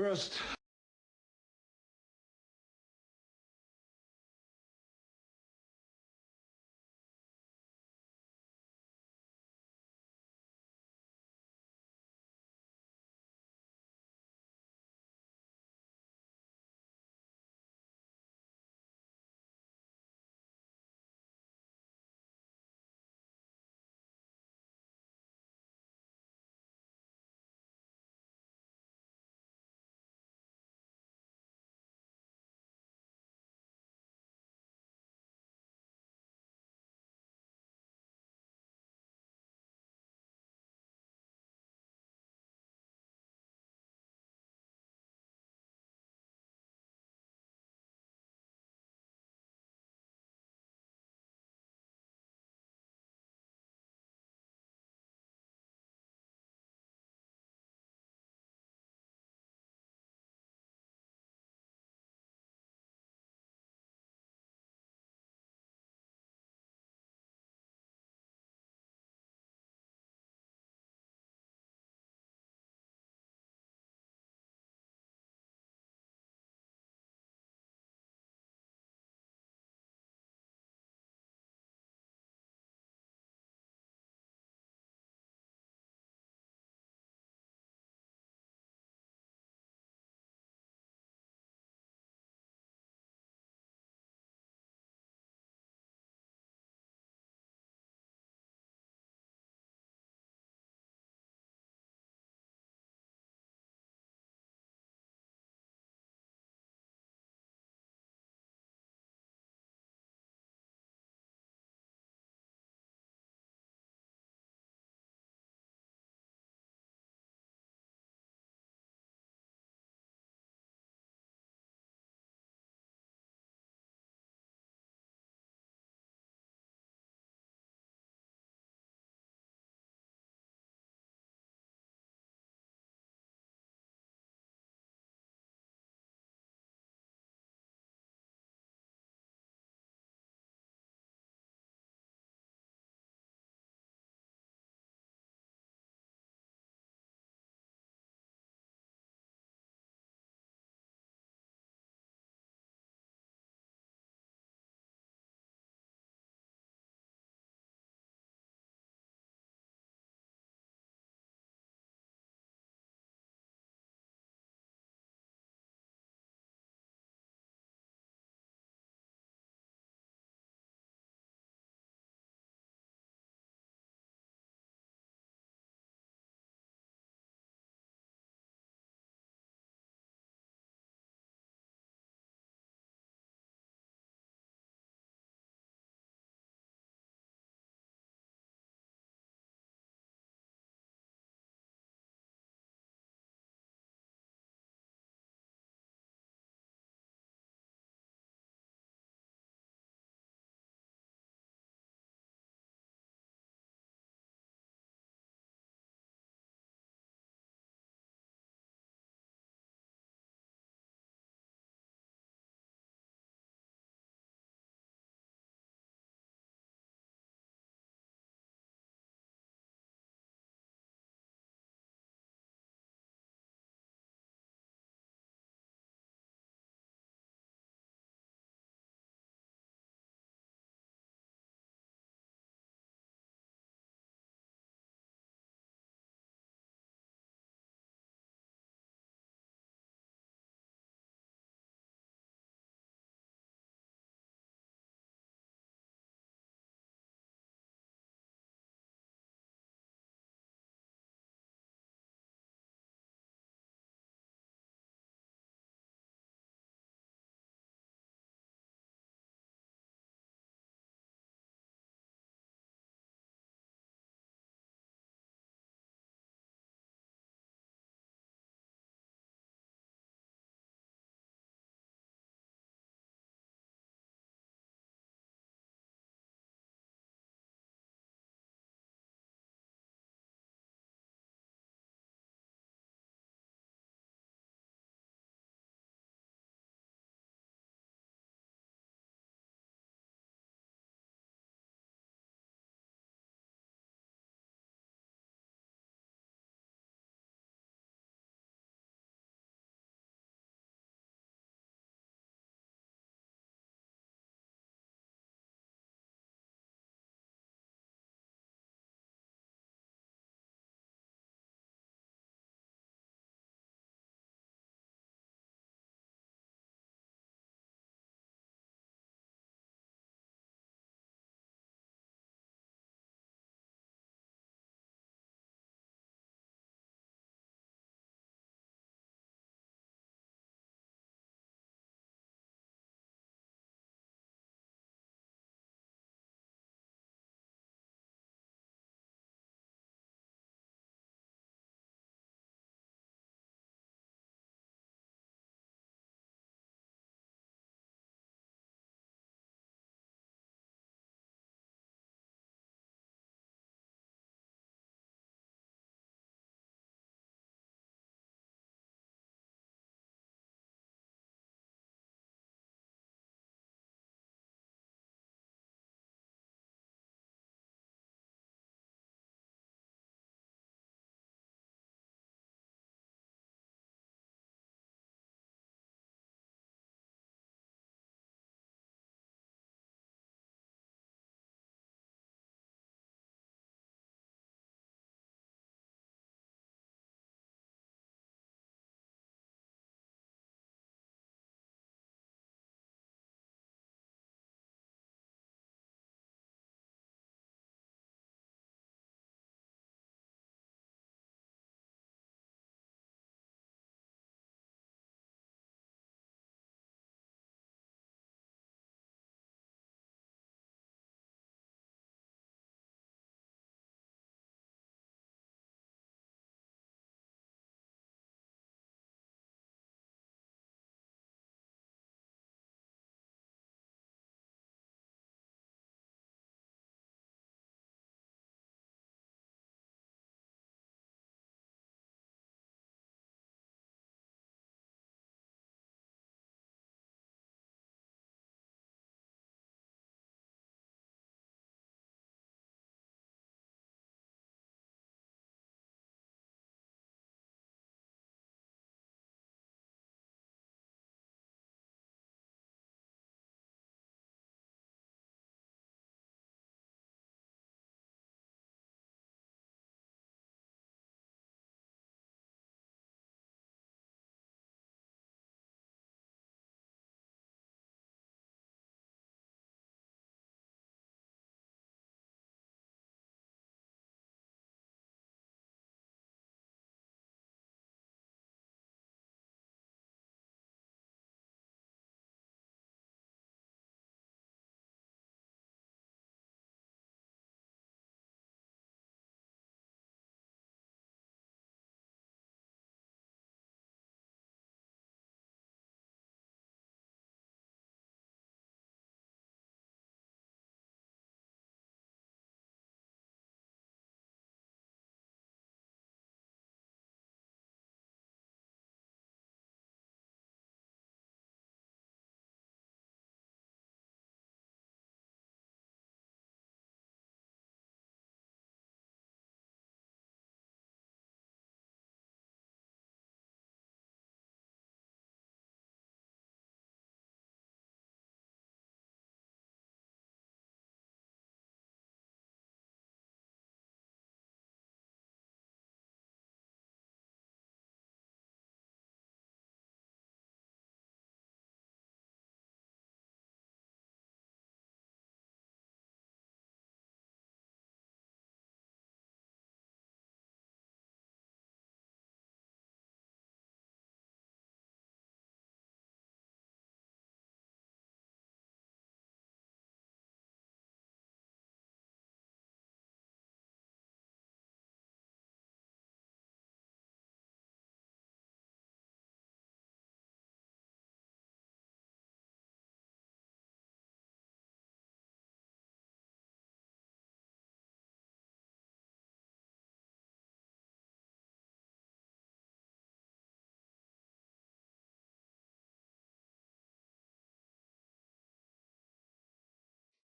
First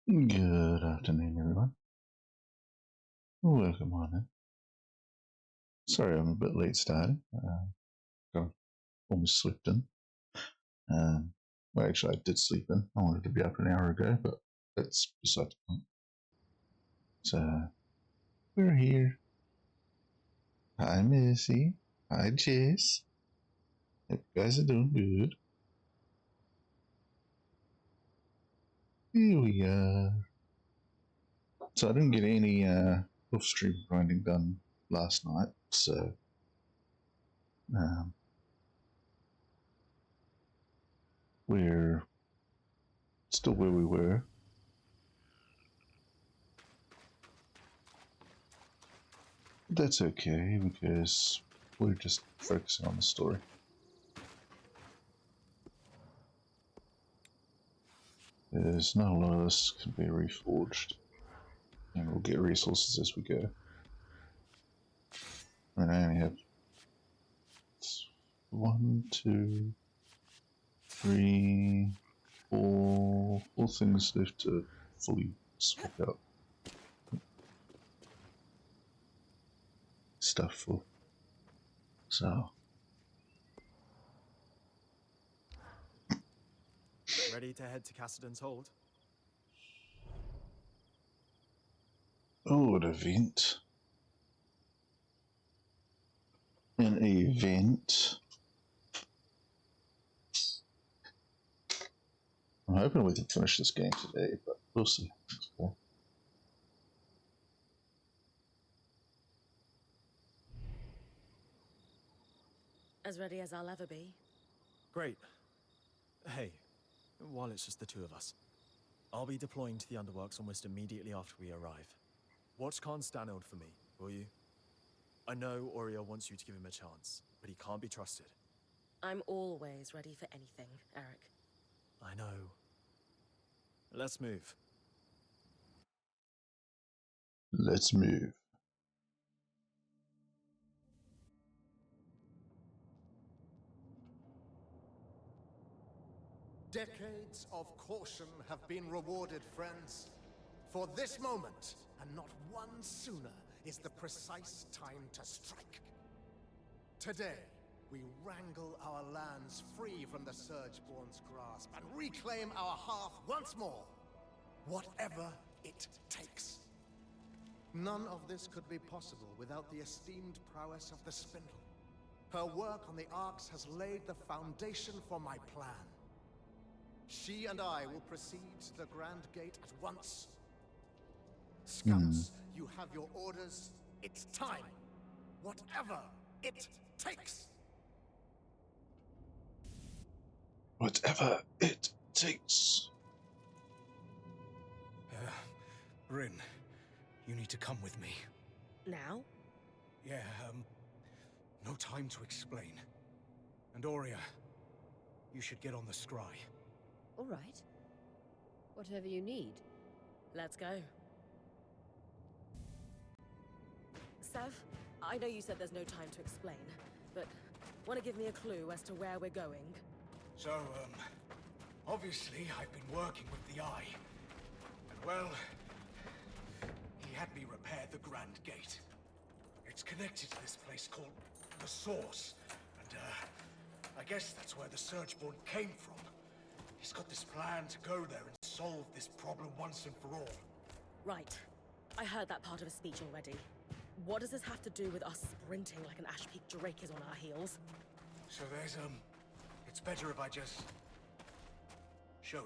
Good afternoon, everyone. Welcome on in. Sorry I'm a bit late starting. I almost slept in. Well, actually, I did sleep in. I wanted to be up an hour ago, but that's beside the point. So, we're here. Hi, Missy. Hi, Jess. Hope you guys are doing good. Here we are. So, I didn't get any off-stream grinding done last night, so um, we're still where we were. But that's okay because we're just focusing on the story. There's not a lot of this can be reforged, and we'll get resources as we go. And I only have 1, 2, 3, 4 things left to fully swap out stuff for. So, ready to head to Cassidon's Hold? an event. An event. I'm hoping we can finish this game today, but we'll see. Okay. As ready as I'll ever be. Great. Hey, while it's just the two of us, I'll be deploying to the Underworks almost immediately after we arrive. Watch Khan Stanode for me, will you? I know Oriel wants you to give him a chance, but he can't be trusted. I'm always ready for anything, Eric. I know. Let's move. Let's move. Decades of caution have been rewarded, friends. For this moment, and not one sooner, is the precise time to strike. Today, we wrangle our lands free from the Surgeborn's grasp and reclaim our hearth once more. Whatever it takes. None of this could be possible without the esteemed prowess of the Spindle. Her work on the Arks has laid the foundation for my plan. She and I will proceed to the Grand Gate at once. Scouts, you have your orders. It's time. Whatever it takes. Whatever it takes. Bryn, you need to come with me. Now? Yeah, no time to explain. And Aurea, you should get on the scry. All right. Whatever you need. Let's go. Sev, I know you said there's no time to explain, but want to give me a clue as to where we're going? So, obviously I've been working with the Eye. And well, he had me repair the Grand Gate. It's connected to this place called the Source, and I guess that's where the Surgeborn came from. He's got this plan to go there and solve this problem once and for all. Right. I heard that part of his speech already. What does this have to do with us sprinting like an Ash Peak Drake is on our heels? So there's, it's better if I just show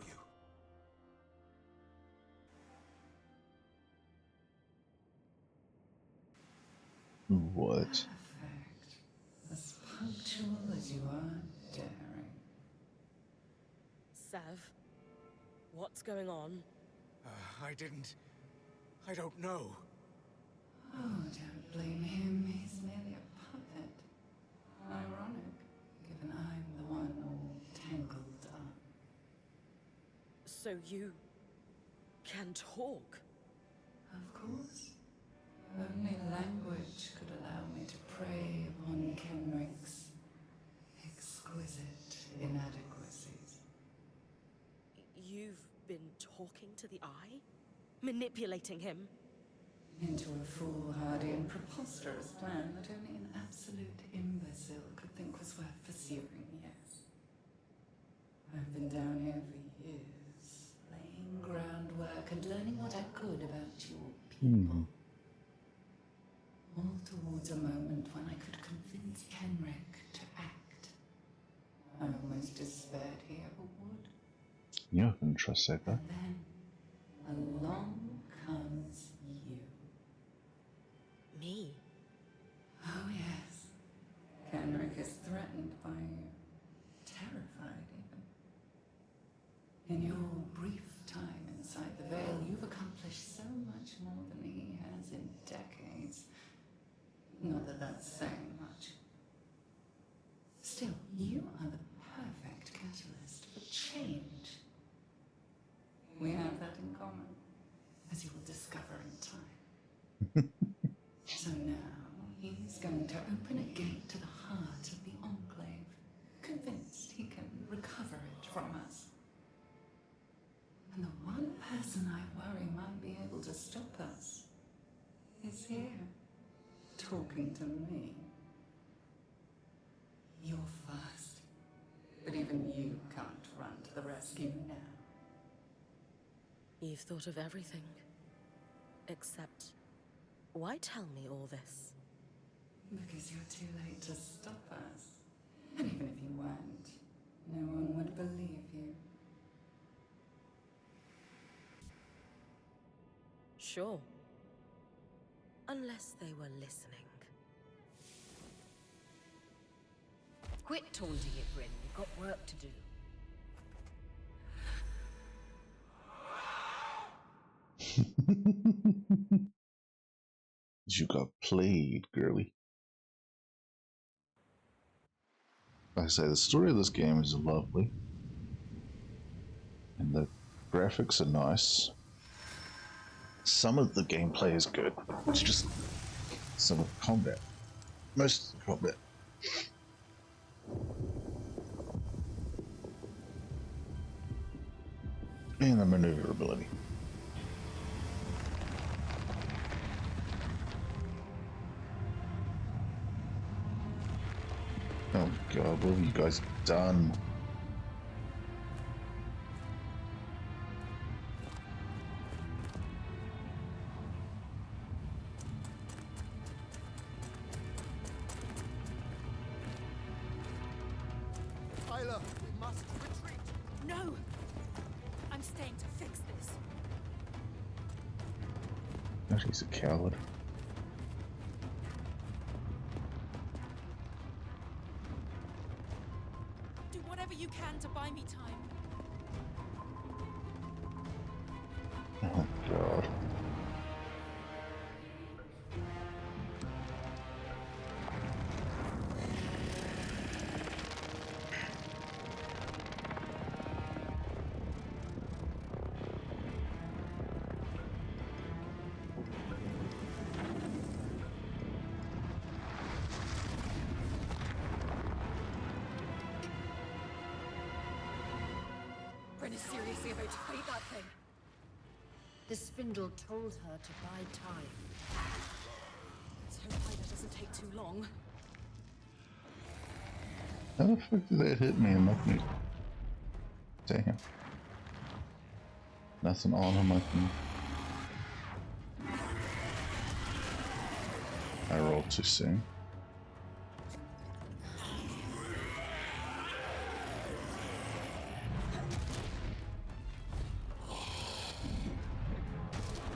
you. What? Perfect. As punctual as you are daring. Sev, what's going on? I don't know. Oh, don't blame him. He's merely a puppet. Ironic, given I'm the one all tangled up. So you can talk? Of course. Only language could allow me to prey upon Kenrick's exquisite inadequacies. You've been talking to the Eye? Manipulating him? Into a foolhardy and preposterous plan that only an absolute imbecile could think was worth pursuing, yes. I've been down here for years, laying groundwork and learning what I could about your people. All towards a moment when I could convince Kenrick to act. I almost despaired he ever would. You can trust that guy. And then, along comes you. Me? Oh yes. Kenrick is threatened by you. Terrified, even. In your brief time inside the Veil, you've accomplished so much more than he has in decades. Not that that's saying much. Still, you are the perfect catalyst for change. We have that in common, as you will discover in time. So now, he's going to open a gate to the heart of the Enclave, convinced he can recover it from us. And the one person I worry might be able to stop us is here, talking to me. You're fast, but even you can't run to the rescue now. You've thought of everything. Except, why tell me all this? Because you're too late to stop us. And even if you weren't, no one would believe you. Sure. Unless they were listening. Quit taunting it, Bryn. We've got work to do. You got played, girly. Like I say, the story of this game is lovely. And the graphics are nice. Some of the gameplay is good. It's just some of the combat. Most of the combat. And the maneuverability. Oh god, what have you guys done? Tyler, we must retreat. No! I'm staying to fix this. God, he's a coward. Do whatever you can to buy me time. Oh god. Bryn is seriously about to fight that thing. The spindle told her to buy time. Let's hope Ida doesn't take too long. How the fuck did that hit me and knock me? Damn. Nothing on him, I can. I rolled too soon.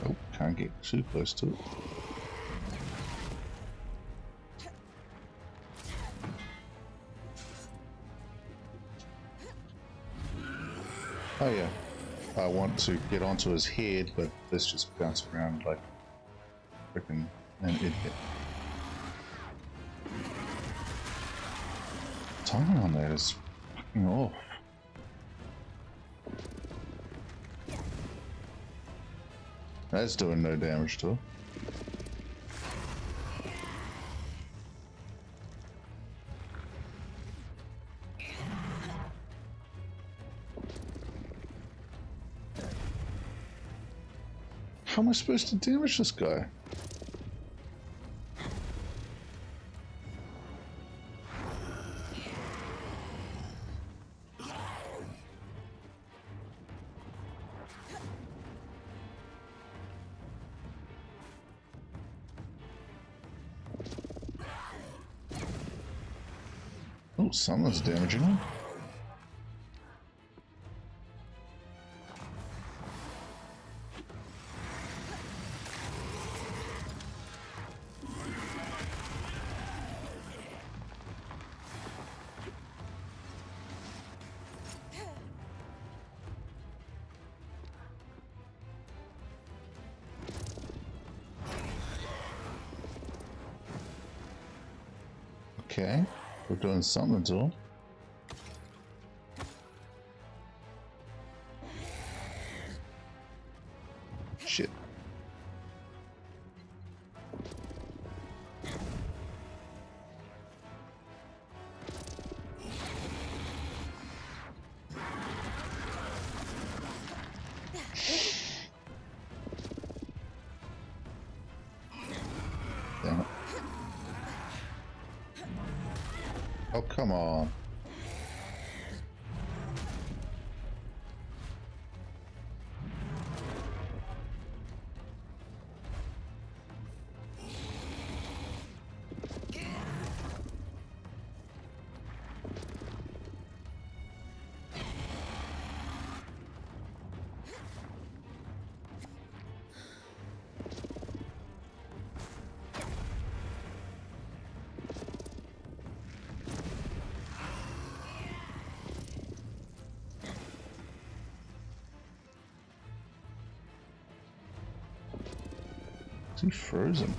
Oh, can't get too close to it. Oh yeah, I want to get onto his head, but this just bounced around like freaking an idiot. Timing on that is fucking off. That's doing no damage to her. How am I supposed to damage this guy? Oh, someone's damaging him. Okay, we're doing something to him. Shit. Damn it. Oh, come on. Is he frozen?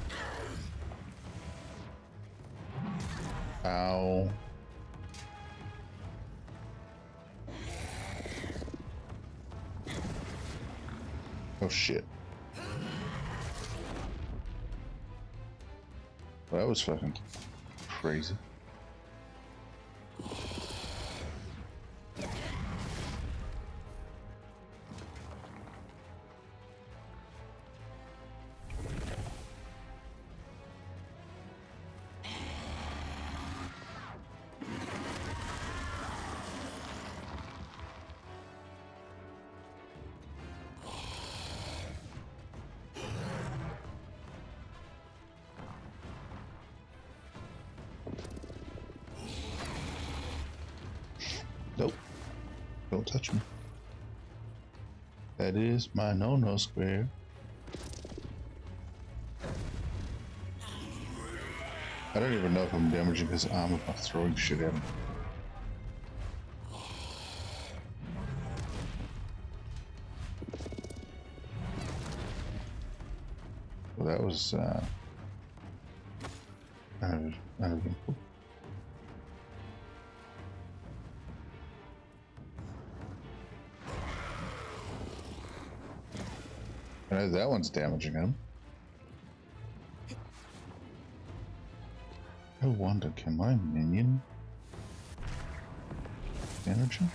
Ow. Oh shit. Well, that was fucking crazy. Nope. Don't touch me. That is my no-no square. I don't even know if I'm damaging his armor by throwing shit at him. Well, that was uneventful. I know that one's damaging him. I wonder, can my minion damage him?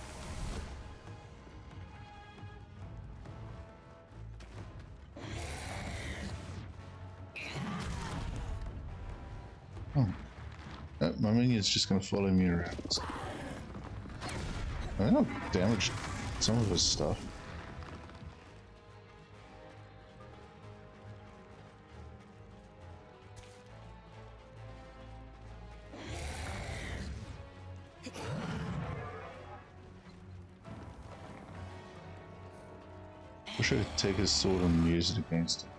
Oh. My minion's just gonna follow me around. I think I've damaged some of his stuff. Wish I could take his sword and use it against him.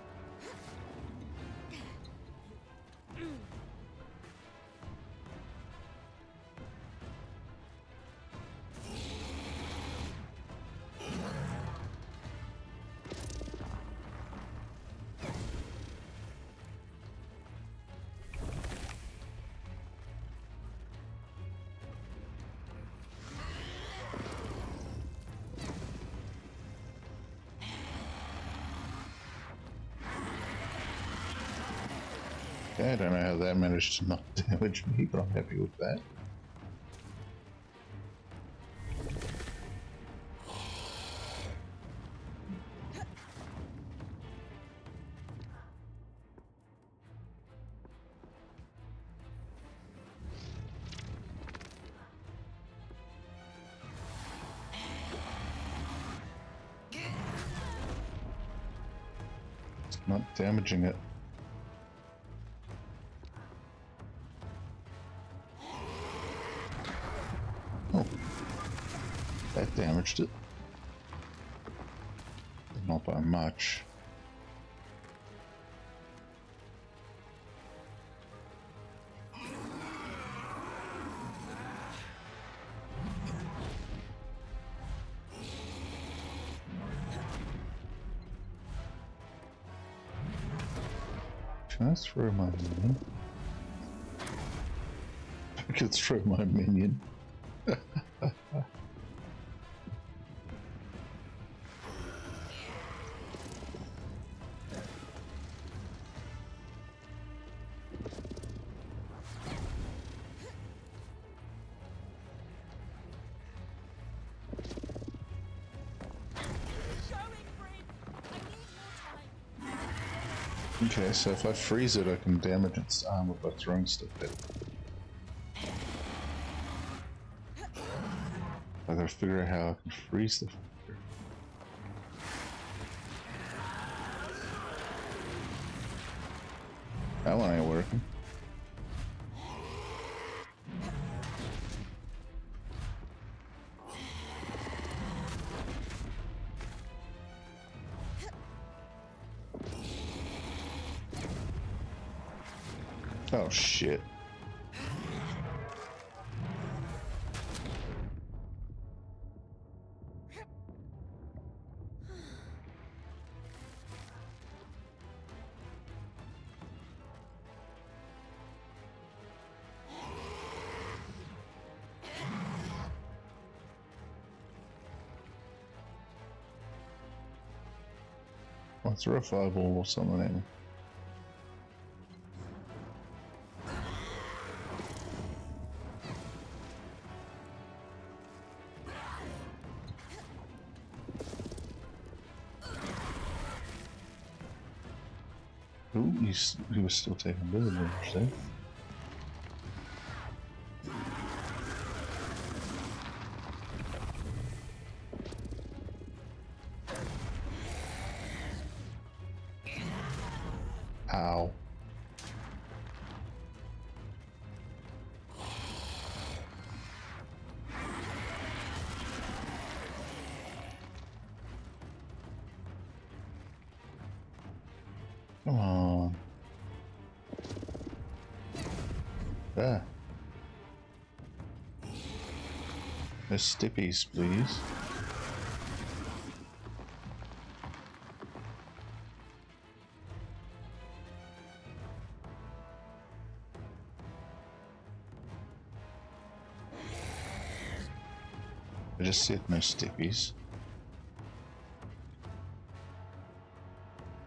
Okay, I don't know how that managed to not damage me, but I'm happy with that. Not damaging it. Oh, that damaged it. But not by much. Can I throw my minion? I could throw my minion. Okay, so if I freeze it, I can damage its armor by throwing stuff at it. I gotta figure out how I can freeze the fucker. That one ain't working. Oh shit. I'll throw a fireball or something at me. Ooh, he was still taking a bit of damage there. Ow. Come on. Ah. No stippies, please. I just said no stippies.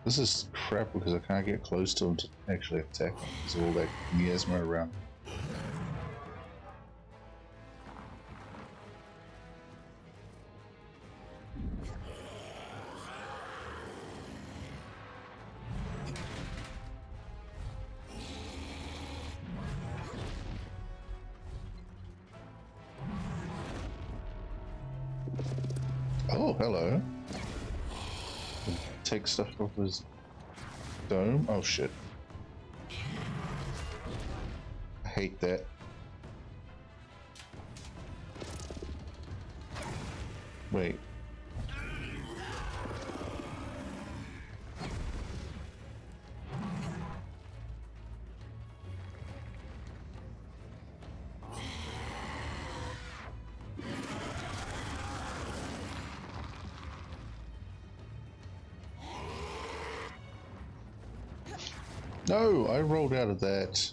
This is crap because I can't get close to him to actually attack him. There's all that miasma around. Oh, hello. Take stuff off his dome. Oh shit. I hate that. Wait. No, I rolled out of that.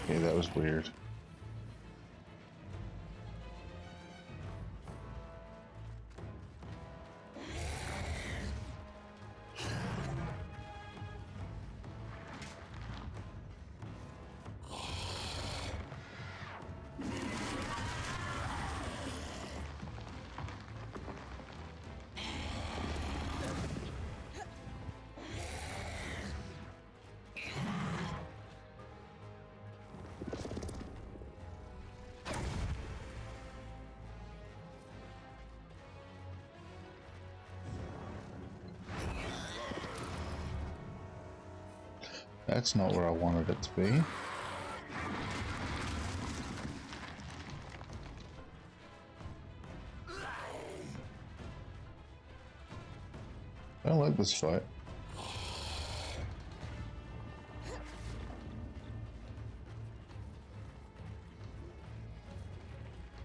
Yeah, that was weird. That's not where I wanted it to be. I don't like this fight.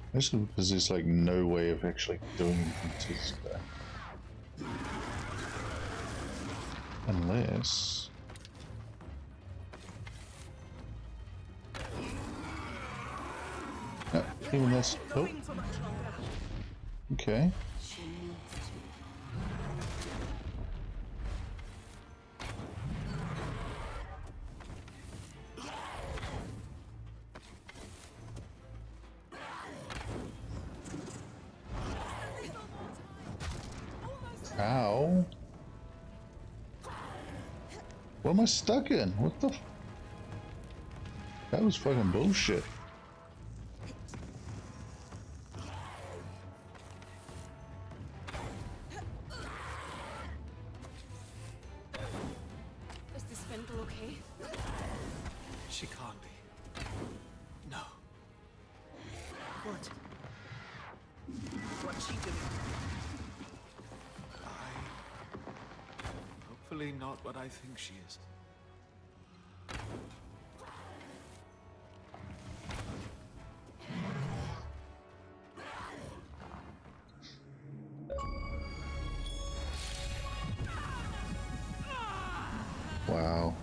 Especially because there's like no way of actually doing anything to this guy. Unless... No, even this... Oh. Okay. Ow. What am I stuck in? What the f... That was fucking bullshit. Is the spindle okay? She can't be. No. What? What's she doing? Hopefully not what I think she is. Wow.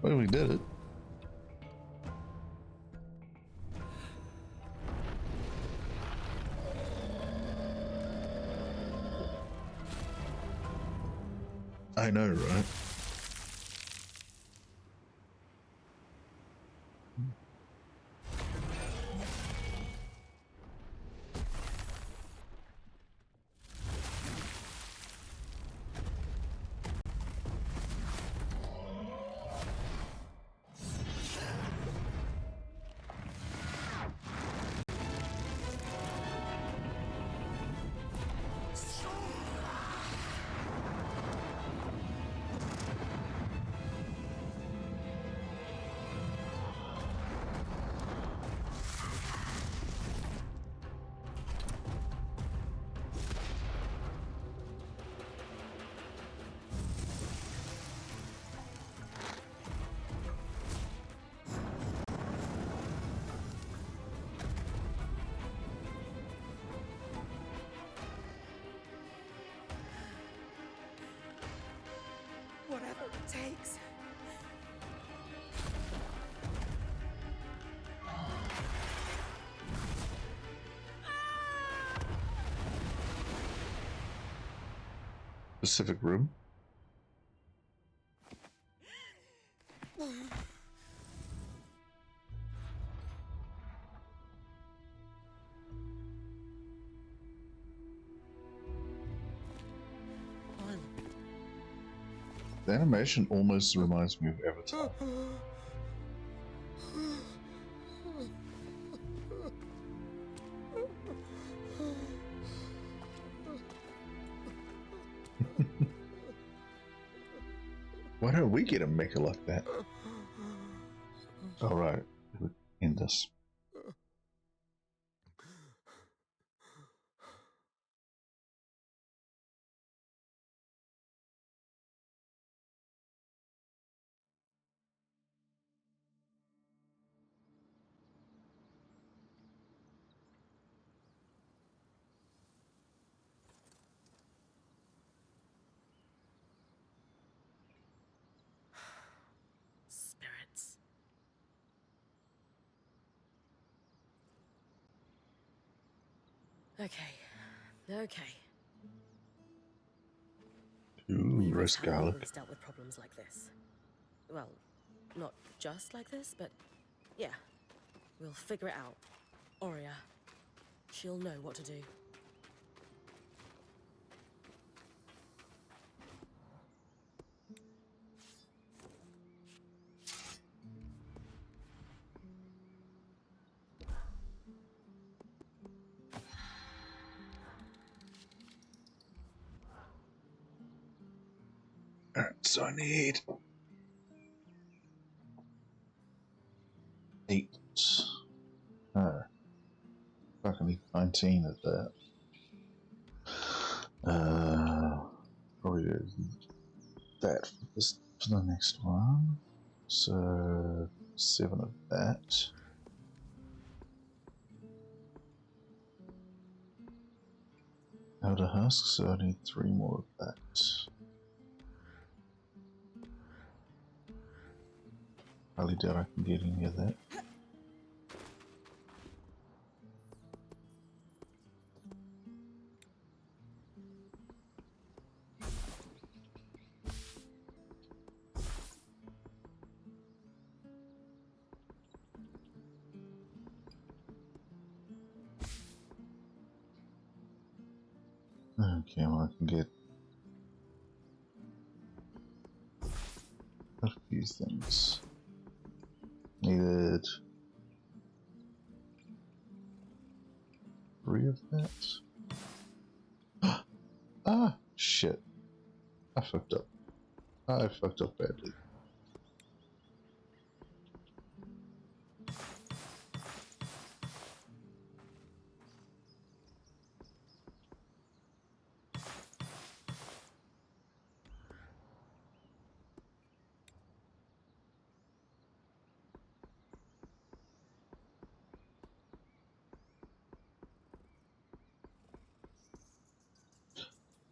Well, we did it. I know, right? Whatever it takes. Pacific Rim. The animation almost reminds me of Avatar. Why don't we get a mecha like that? Alright, we end this. Spirits. Okay. Ooh, We've roast garlic. always dealt with problems like this. Well, not just like this, but yeah. We'll figure it out. Aurea. She'll know what to do. So I need 8. Oh, fuck, I need 19 of that. Probably do that for the next one. So 7 of that. Outer husk, so I need 3 more of that. Highly doubt I can get any of that. Okay, well I can get a few things. Needed 3 of that. Ah, shit. I fucked up. I fucked up badly.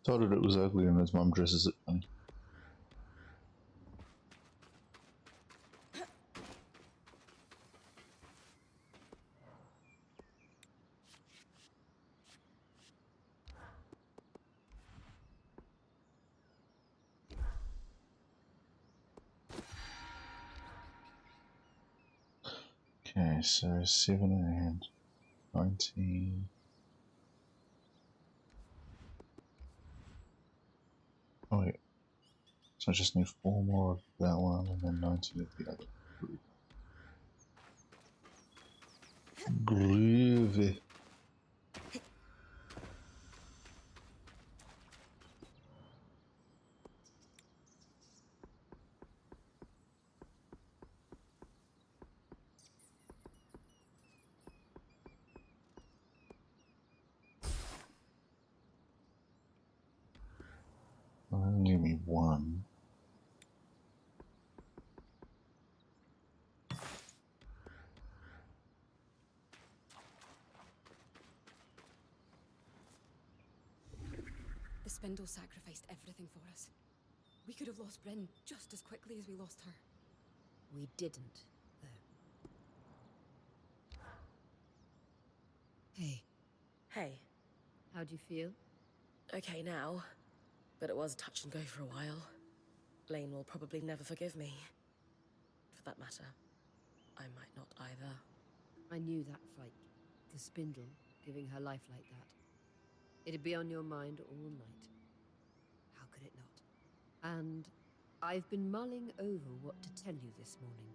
Told her it was ugly and his mum dresses it funny. Okay, so 7 and 19. Oh wait. So I just need 4 more of that one and then 19 of the other. Groovy. Give me 1. The spindle sacrificed everything for us. We could have lost Bryn just as quickly as we lost her. We didn't, though. Hey. Hey. How do you feel? Okay now, but it was touch and go for a while. Lane will probably never forgive me. For that matter, I might not either. I knew that fight. The spindle, giving her life like that. It'd be on your mind all night. How could it not? And I've been mulling over what to tell you this morning.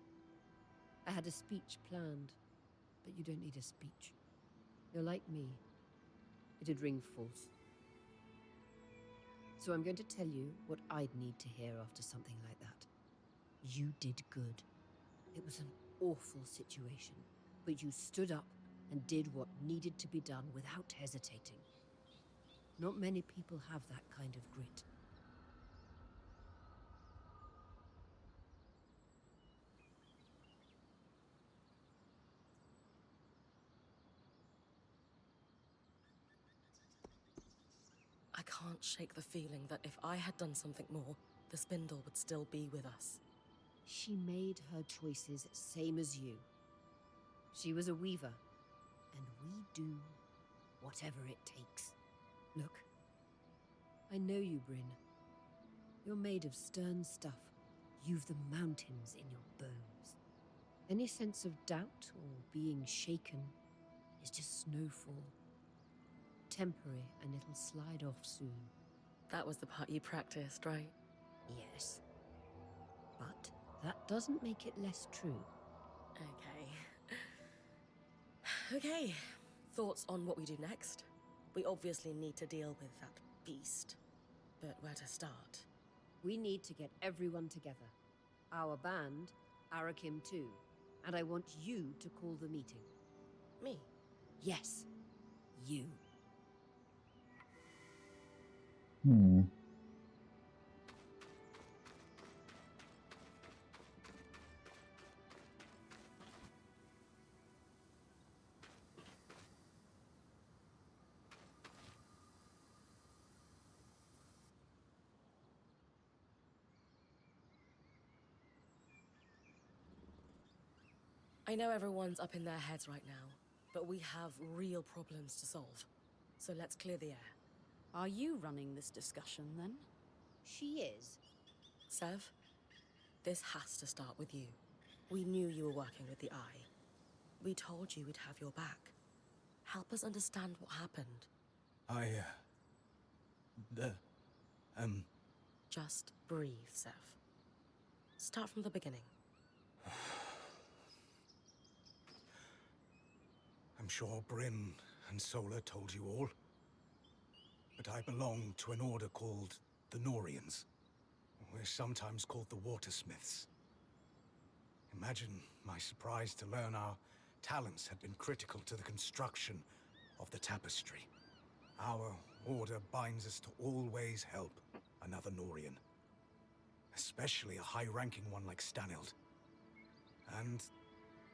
I had a speech planned, but you don't need a speech. You're like me. It'd ring false. So I'm going to tell you what I'd need to hear after something like that. You did good. It was an awful situation, but you stood up and did what needed to be done without hesitating. Not many people have that kind of grit. I can't shake the feeling that if I had done something more, the spindle would still be with us. She made her choices same as you. She was a weaver, and we do whatever it takes. Look, I know you, Bryn. You're made of stern stuff. You've the mountains in your bones. Any sense of doubt or being shaken is just snowfall. Temporary, and it'll slide off soon. That was the part you practiced, right? Yes. But that doesn't make it less true. Okay. Okay. Thoughts on what we do next? We obviously need to deal with that beast. But where to start? We need to get everyone together. Our band, Arakim too. And I want you to call the meeting. Me? Yes, you. Hmm. I know everyone's up in their heads right now, but we have real problems to solve. So let's clear the air. Are you running this discussion, then? She is. Sev, this has to start with you. We knew you were working with the Eye. We told you we'd have your back. Help us understand what happened. Just breathe, Sev. Start from the beginning. I'm sure Bryn and Sola told you all. But I belong to an order called the Norians. We're sometimes called the Watersmiths. Imagine my surprise to learn our talents had been critical to the construction of the tapestry. Our order binds us to always help another Norian. Especially a high-ranking one like Stanild. And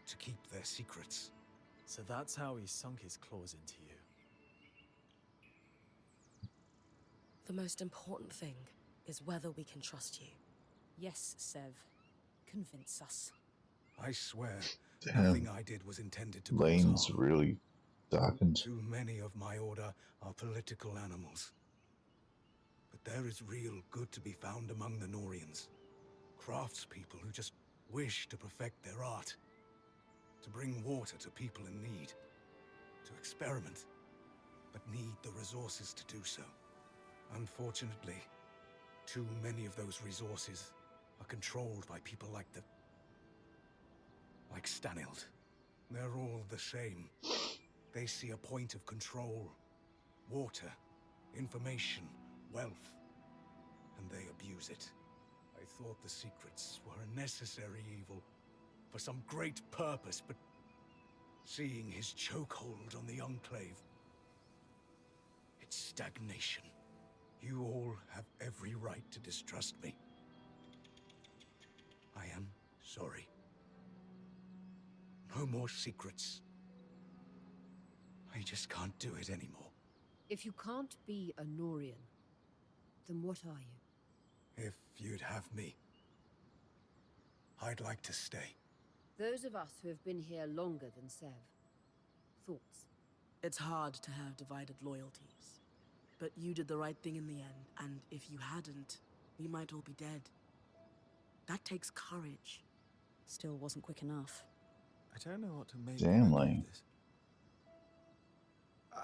to keep their secrets. So that's how he sunk his claws into you. The most important thing is whether we can trust you. Yes, Sev. Convince us. I swear, Damn. nothing I did was intended to cause Lane's harm. really darkened. Too many of my order are political animals. But there is real good to be found among the Norians. Craftspeople who just wish to perfect their art. To bring water to people in need. To experiment, but need the resources to do so. Unfortunately, too many of those resources are controlled by people like Stanild. They're all the same. They see a point of control, water, information, wealth, and they abuse it. I thought the secrets were a necessary evil for some great purpose, but seeing his chokehold on the Enclave, it's stagnation. You all have every right to distrust me. I am sorry. No more secrets. I just can't do it anymore. If you can't be a Norian, then what are you? If you'd have me, I'd like to stay. Those of us who have been here longer than Sev. Thoughts? It's hard to have divided loyalties. But you did the right thing in the end, and if you hadn't, we might all be dead. That takes courage. Still wasn't quick enough. I don't know what to make Damn, of Lane. this.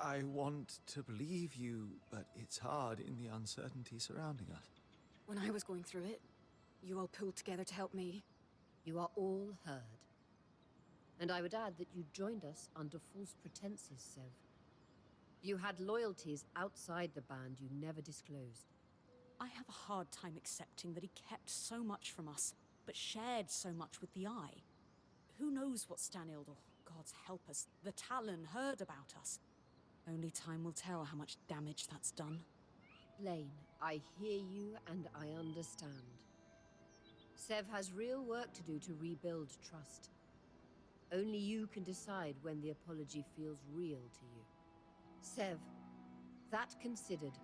I want to believe you, but it's hard in the uncertainty surrounding us. When I was going through it, you all pulled together to help me. You are all heard. And I would add that you joined us under false pretenses, Sev. You had loyalties outside the band you never disclosed. I have a hard time accepting that he kept so much from us, but shared so much with the Eye. Who knows what Stanild, or gods help us, the Talon heard about us? Only time will tell how much damage that's done. Lane, I hear you and I understand. Sev has real work to do to rebuild trust. Only you can decide when the apology feels real to you. Sev, that considered,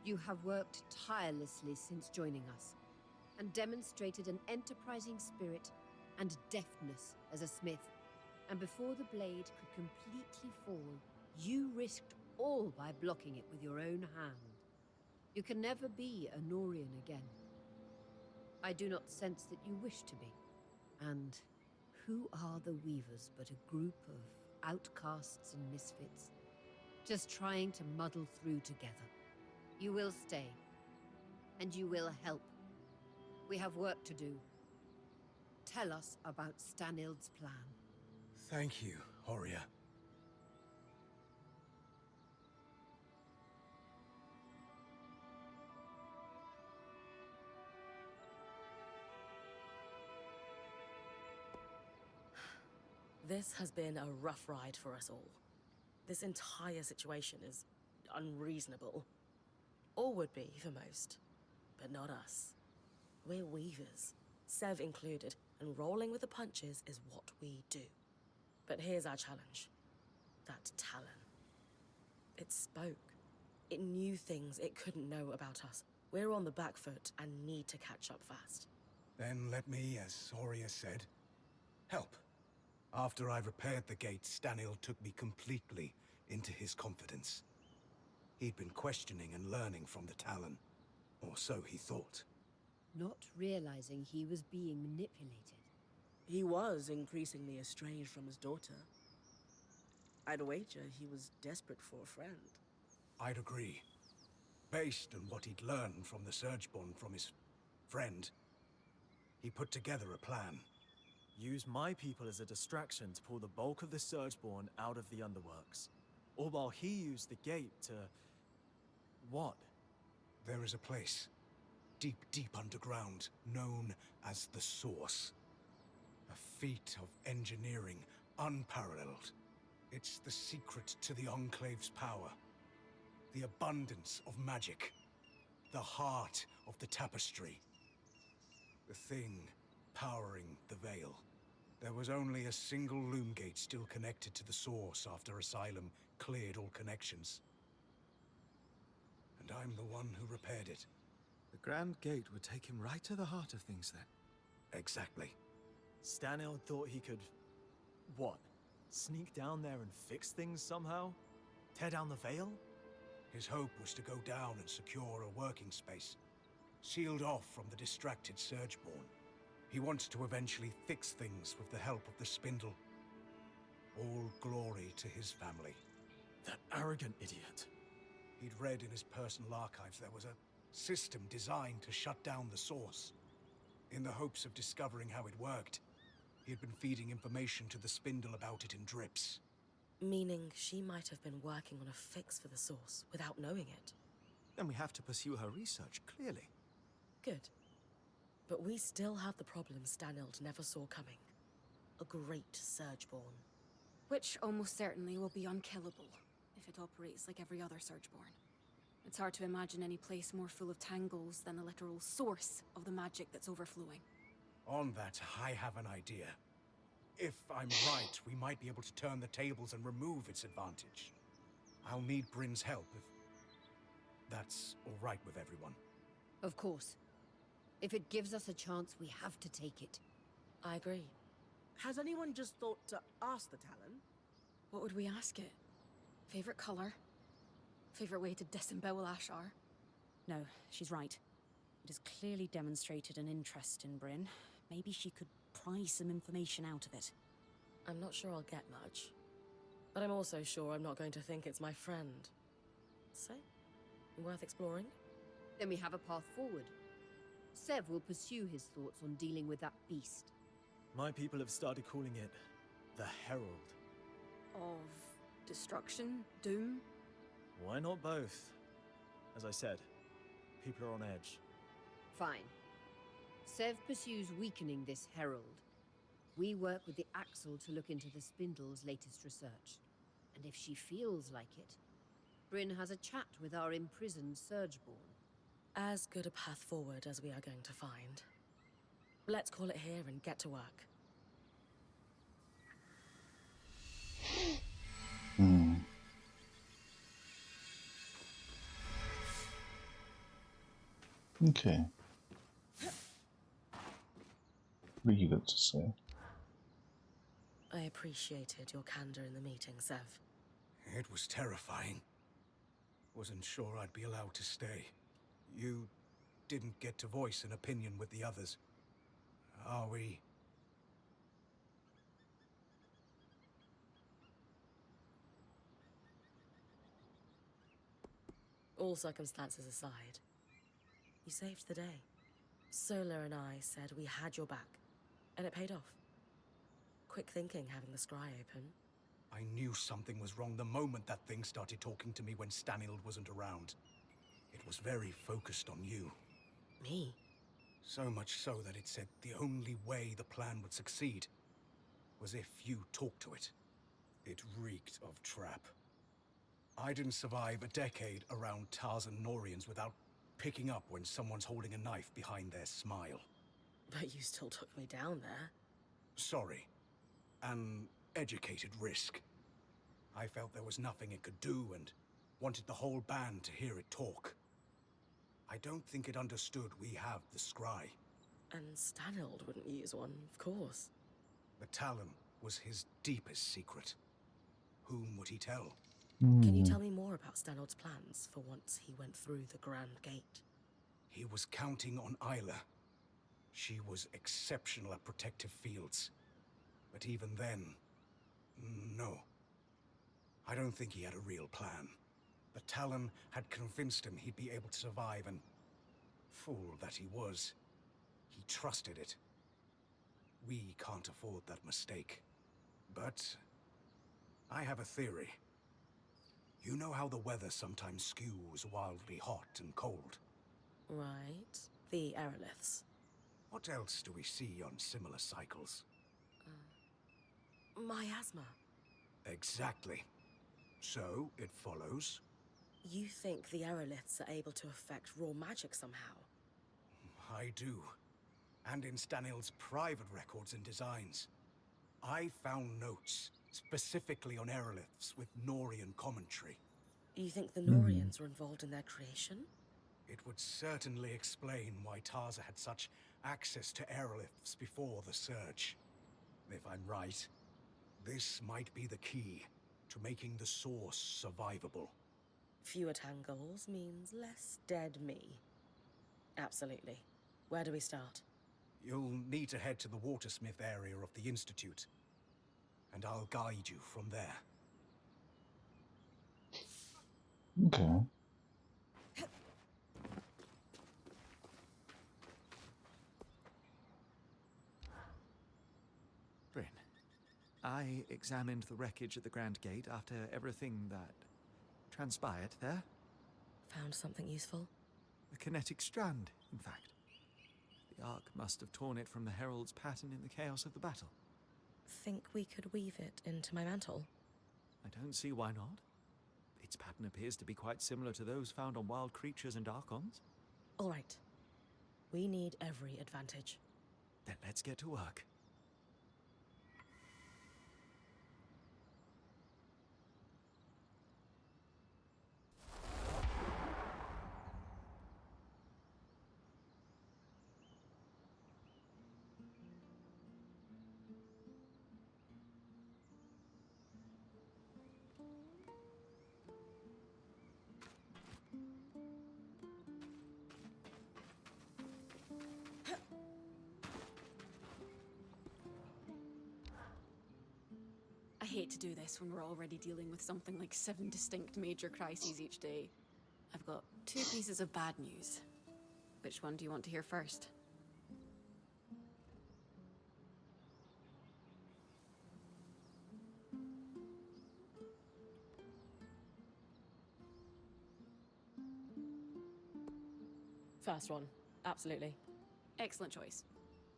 you have worked tirelessly since joining us, and demonstrated an enterprising spirit and deftness as a smith. And before the blade could completely fall, you risked all by blocking it with your own hand. You can never be a Norian again. I do not sense that you wish to be. And who are the Weavers but a group of outcasts and misfits, just trying to muddle through together? You will stay, and you will help. We have work to do. Tell us about Stanild's plan. Thank you, Horia. This has been a rough ride for us all. This entire situation is unreasonable. Or would be for most, but not us. We're weavers, Sev included, and rolling with the punches is what we do. But here's our challenge. That Talon. It spoke. It knew things it couldn't know about us. We're on the back foot and need to catch up fast. Then let me, as Soria said, help. After I repaired the gate, Stanil took me completely into his confidence. He'd been questioning and learning from the Talon, or so he thought. Not realizing he was being manipulated. He was increasingly estranged from his daughter. I'd wager he was desperate for a friend. I'd agree. Based on what he'd learned from the Surgeborn from his friend, he put together a plan. Use my people as a distraction to pull the bulk of the Surgeborn out of the Underworks. All while he used the gate to... what? There is a place, deep, deep underground, known as the Source. A feat of engineering unparalleled. It's the secret to the Enclave's power. The abundance of magic. The heart of the tapestry. The thing powering the Veil. There was only a single loom gate still connected to the Source after Asylum cleared all connections. And I'm the one who repaired it. The Grand Gate would take him right to the heart of things then. Exactly. Stanil thought he could... what? Sneak down there and fix things somehow? Tear down the Veil? His hope was to go down and secure a working space, sealed off from the distracted Surgeborn. He wants to eventually fix things with the help of the Spindle. All glory to his family. That arrogant idiot. He'd read in his personal archives there was a system designed to shut down the Source. In the hopes of discovering how it worked, he had been feeding information to the Spindle about it in drips. Meaning she might have been working on a fix for the Source without knowing it. Then we have to pursue her research, clearly. Good. But we still have the problem Stanild never saw coming. A great Surgeborn. Which almost certainly will be unkillable, if it operates like every other Surgeborn. It's hard to imagine any place more full of tangles than the literal source of the magic that's overflowing. On that, I have an idea. If I'm right, we might be able to turn the tables and remove its advantage. I'll need Bryn's help if that's all right with everyone. Of course. If it gives us a chance, we have to take it. I agree. Has anyone just thought to ask the Talon? What would we ask it? Favorite color? Favorite way to disembowel Ashar? No, she's right. It has clearly demonstrated an interest in Bryn. Maybe she could pry some information out of it. I'm not sure I'll get much. But I'm also sure I'm not going to think it's my friend. So, worth exploring? Then we have a path forward. Sev will pursue his thoughts on dealing with that beast. My people have started calling it the Herald. Of destruction? Doom? Why not both? As I said, people are on edge. Fine. Sev pursues weakening this herald. We work with the Axle to look into the Spindle's latest research. And if she feels like it, Bryn has a chat with our imprisoned Surgeborn. As good a path forward as we are going to find. Let's call it here and get to work. Okay. What have you got to say? I appreciated your candor in the meeting, Sev. It was terrifying. Wasn't sure I'd be allowed to stay. You didn't get to voice an opinion with the others. Are we... All circumstances aside, you saved the day. Solar and I said we had your back, and it paid off. Quick thinking having the scry open. I knew something was wrong the moment that thing started talking to me when Stanild wasn't around. It was very focused on you. Me? So much so that it said the only way the plan would succeed was if you talked to it. It reeked of trap. I didn't survive a decade around Tarzan Norians without picking up when someone's holding a knife behind their smile. But you still took me down there. Sorry. An educated risk. I felt there was nothing it could do and wanted the whole band to hear it talk. I don't think it understood we have the scry. And Stanild wouldn't use one, of course. The Talon was his deepest secret. Whom would he tell? Can you tell me more about Stanild's plans for once he went through the Grand Gate? He was counting on Isla. She was exceptional at protective fields. But even then, no. I don't think he had a real plan. The Talon had convinced him he'd be able to survive, and fool that he was, he trusted it. We can't afford that mistake. But I have a theory. You know how the weather sometimes skews wildly hot and cold? Right. The aeroliths. What else do we see on similar cycles? Miasma. Exactly. So, it follows. You think the aeroliths are able to affect raw magic somehow? I do. And in Stanild's private records and designs. I found notes, specifically on aeroliths with Norian commentary. You think the Norians were involved in their creation? It would certainly explain why Tarza had such access to aeroliths before the Surge. If I'm right, this might be the key to making the source survivable. Fewer tangles means less dead me. Absolutely. Where do we start? You'll need to head to the Watersmith area of the Institute, and I'll guide you from there. Okay. Bryn, I examined the wreckage at the Grand Gate after everything that transpired there. Found something useful? The kinetic strand, in fact. The Ark must have torn it from the Herald's pattern in the chaos of the battle. Think we could weave it into my mantle? I don't see why not. Its pattern appears to be quite similar to those found on wild creatures and Archons. All right. We need every advantage. Then let's get to work. I hate to do this when we're already dealing with something like 7 distinct major crises each day. I've got 2 pieces of bad news. Which one do you want to hear first? First one. Absolutely. Excellent choice.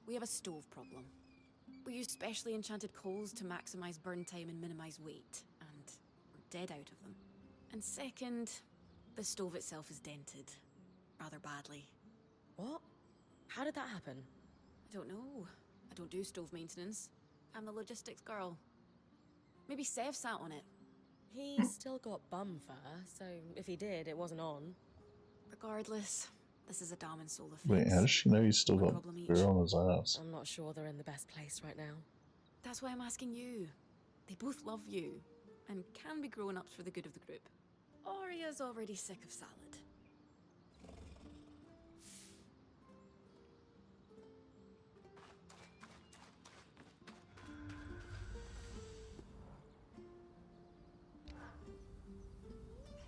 We have a stove problem. We use specially enchanted coals to maximize burn time and minimize weight, and we're dead out of them. And second, the stove itself is dented. Rather badly. What? How did that happen? I don't know. I don't do stove maintenance. I'm the logistics girl. Maybe Sev sat on it. He's still got bum fur, so if he did, it wasn't on. Regardless, this is a Dom and Soul of Wait, how does she know he's still One got problem each. beer on his ass? I'm not sure they're in the best place right now. That's why I'm asking you. They both love you, and can be grown-ups for the good of the group. Arya's already sick of salad.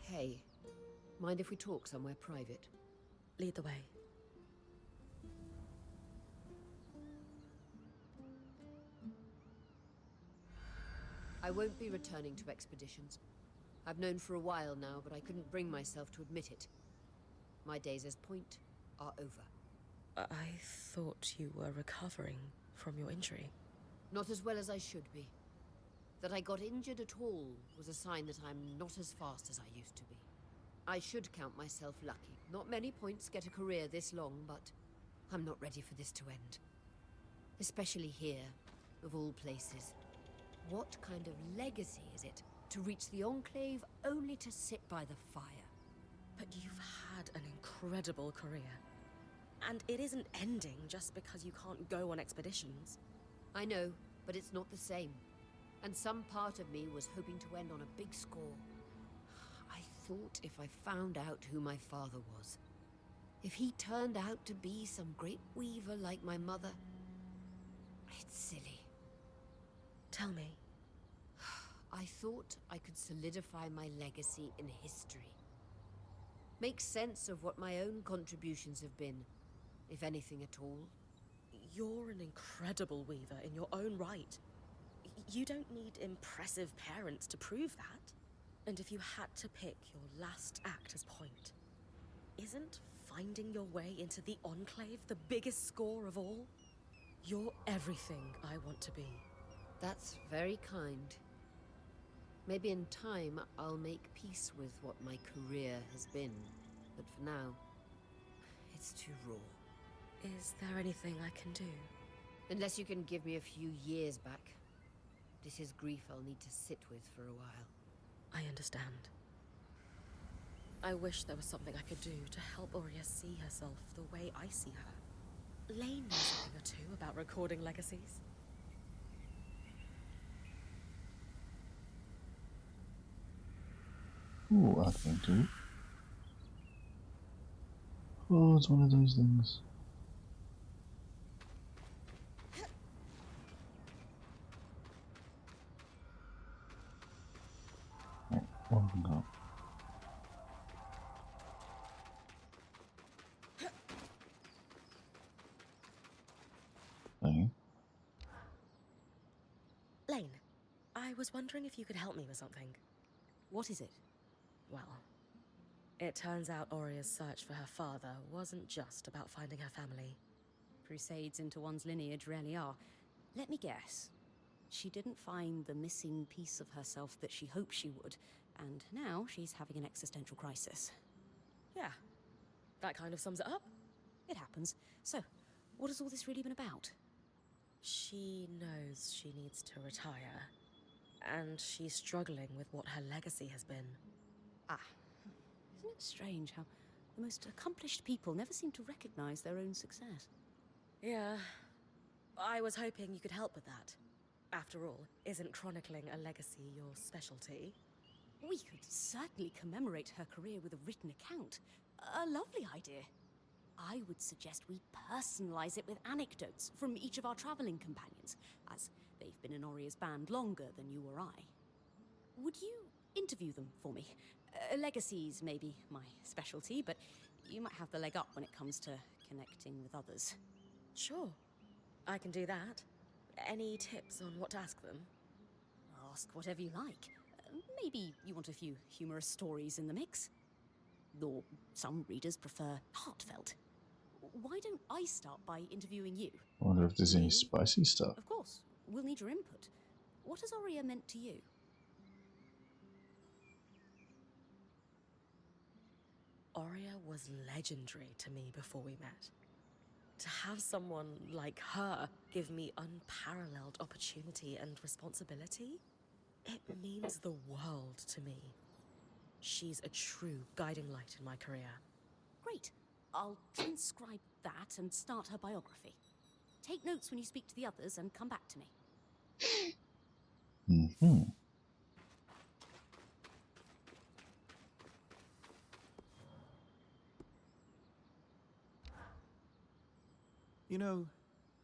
Hey, mind if we talk somewhere private? Lead the way. I won't be returning to expeditions. I've known for a while now, but I couldn't bring myself to admit it. My days as Point are over. I thought you were recovering from your injury. Not as well as I should be. That I got injured at all was a sign that I'm not as fast as I used to be. I should count myself lucky. Not many points get a career this long, but I'm not ready for this to end. Especially here, of all places. What kind of legacy is it to reach the Enclave only to sit by the fire? But you've had an incredible career. And it isn't ending just because you can't go on expeditions. I know, but it's not the same. And some part of me was hoping to end on a big score. I thought if I found out who my father was, if he turned out to be some great weaver like my mother, it's silly. Tell me. I thought I could solidify my legacy in history. Make sense of what my own contributions have been, if anything at all. You're an incredible weaver in your own right. You don't need impressive parents to prove that. And if you had to pick your last act as point, isn't finding your way into the Enclave the biggest score of all? You're everything I want to be. That's very kind. Maybe in time I'll make peace with what my career has been. But for now, it's too raw. Is there anything I can do? Unless you can give me a few years back. This is grief I'll need to sit with for a while. I understand. I wish there was something I could do to help Aurea see herself the way I see her. Lane knows something or two about recording legacies. Ooh, I can do. Oh, it's one of those things. Right, one can go. Lane. Lane, I was wondering if you could help me with something. What is it? Well, it turns out Aurea's search for her father wasn't just about finding her family. Crusades into one's lineage rarely are. Let me guess. She didn't find the missing piece of herself that she hoped she would, and now she's having an existential crisis. Yeah, that kind of sums it up. It happens. So, what has all this really been about? She knows she needs to retire, and she's struggling with what her legacy has been. Ah, isn't it strange how the most accomplished people never seem to recognize their own success? Yeah, I was hoping you could help with that. After all, isn't chronicling a legacy your specialty? We could certainly commemorate her career with a written account. A lovely idea. I would suggest we personalize it with anecdotes from each of our traveling companions, as they've been in Aurea's band longer than you or I. Would you interview them for me? Legacies may be my specialty, but you might have the leg up when it comes to connecting with others. Sure, I can do that. Any tips on what to ask them? Ask whatever you like. Maybe you want a few humorous stories in the mix? Or some readers prefer heartfelt. Why don't I start by interviewing you? I wonder if there's any spicy stuff. Of course, we'll need your input. What has Aurea meant to you? Aurea was legendary to me before we met. To have someone like her give me unparalleled opportunity and responsibility, it means the world to me. She's a true guiding light in my career. Great. I'll transcribe that and start her biography. Take notes when you speak to the others and come back to me. Mm-hmm. You know,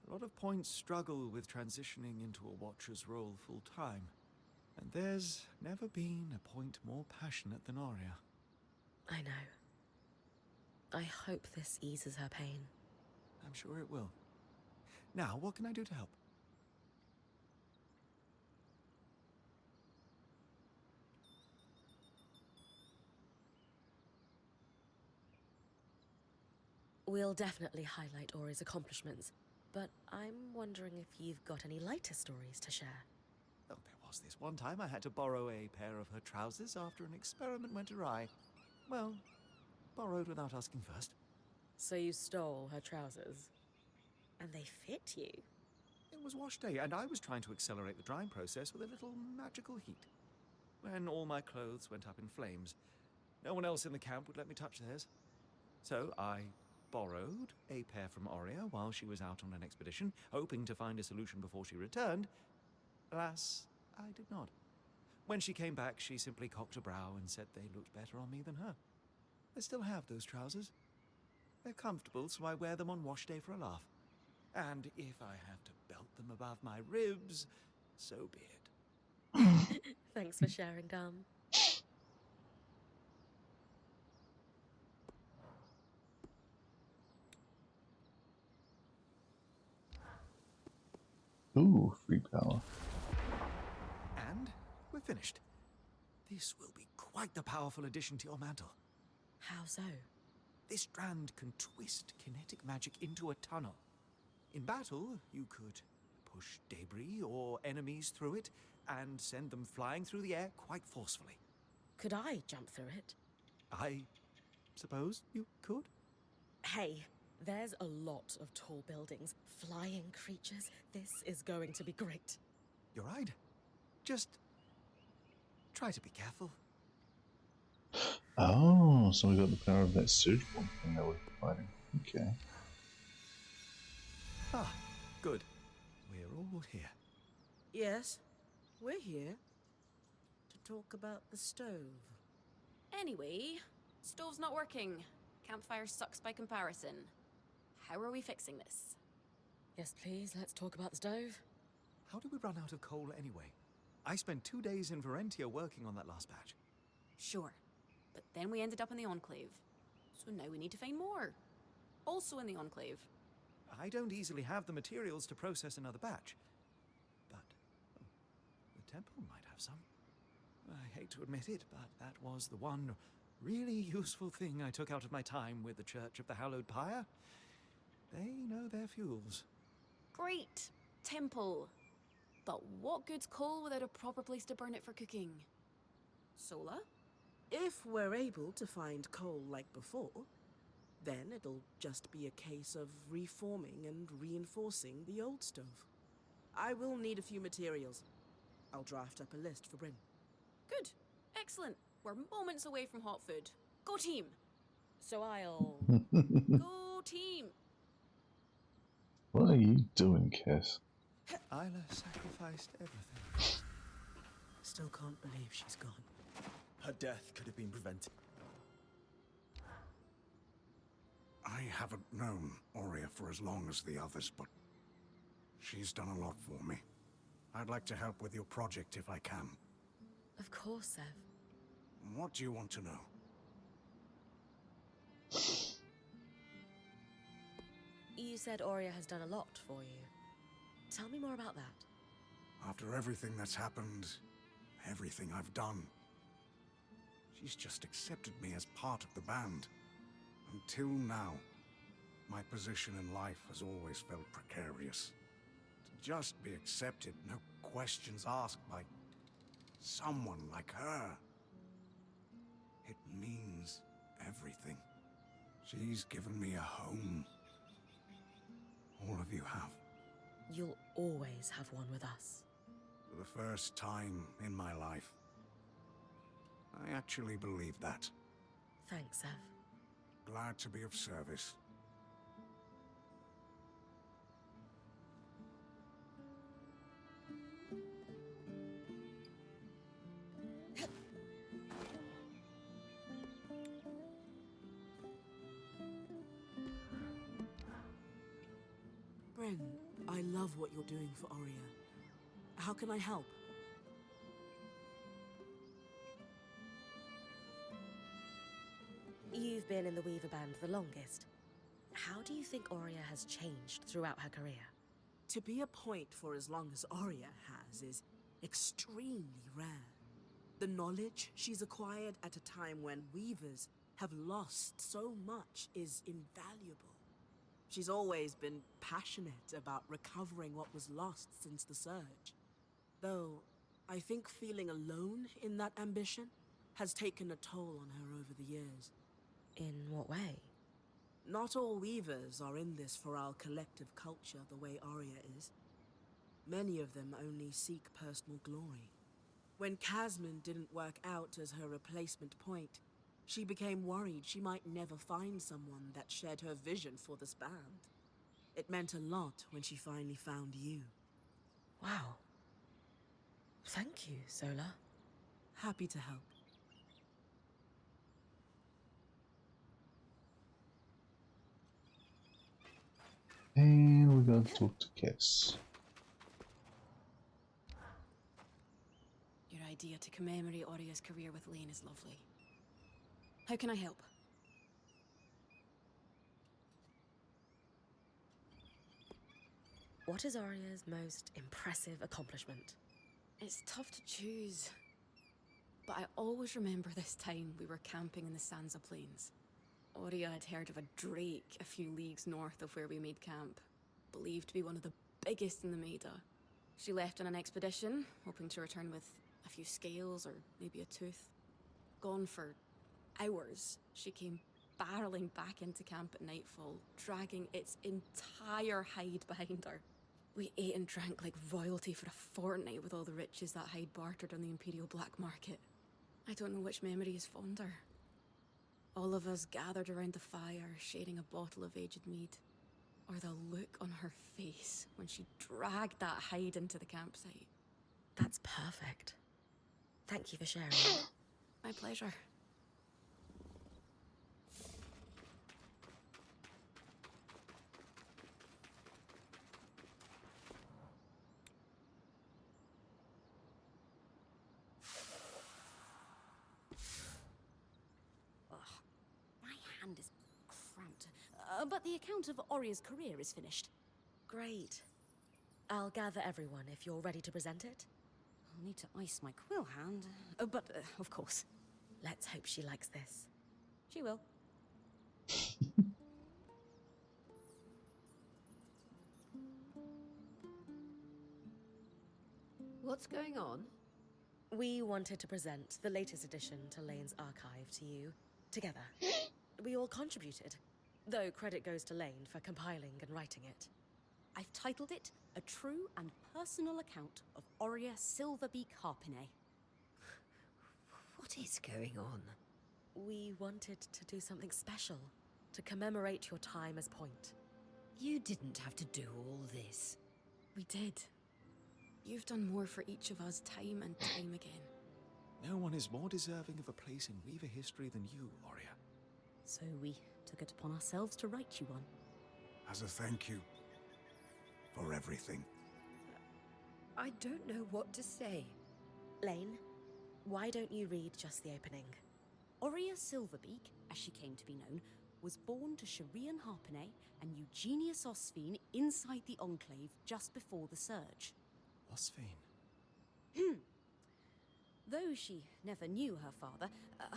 a lot of points struggle with transitioning into a Watcher's role full-time. And there's never been a point more passionate than Aurea. I know. I hope this eases her pain. I'm sure it will. Now, what can I do to help? We'll definitely highlight Aurea's accomplishments, But I'm wondering if you've got any lighter stories to share. Oh, there was this one time I had to borrow a pair of her trousers after an experiment went awry. Well, borrowed without asking first. So you stole her trousers? And they fit you? It was wash day, and I was trying to accelerate the drying process with a little magical heat. When all my clothes went up in flames, no one else in the camp would let me touch theirs. So I borrowed a pair from Aurea while she was out on an expedition, hoping to find a solution before she returned. Alas, I did not. When she came back, she simply cocked a brow and said they looked better on me than her. I still have those trousers. They're comfortable, so I wear them on wash day for a laugh. And if I have to belt them above my ribs, so be it. Thanks for sharing, Dom. Ooh, free power. And we're finished. This will be quite the powerful addition to your mantle. How so? This strand can twist kinetic magic into a tunnel. In battle, you could push debris or enemies through it and send them flying through the air quite forcefully. Could I jump through it? I suppose you could? Hey, there's a lot of tall buildings, flying creatures. This is going to be great. You're right. Just try to be careful. Oh, so we got the power of that surge bomb thing that we're fighting. Okay. Ah, good. We're all here. Yes, we're here to talk about the stove. Anyway, stove's not working. Campfire sucks by comparison. How are we fixing this? Yes, please, let's talk about the stove. How did we run out of coal anyway? I spent 2 days in Varentia working on that last batch. Sure, but then we ended up in the Enclave. So now we need to find more. Also in the Enclave. I don't easily have the materials to process another batch. But the temple might have some. I hate to admit it, but that was the one really useful thing I took out of my time with the Church of the Hallowed Pyre. They know their fuels. Great! Temple. But what good's coal without a proper place to burn it for cooking? Solar? If we're able to find coal like before, then it'll just be a case of reforming and reinforcing the old stove. I will need a few materials. I'll draft up a list for Bryn. Good. Excellent. We're moments away from hot food. Go team! So I'll... Go team! What are you doing, Cass? Isla sacrificed everything. Still can't believe she's gone. Her death could have been prevented. I haven't known Aurea for as long as the others, but she's done a lot for me. I'd like to help with your project if I can. Of course, Sev. What do you want to know? You said Aurea has done a lot for you. Tell me more about that. After everything that's happened, everything I've done, she's just accepted me as part of the band. Until now, my position in life has always felt precarious. To just be accepted, no questions asked by someone like her. It means everything. She's given me a home. All of you have. You'll always have one with us. For the first time in my life, I actually believe that. Thanks, Sev. Glad to be of service. Bryn, I love what you're doing for Aurea. How can I help? You've been in the Weaver Band the longest. How do you think Aurea has changed throughout her career? To be a point for as long as Aurea has is extremely rare. The knowledge she's acquired at a time when Weavers have lost so much is invaluable. She's always been passionate about recovering what was lost since the Surge. Though, I think feeling alone in that ambition has taken a toll on her over the years. In what way? Not all weavers are in this for our collective culture the way Arya is. Many of them only seek personal glory. When Casman didn't work out as her replacement point, she became worried she might never find someone that shared her vision for this band. It meant a lot when she finally found you. Wow. Thank you, Sola. Happy to help. And we're going to talk to Cass. Your idea to commemorate Arya's career with Lane is lovely. How can I help? What is Arya's most impressive accomplishment? It's tough to choose. But I always remember this time we were camping in the Sansa Plains. Arya had heard of a drake a few leagues north of where we made camp, believed to be one of the biggest in the Maida. She left on an expedition, hoping to return with a few scales or maybe a tooth. Gone for hours, she came barreling back into camp at nightfall, dragging its entire hide behind her. We ate and drank like royalty for a fortnight with all the riches that hide bartered on the Imperial black market. I don't know which memory is fonder. All of us gathered around the fire, sharing a bottle of aged mead. Or the look on her face when she dragged that hide into the campsite. That's perfect. Thank you for sharing. My pleasure. My hand is cramped. But the account of Arya's career is finished. Great. I'll gather everyone if you're ready to present it. I'll need to ice my quill hand. But, of course. Let's hope she likes this. She will. What's going on? We wanted to present the latest addition to Lane's archive to you, together. We all contributed, though credit goes to Lane for compiling and writing it. I've titled it A True and Personal Account of Arya Silverbeak Harpinet. What is going on? We wanted to do something special to commemorate your time as Point. You didn't have to do all this. We did. You've done more for each of us time and time again. No one is more deserving of a place in Weaver history than you, Arya. So we took it upon ourselves to write you one. As a thank you for everything. I don't know what to say. Lane, why don't you read just the opening? Arya Silverbeak, as she came to be known, was born to Sharian Harpinet and Eugenius Osphine inside the Enclave just before the Surge. Osphine? Though she never knew her father,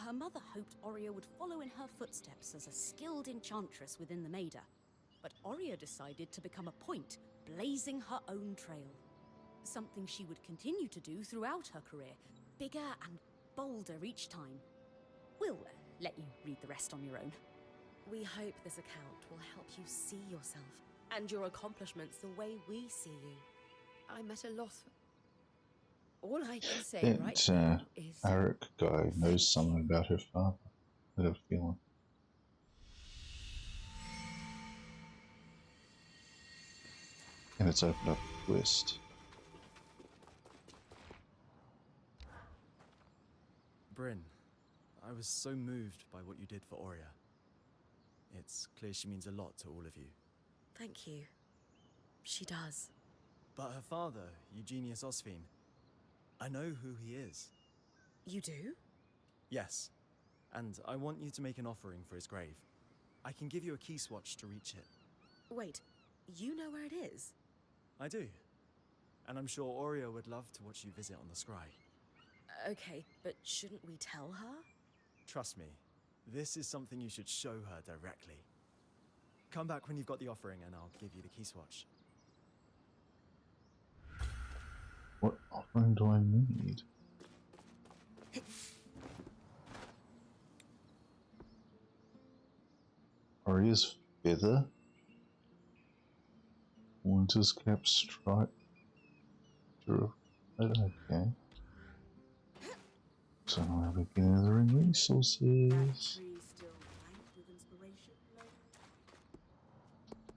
her mother hoped Arya would follow in her footsteps as a skilled enchantress within the Maida. But Arya decided to become a point, blazing her own trail. Something she would continue to do throughout her career, bigger and bolder each time. We'll let you read the rest on your own. We hope this account will help you see yourself and your accomplishments the way we see you. I'm at a loss. All I can say That right now is... Arik guy knows something about her father. I have a feeling. And it's opened up a quest. Bryn, I was so moved by what you did for Arya. It's clear she means a lot to all of you. Thank you. She does. But her father, Eugenius Osphine, I know who he is. You do? Yes, and I want you to make an offering for his grave. I can give you a key swatch to reach it. Wait, you know where it is? I do. And I'm sure Arya would love to watch you visit on the scry. Okay, but shouldn't we tell her? Trust me, this is something you should show her directly. Come back when you've got the offering and I'll give you the key swatch. What offering do I need? Arya's feather? Winter's cap strike? Okay. So now we're gathering resources. Still blank with inspiration,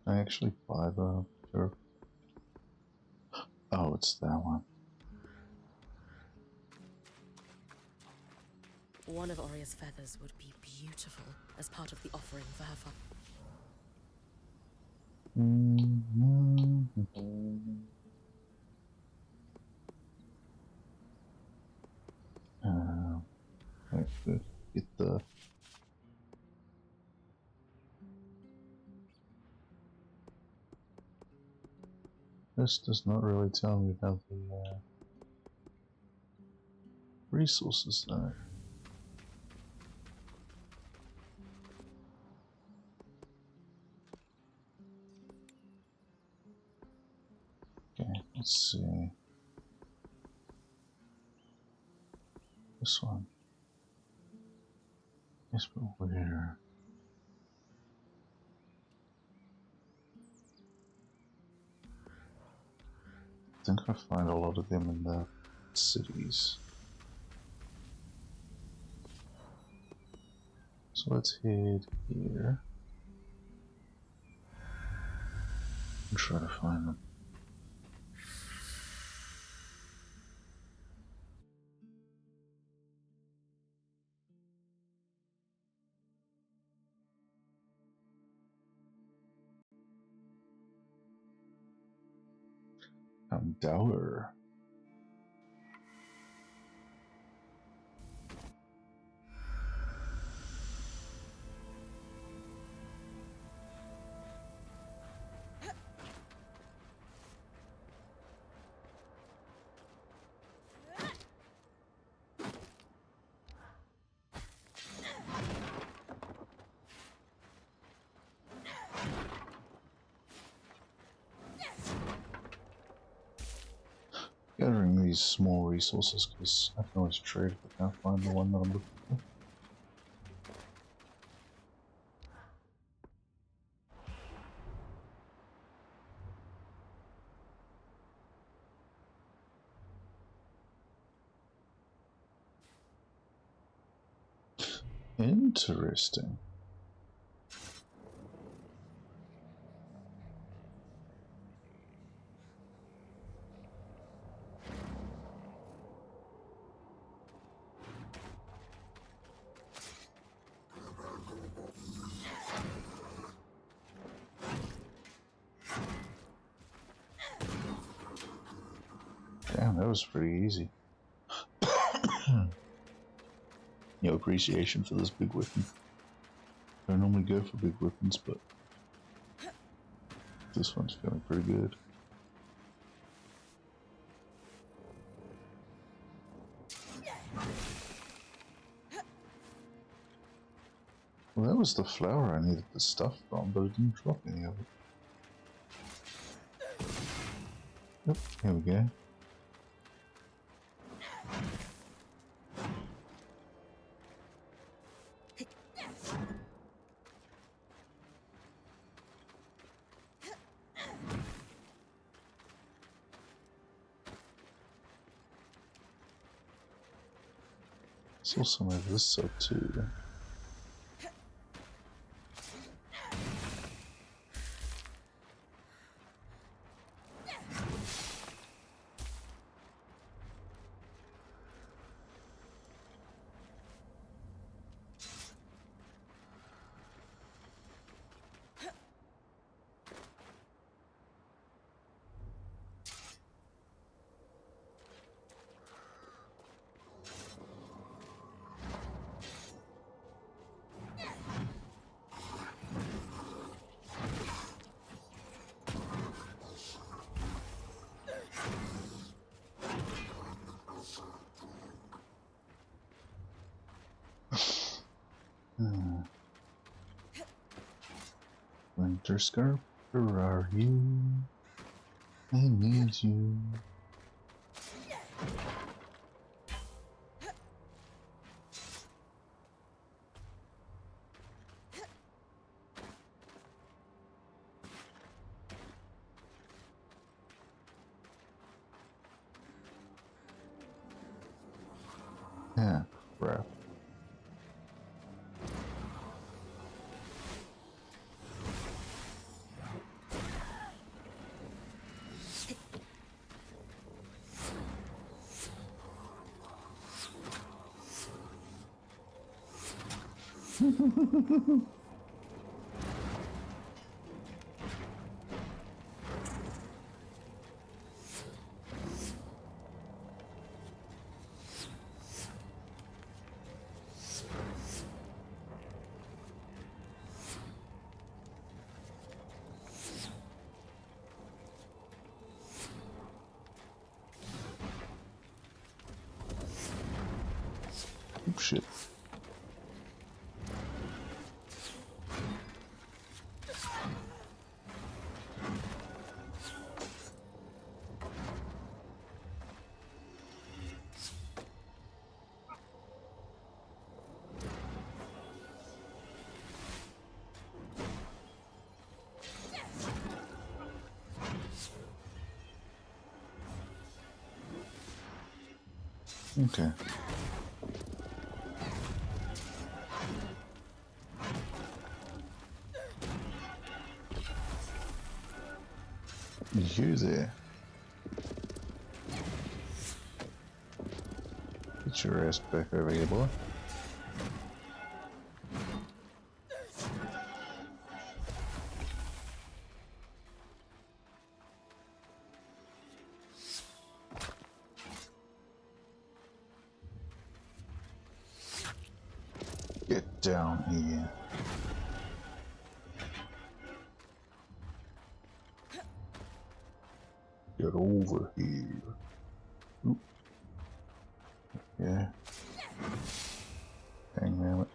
I actually buy the sure. Oh, it's that one. One of Oria's feathers would be beautiful as part of the offering for her father. Actually, get the. This does not really tell me about the resources though. Okay, let's see. This one. Yes, but where? I think I find a lot of them in the cities. So let's head here and try to find them. Dower. Gathering these small resources because I can always trade if I can't find the one that I'm looking for. Interesting. Damn, that was pretty easy. No appreciation for this big weapon. I don't normally go for big weapons, but this one's feeling pretty good. Well, that was the flower I needed the stuff from, but it didn't drop any of it. Yep, here we go. Saw some over this side too. Winter Scarper, are you? I need you. Yeah, crap. Oh shit. Okay. You there. Get your ass back over here, boy. Get down here. Get over here. Oop. Yeah. Hang on.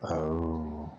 Oh.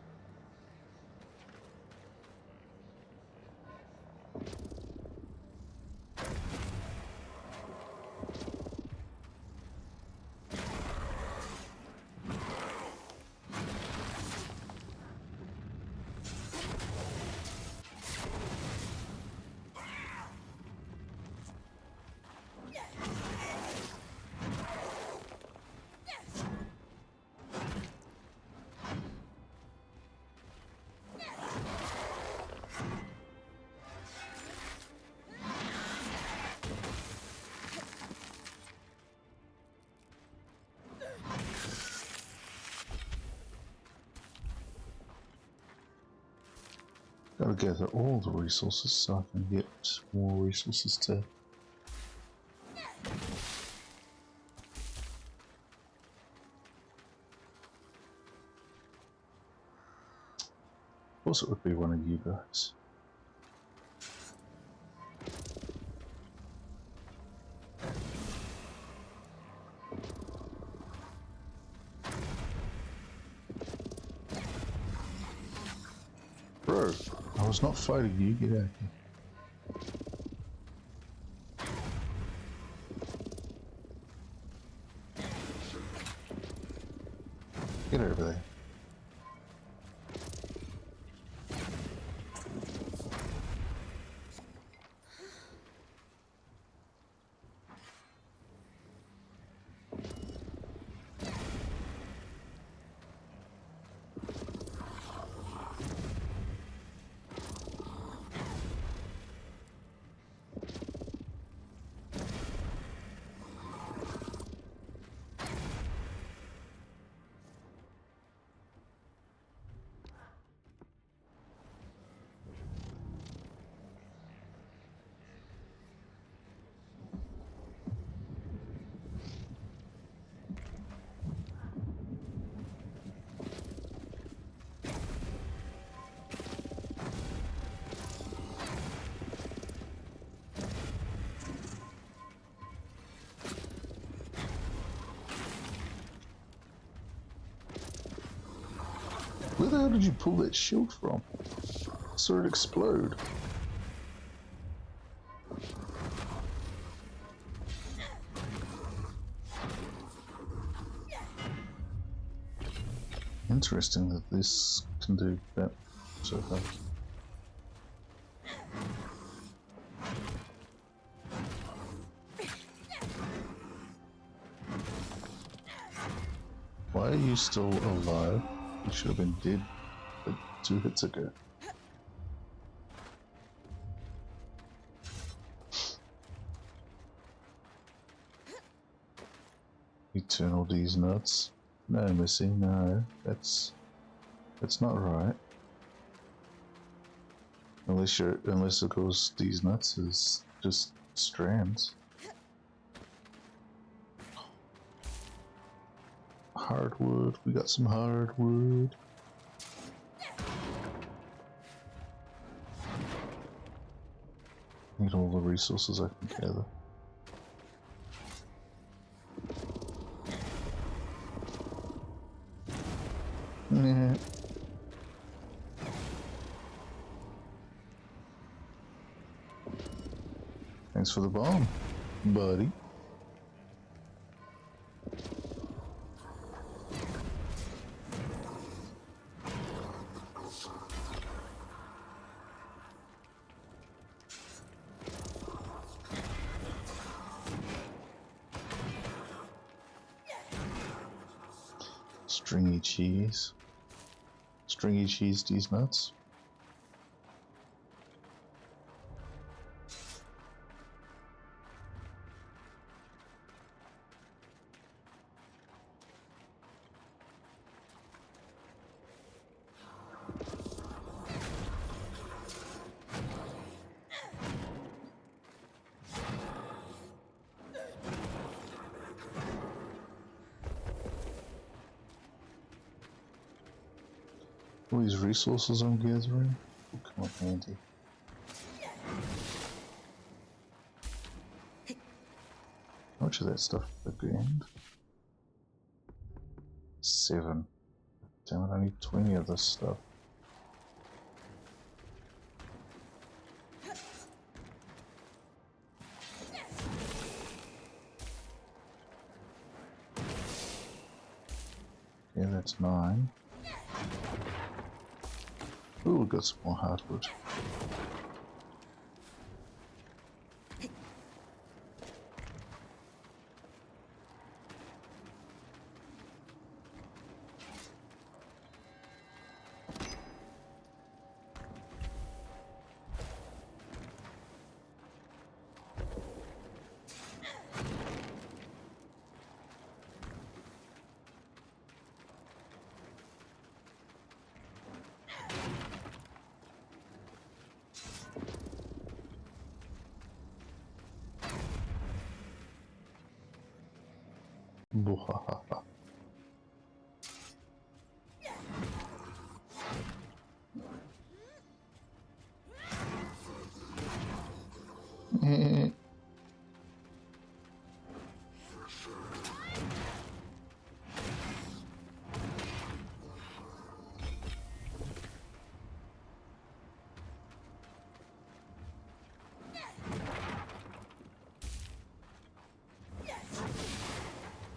Gotta gather all the resources so I can get more resources to of course it would be one of you guys. Bro, I was not fighting you, get out of here. Get over there. the hell did you pull that shield from? I saw it explode. Interesting that this can do that so far. Why are you still alive? You should have been dead like 2 hits ago. Eternal D's nuts. No, Missy, no. That's not right. Unless of course these nuts is just strands. Hardwood, we got some hardwood. Need all the resources I can gather. Yeah. Thanks for the bomb, buddy. Stringy cheese. Stringy cheese, these nuts. All these resources I'm gathering will come up handy. How much of that stuff have I gained? 7. Damn it, I need 20 of this stuff. Yeah, that's 9. Ooh, we got some more hardwood. Bwahaha.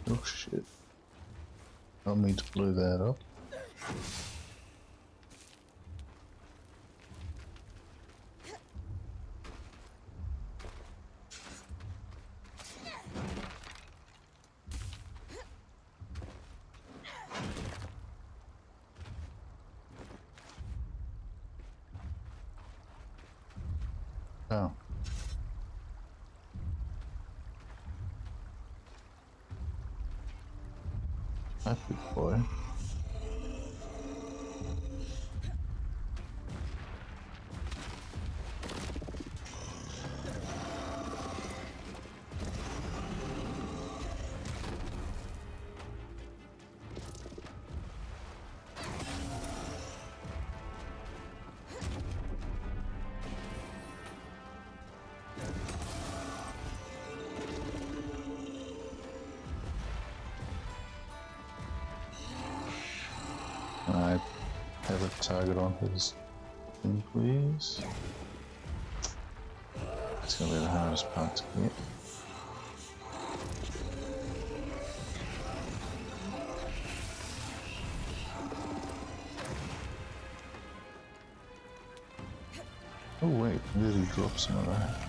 Oh shit. I'll need to blow that up. Oh. That's a good boy. have a target on his thing, please. It's gonna be the hardest part to get. Oh wait, maybe he dropped some of that.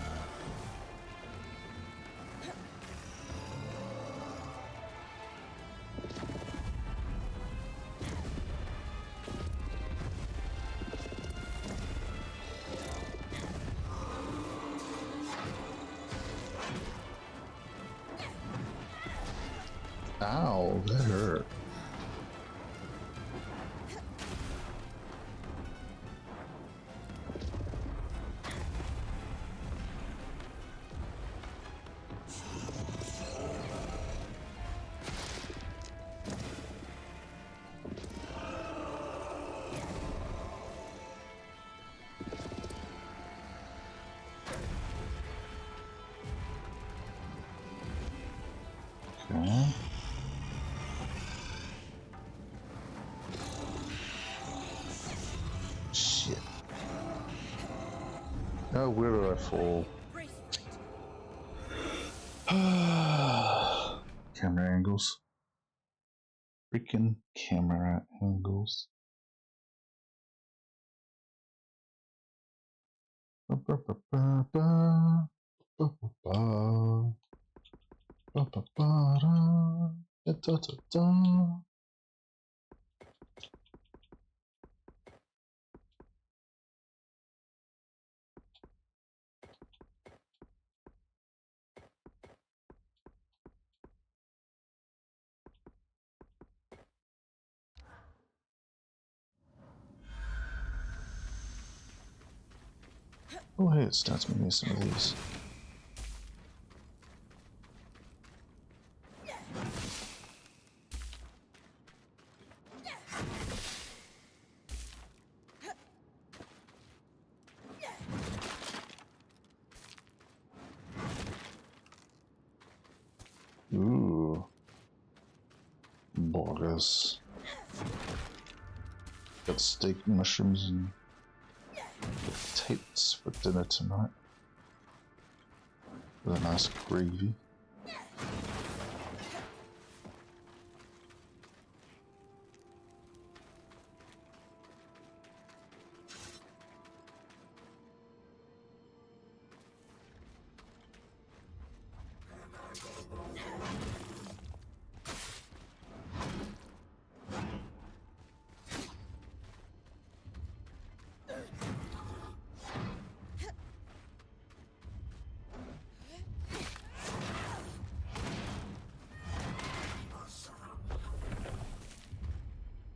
Ow, that hurt. Okay. Shit. Oh, where did I fall? Camera angles. Freaking camera angles. Ba, ba, ba, ba, ba. Ba, ba, ba. Ba, ba, ba, da. Da, da, da, da. Oh, hey, it starts me near some of these. Ooh. Boggers. Got steak, mushrooms, and potatoes for dinner tonight. With a nice gravy.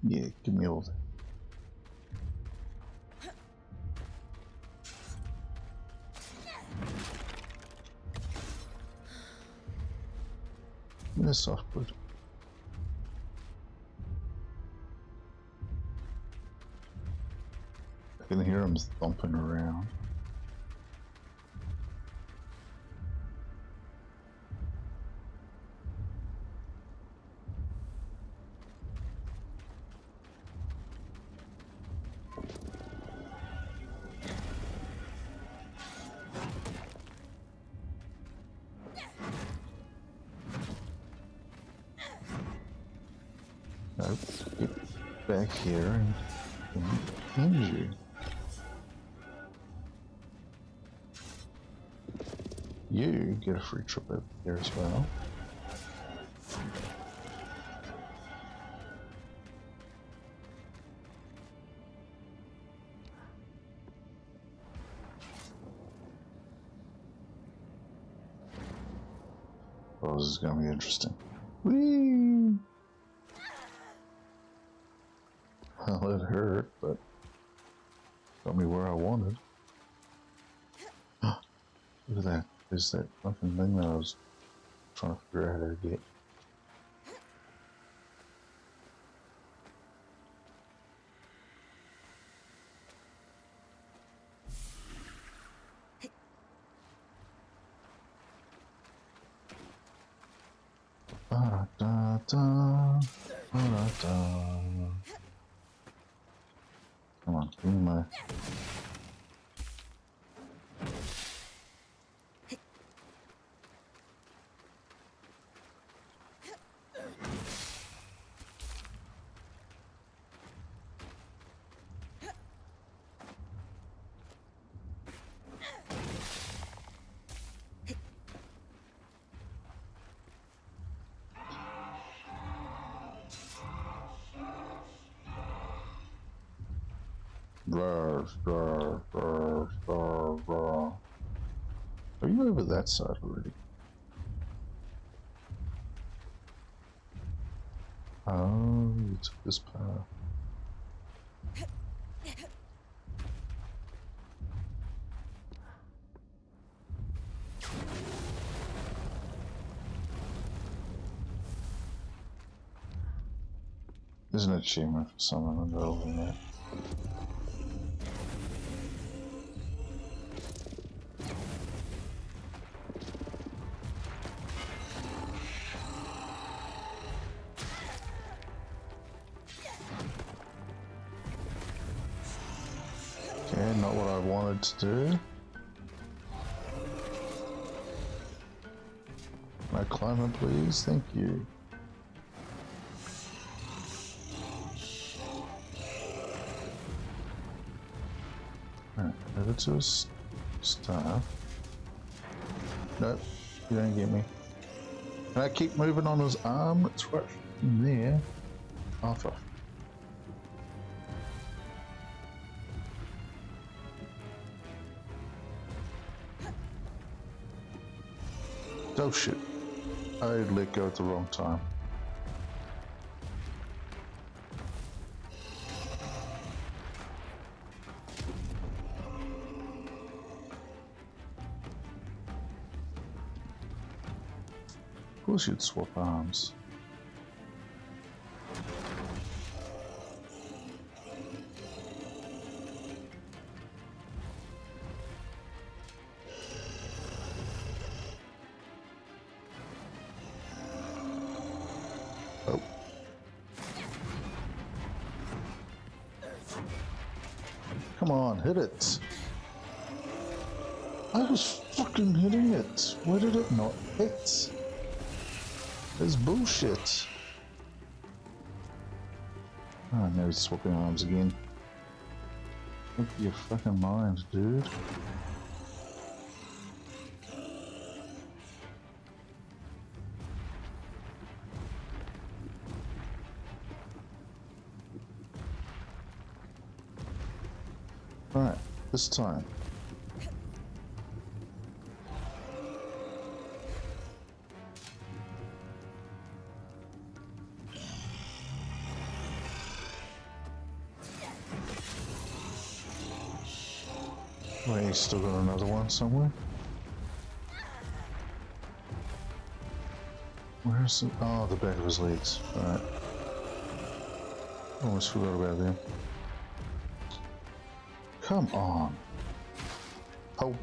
Yeah, give me all that. Give me the softwood. I can hear him thumping around. Nope. Get back here and hinge you. You get a free trip over here as well. Oh, this is gonna be interesting. Whee! Well, it hurt, but got me where I wanted. Look at that. There's that fucking thing that I was trying to figure out how to get. Ba-da-da-da, ba-da-da. Come on, give me my... Are you over that side already? Oh, you took this path. There's an achievement for someone involved in that. Okay, not what I wanted to do. Can I climb it, please? Thank you. Alright, over to a staff. Nope, you don't get me. Can I keep moving on his arm? It's right in there. Oh, fuck. Oh shit. I let go at the wrong time. Of course you'd swap arms. Oh. Come on, hit it. I was fucking hitting it. Why did it not hit? It's bullshit. Oh, now he's swapping arms again. Look at your fucking mind, dude. Alright, this time. Wait, he's still got another one somewhere? Where's the... Oh, the back of his legs. Alright. Almost forgot about them. Come on. Oh,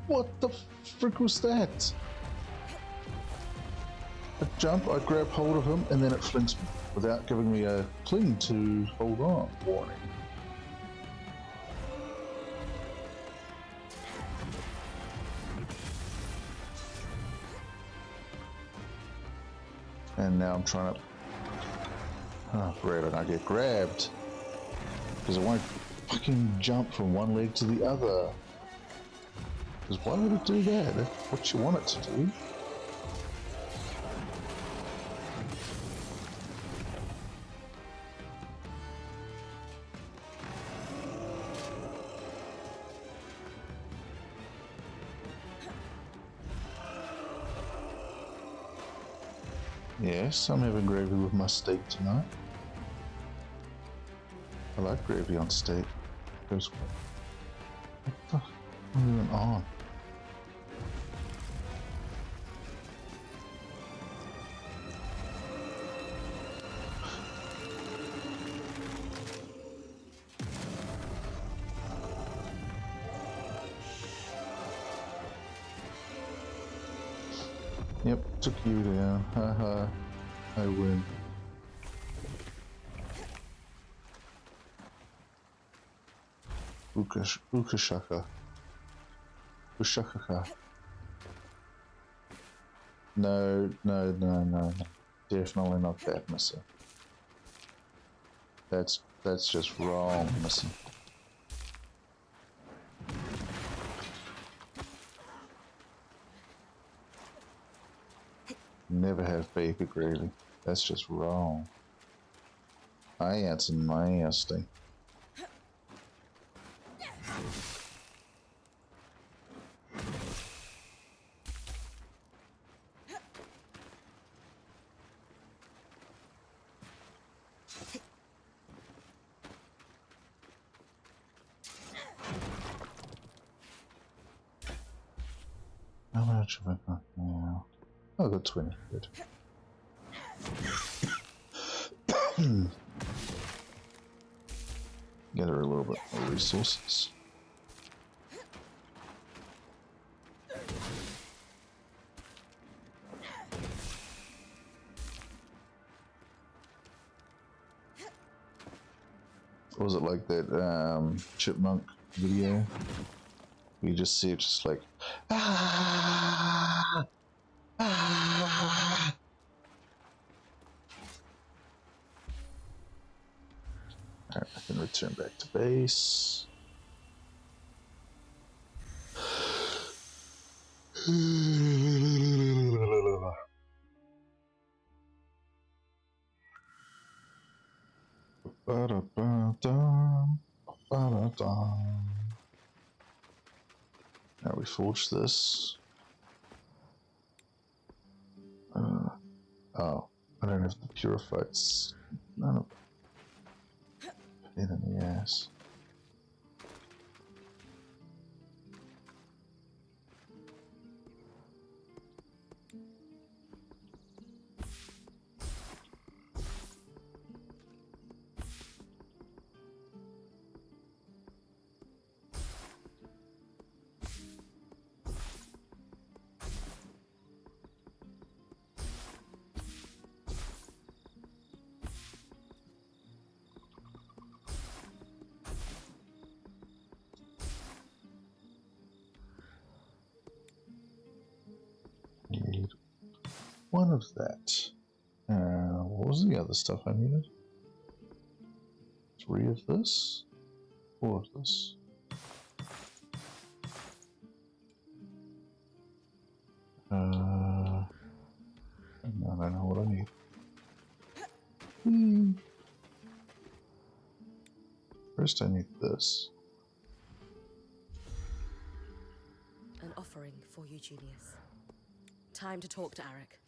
what the frick was that? I jump, I grab hold of him, and then it flings me without giving me a cling to hold on warning. And now I'm trying to... Oh, great, I get grabbed. Because it won't fucking jump from one leg to the other. Because why would it do that? That's what you want it to do. Yes, I'm having gravy with my steak tonight. I like gravy on steak. Goes what the fuck are we even on? Yep, took you down. Haha, I win. Ukashaka. Ushakaka. No. Definitely not that, Missy. That's just wrong, Missy. Never have baby gravy. That's just wrong. That's nasty. How much have I got now? Oh, I got 20. Good. Get her a little bit more resources. Or was it like that chipmunk video? You just see it just like, ah, ah. Alright, I can return back to base. Now we forge this. Oh, I don't have the purifieds. None of pain in the ass. Need one of that. What was the other stuff I needed? 3 of this? 4 of this. I don't know what I need. First I need this. An offering for you, Junius. Time to talk to Arik.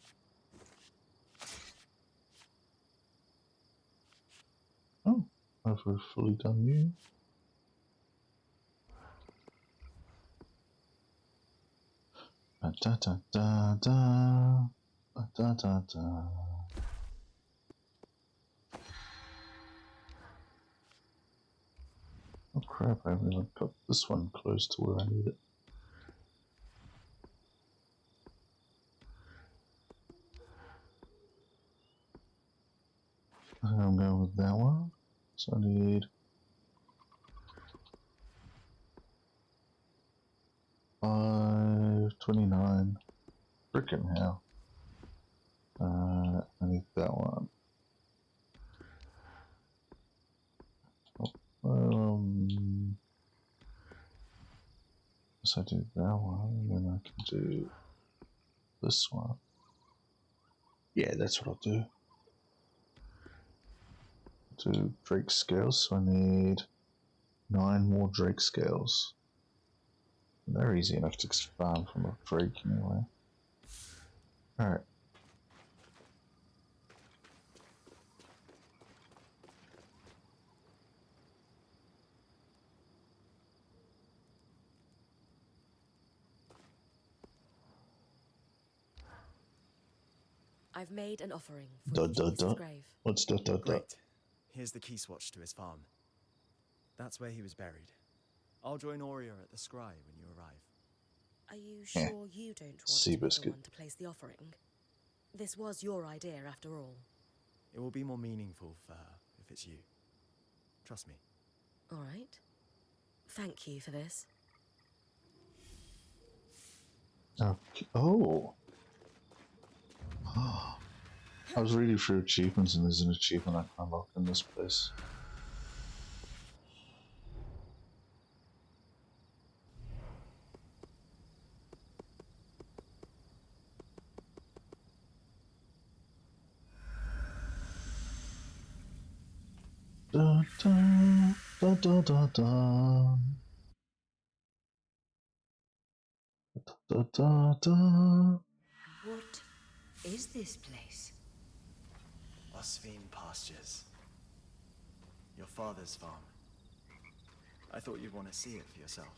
Oh, have we fully done you? Da da da da da da da. Oh crap, I haven't even got this one close to where I need it. I'm going with that one. So I need 529. Frickin' hell. I need that one. So I do that one, then I can do this one. Yeah, that's what I'll do. Do Drake scales, so I need 9 more Drake scales. They're easy enough to farm from a Drake anyway. Alright. I've made an offering for Junius's grave. What's dot? Great. Here's the key swatch to his farm. That's where he was buried. I'll join Aurea at the scry when you arrive. Are you sure you don't want Sea to be biscuit. the one to place the offering? This was your idea, after all. It will be more meaningful for her if it's you. Trust me. All right. Thank you for this. Okay. Oh. I was reading through achievements and there's an achievement I can unlock in this place. Da, da, da, da, da, da. Da, da, da. What is this place? Osvine Pastures. Your father's farm. I thought you'd want to see it for yourself.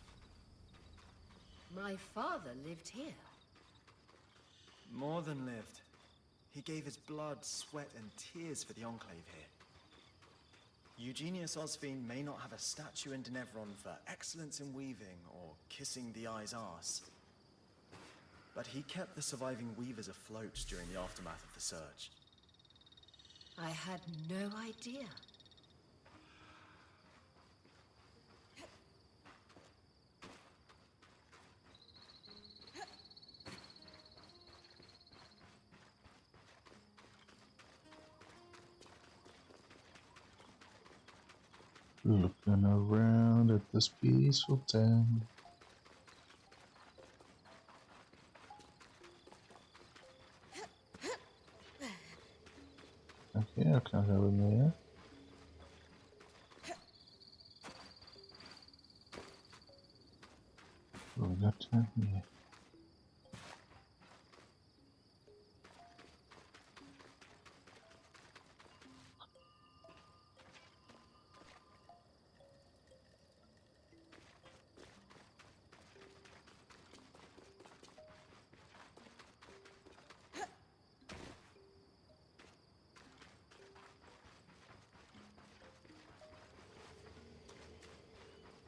My father lived here. More than lived. He gave his blood, sweat, and tears for the Enclave here. Eugenius Osvine may not have a statue in Denevron for excellence in weaving or kissing the eye's arse, but he kept the surviving weavers afloat during the aftermath of the Surge. I had no idea. Looking around at this peaceful town. Okay, I can't go in there. What we got down here?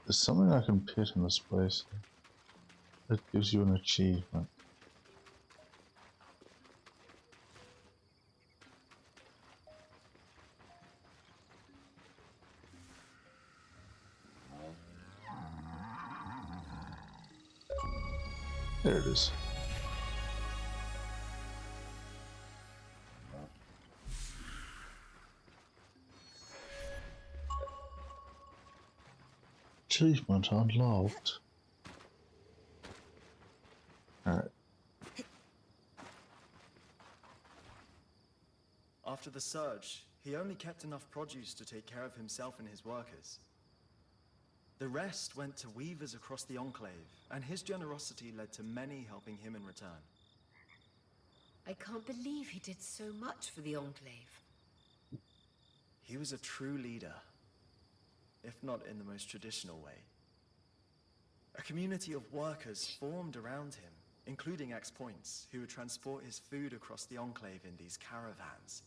There's something I can pit in this place that gives you an achievement. There it is. Achievement unlocked. Alright. After the Surge, he only kept enough produce to take care of himself and his workers. The rest went to weavers across the Enclave, and his generosity led to many helping him in return. I can't believe he did so much for the Enclave. He was a true leader, if not in the most traditional way. A community of workers formed around him, including ex-points, who would transport his food across the Enclave in these caravans.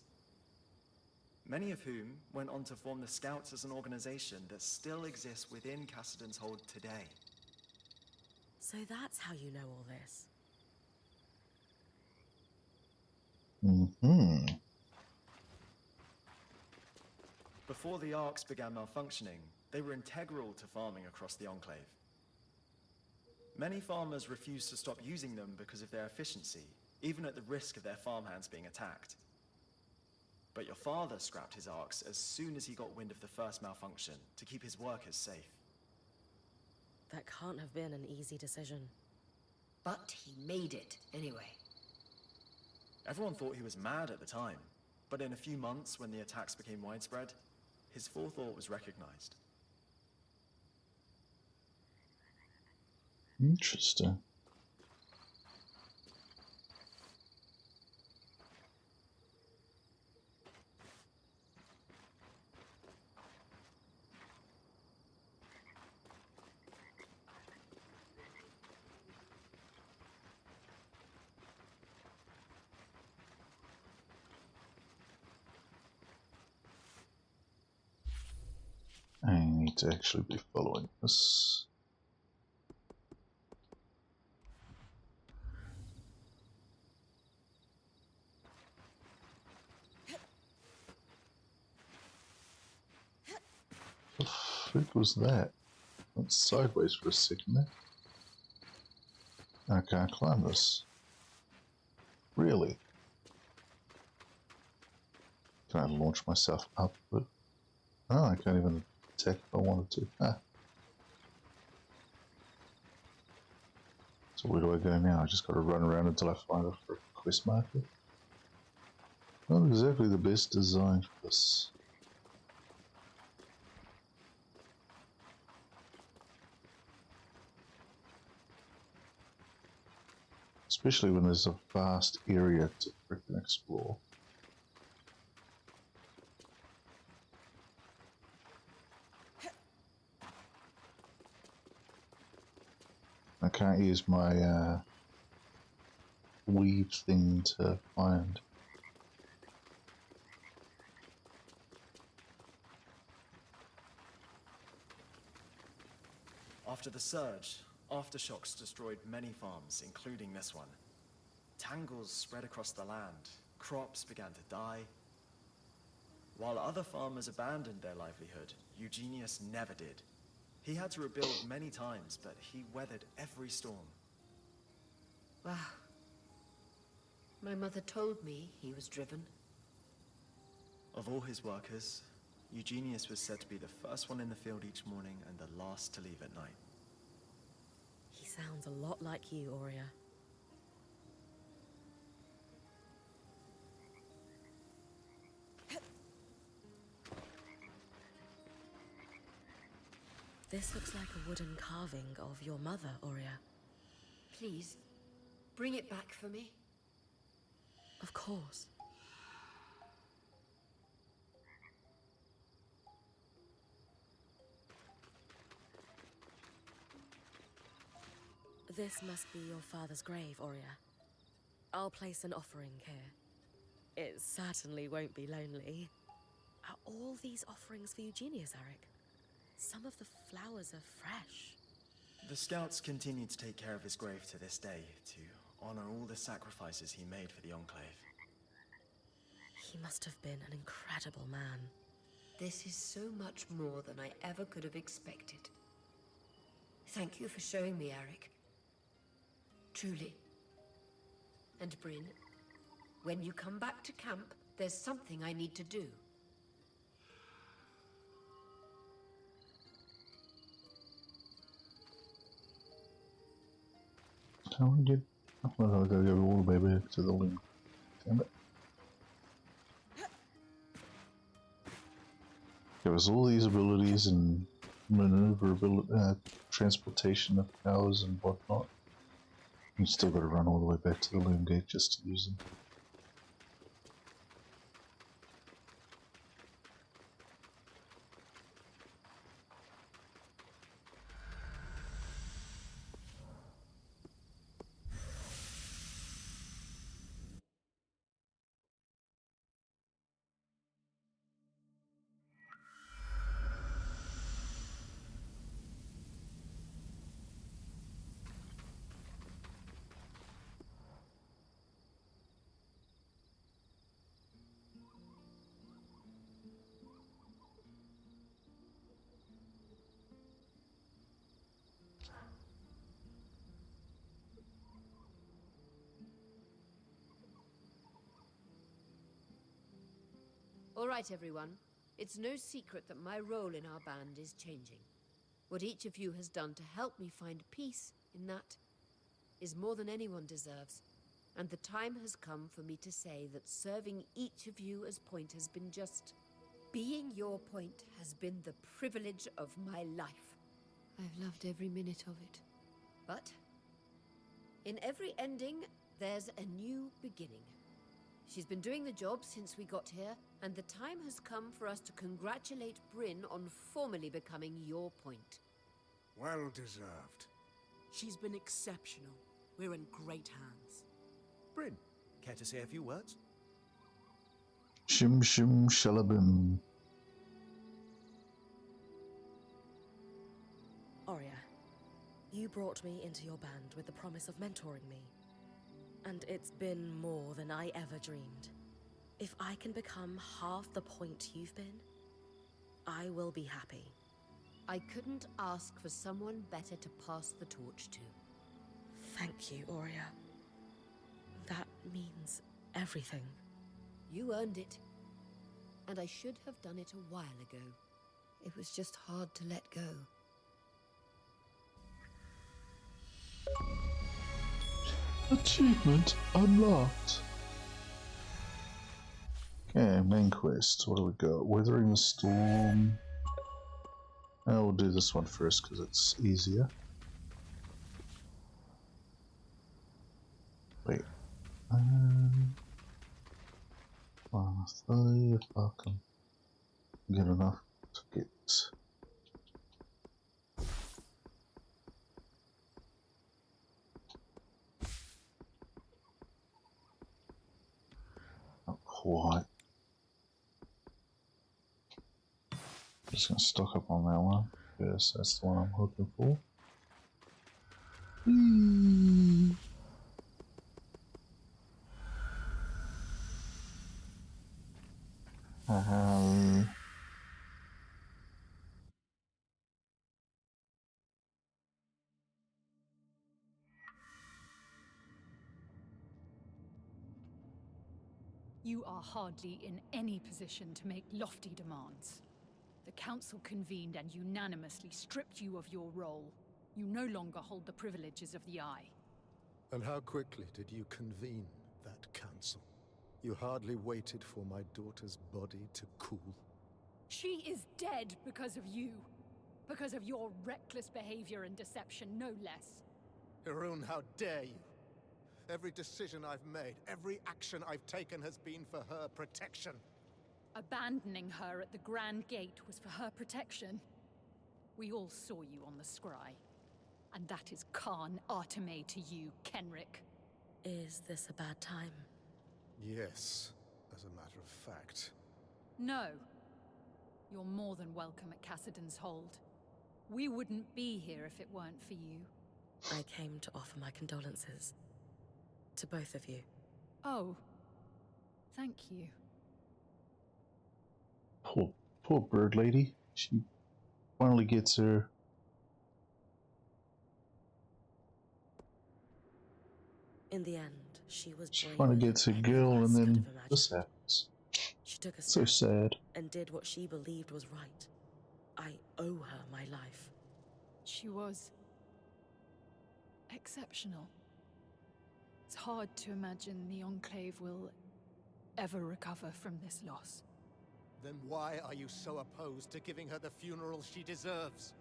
Many of whom went on to form the Scouts as an organization that still exists within Cassidon's Hold today. So that's how you know all this. Mm-hmm. Before the arcs began malfunctioning, they were integral to farming across the Enclave. Many farmers refused to stop using them because of their efficiency, even at the risk of their farmhands being attacked. But your father scrapped his arcs as soon as he got wind of the first malfunction to keep his workers safe. That can't have been an easy decision. But he made it, anyway. Everyone thought he was mad at the time, but in a few months, when the attacks became widespread, his forethought was recognized. Interesting. I need to actually be following this. The frick was that? Went sideways for a second there. I can't climb this. Really? Can I launch myself up? But oh, I can't even attack if I wanted to. Ah. So where do I go now? I just got to run around until I find a quest marker. Not exactly the best design for this. Especially when there's a vast area to freaking explore. I can't use my weave thing to find. After the surge, aftershocks destroyed many farms, including this one. Tangles spread across the land, crops began to die. While other farmers abandoned their livelihood, Eugenius never did. He had to rebuild many times, but he weathered every storm. Wow. My mother told me he was driven. Of all his workers, Eugenius was said to be the first one in the field each morning and the last to leave at night. He sounds a lot like you, Aurea. This looks like a wooden carving of your mother, Aurea. Please, bring it back for me. Of course. This must be your father's grave, Aurea. I'll place an offering here. It certainly won't be lonely. Are all these offerings for Eugenius, Eric? Some of the flowers are fresh. The scouts continue to take care of his grave to this day, to honor all the sacrifices he made for the Enclave. He must have been an incredible man. This is so much more than I ever could have expected. Thank you for showing me, Eric. Truly. And Bryn, when you come back to camp, there's something I need to do. How do we get? Well, I gotta go all the way back to the link. Damn it. There was all these abilities and maneuverability, transportation of powers and whatnot. You still gotta run all the way back to the loom gate just to use them. All right, everyone. It's no secret that my role in our band is changing. What each of you has done to help me find peace in that is more than anyone deserves. And the time has come for me to say that serving each of you as point has been just... Being your point has been the privilege of my life. I've loved every minute of it. But in every ending, there's a new beginning. She's been doing the job since we got here, and the time has come for us to congratulate Bryn on formally becoming your point. Well deserved. She's been exceptional. We're in great hands. Bryn, care to say a few words? Shim shim shalabim. Aurea, you brought me into your band with the promise of mentoring me. And it's been more than I ever dreamed. If I can become half the point you've been, I will be happy. I couldn't ask for someone better to pass the torch to. Thank you, Aurea. That means everything. You earned it. And I should have done it a while ago. It was just hard to let go. Achievement unlocked. Okay, main quest. What do we got? Weathering the storm. We'll do this one first because it's easier. Wait. If I can get enough to get. Not quite. Just gonna stock up on that one because that's the one I'm looking for. You are hardly in any position to make lofty demands. The Council convened and unanimously stripped you of your role. You no longer hold the privileges of the Eye. And how quickly did you convene that council? You hardly waited for my daughter's body to cool. She is dead because of you. Because of your reckless behavior and deception, no less. Hirun, how dare you? Every decision I've made, every action I've taken has been for her protection. Abandoning her at the Grand Gate was for her protection. We all saw you on the scry. And that is Khan Arteme to you, Kenrick. Is this a bad time? Yes, as a matter of fact. No. You're more than welcome at Cassidon's Hold. We wouldn't be here if it weren't for you. I came to offer my condolences. To both of you. Oh. Thank you. Poor bird lady. She finally gets her. In the end, she was She braver finally than gets a any girl, of us and could then have imagined. this happens. She took a So step sad. and did what she believed was right. I owe her my life. She was exceptional. It's hard to imagine the Enclave will ever recover from this loss. Then why are you so opposed to giving her the funeral she deserves?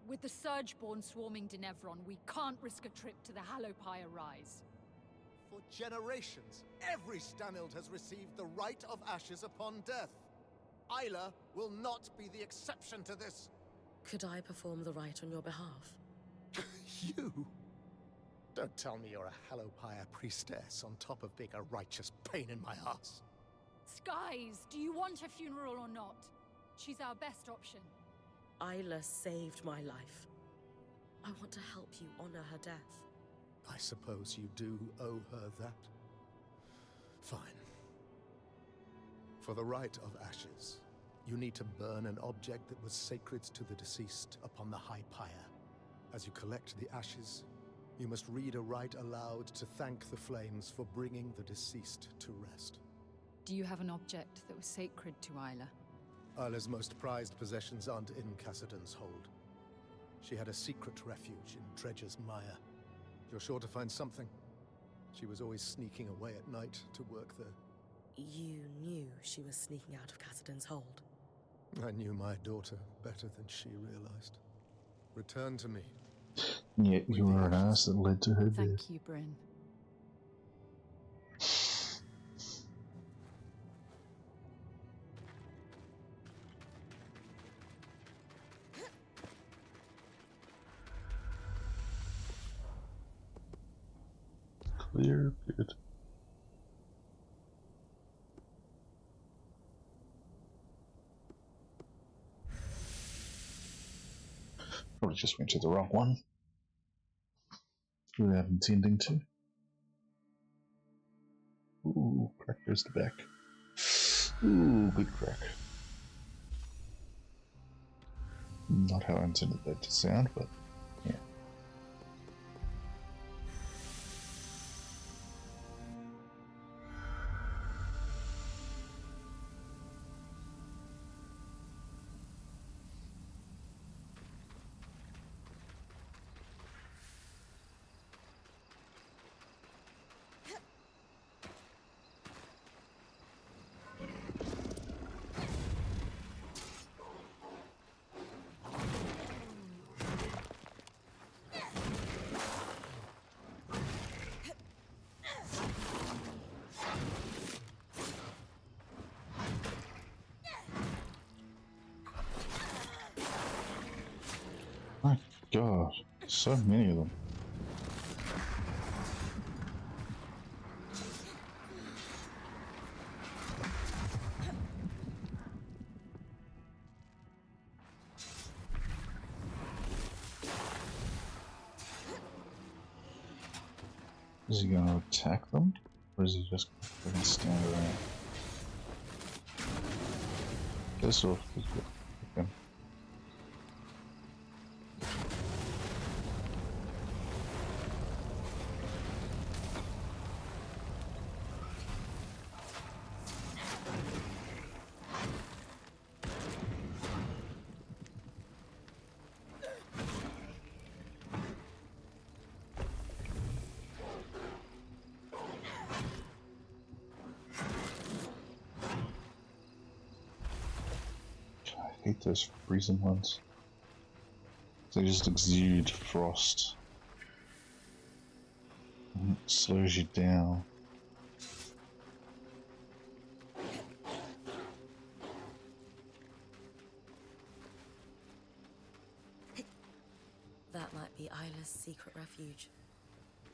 With the Surgeborn swarming Denevron, we can't risk a trip to the Hallowpire Rise. For generations, every Stanild has received the right of ashes upon death. Isla will not be the exception to this. Could I perform the rite on your behalf? You? Don't tell me you're a Hallowpire priestess on top of being a righteous pain in my ass. Skies, do you want a funeral or not? She's our best option. Isla saved my life. I want to help you honor her death. I suppose you do owe her that. Fine. For the rite of ashes, you need to burn an object that was sacred to the deceased upon the High Pyre. As you collect the ashes, you must read a rite aloud to thank the flames for bringing the deceased to rest. Do you have an object that was sacred to Isla? Isla's most prized possessions aren't in Cassidon's Hold. She had a secret refuge in Dredger's Mire. You're sure to find something. She was always sneaking away at night to work there. You knew she was sneaking out of Cassidon's Hold. I knew my daughter better than she realized. Return to me. And yet you were an ass that led to her death. Thank you, Bryn. Clear, good. Probably just went to the wrong one. Without intending to. Ooh, crack goes the back. Ooh, good crack. Not how I intended that to sound, but yeah. My God, so many of them. Is he going to attack them, or is he just going to stand around? This off is good. Okay. I hate those freezing ones. They just exude frost. And it slows you down. That might be Isla's secret refuge.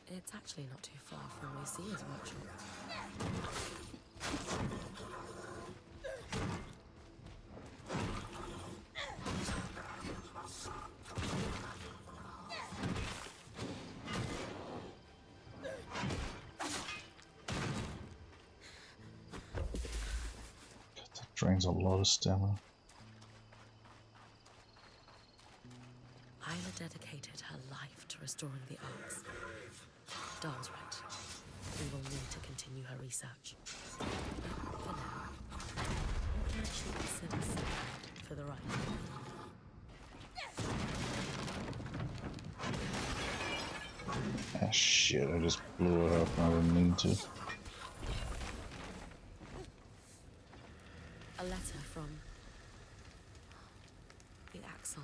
It's actually not too far from Lucia's workshop. That drains a lot of stamina. Isla dedicated her life to restoring the arts. Darn's right. We will need to continue her research. But for now, what might she consider sacred for the right? Ah shit, I just blew it up and I didn't mean to. A letter from the Axel.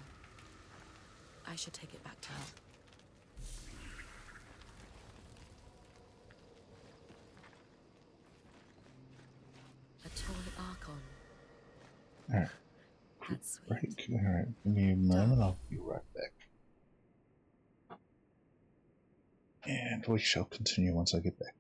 I should take it back to her. A torn Archon. Alright. That's sweet. Break. Alright, give me a moment, I'll be right back. And we shall continue once I get back.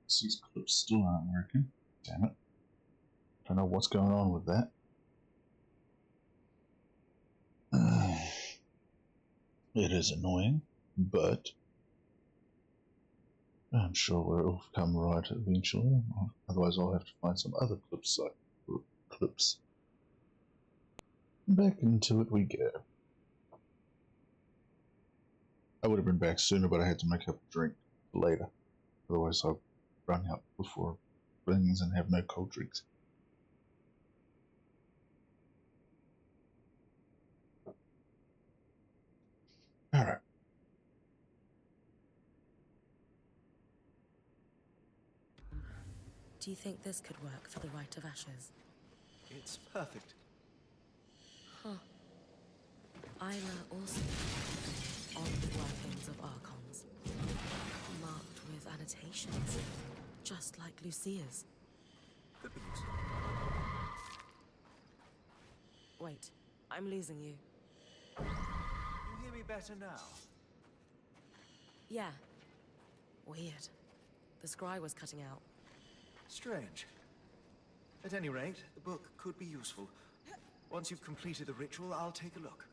These clips still aren't working. Damn it. Don't know what's going on with that. It is annoying, but I'm sure it'll come right eventually. Otherwise, I'll have to find some other clips. Back into it we go. I would have been back sooner, but I had to make up a drink later. Otherwise, I'll run out before things and have no cold drinks. Alright. Do you think this could work for the Rite of Ashes? It's perfect. Huh. Isla also on the workings of Archons, marked with annotations, just like Lucia's. Could be useful. Wait, I'm losing you. You hear me better now? Yeah. Weird. The scry was cutting out. Strange. At any rate, the book could be useful. Once you've completed the ritual, I'll take a look.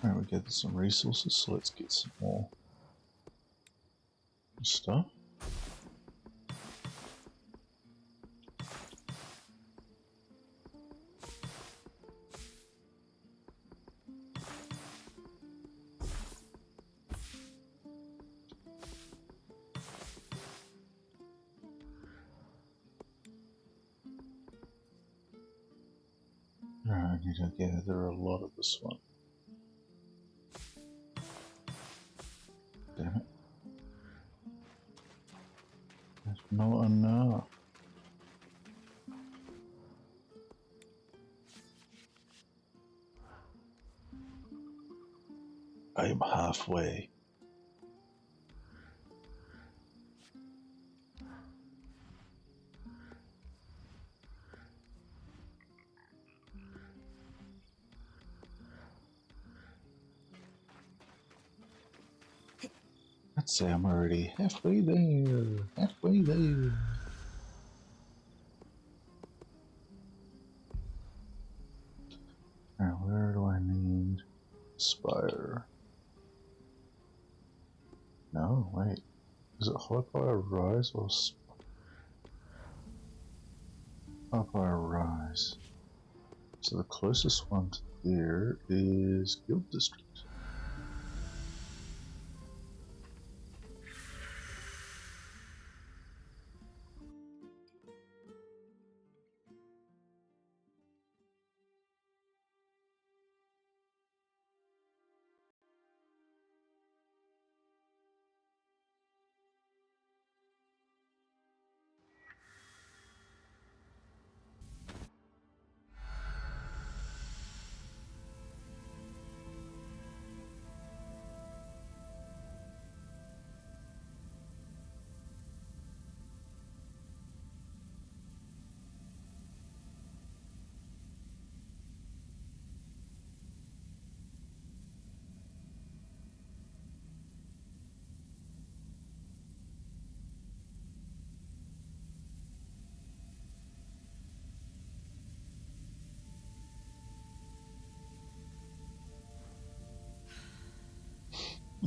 Alright, we gathered some resources, so let's get some more stuff. Alright, I need to gather a lot of this one. Damn it. There's not enough. I am halfway. I'd say I'm already halfway there. Halfway there. Now, where do I need Spire? No, wait. Is it Hyper Rise or Hyper Rise? So the closest one to there is Guild District.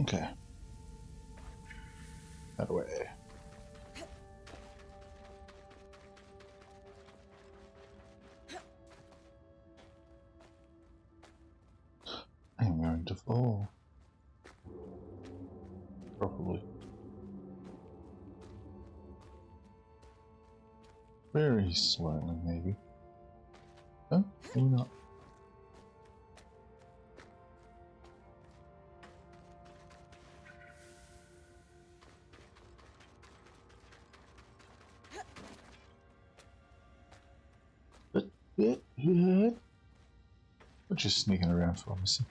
Okay. That way. I'm going to fall. Probably. Very slightly, maybe. Oh, maybe not. But What you sneaking around for, Missy?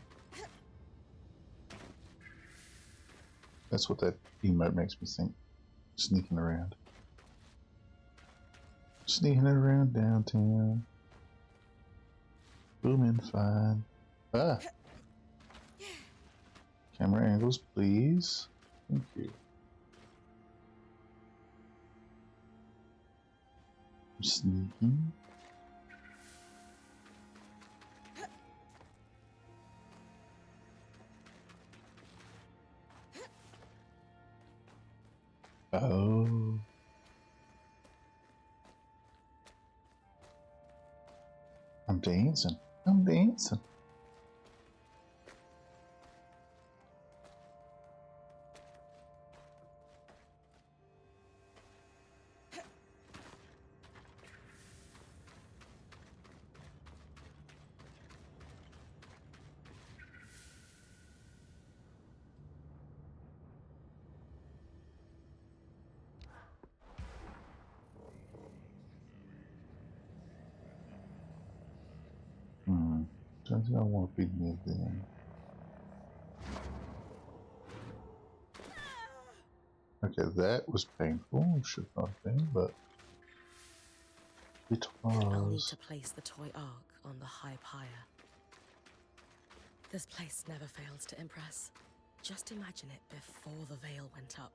That's what that emote makes me think. Sneaking around. Sneaking around downtown. Booming fine. Ah! Camera angles, please. Thank you. I'm sneaking. Oh. I'm dancing. I'm dancing. Don't think I want to be near them. Okay, that was painful. Should not have been, but it was. I'll need to place the toy ark on the high pyre. This place never fails to impress. Just imagine it before the veil went up.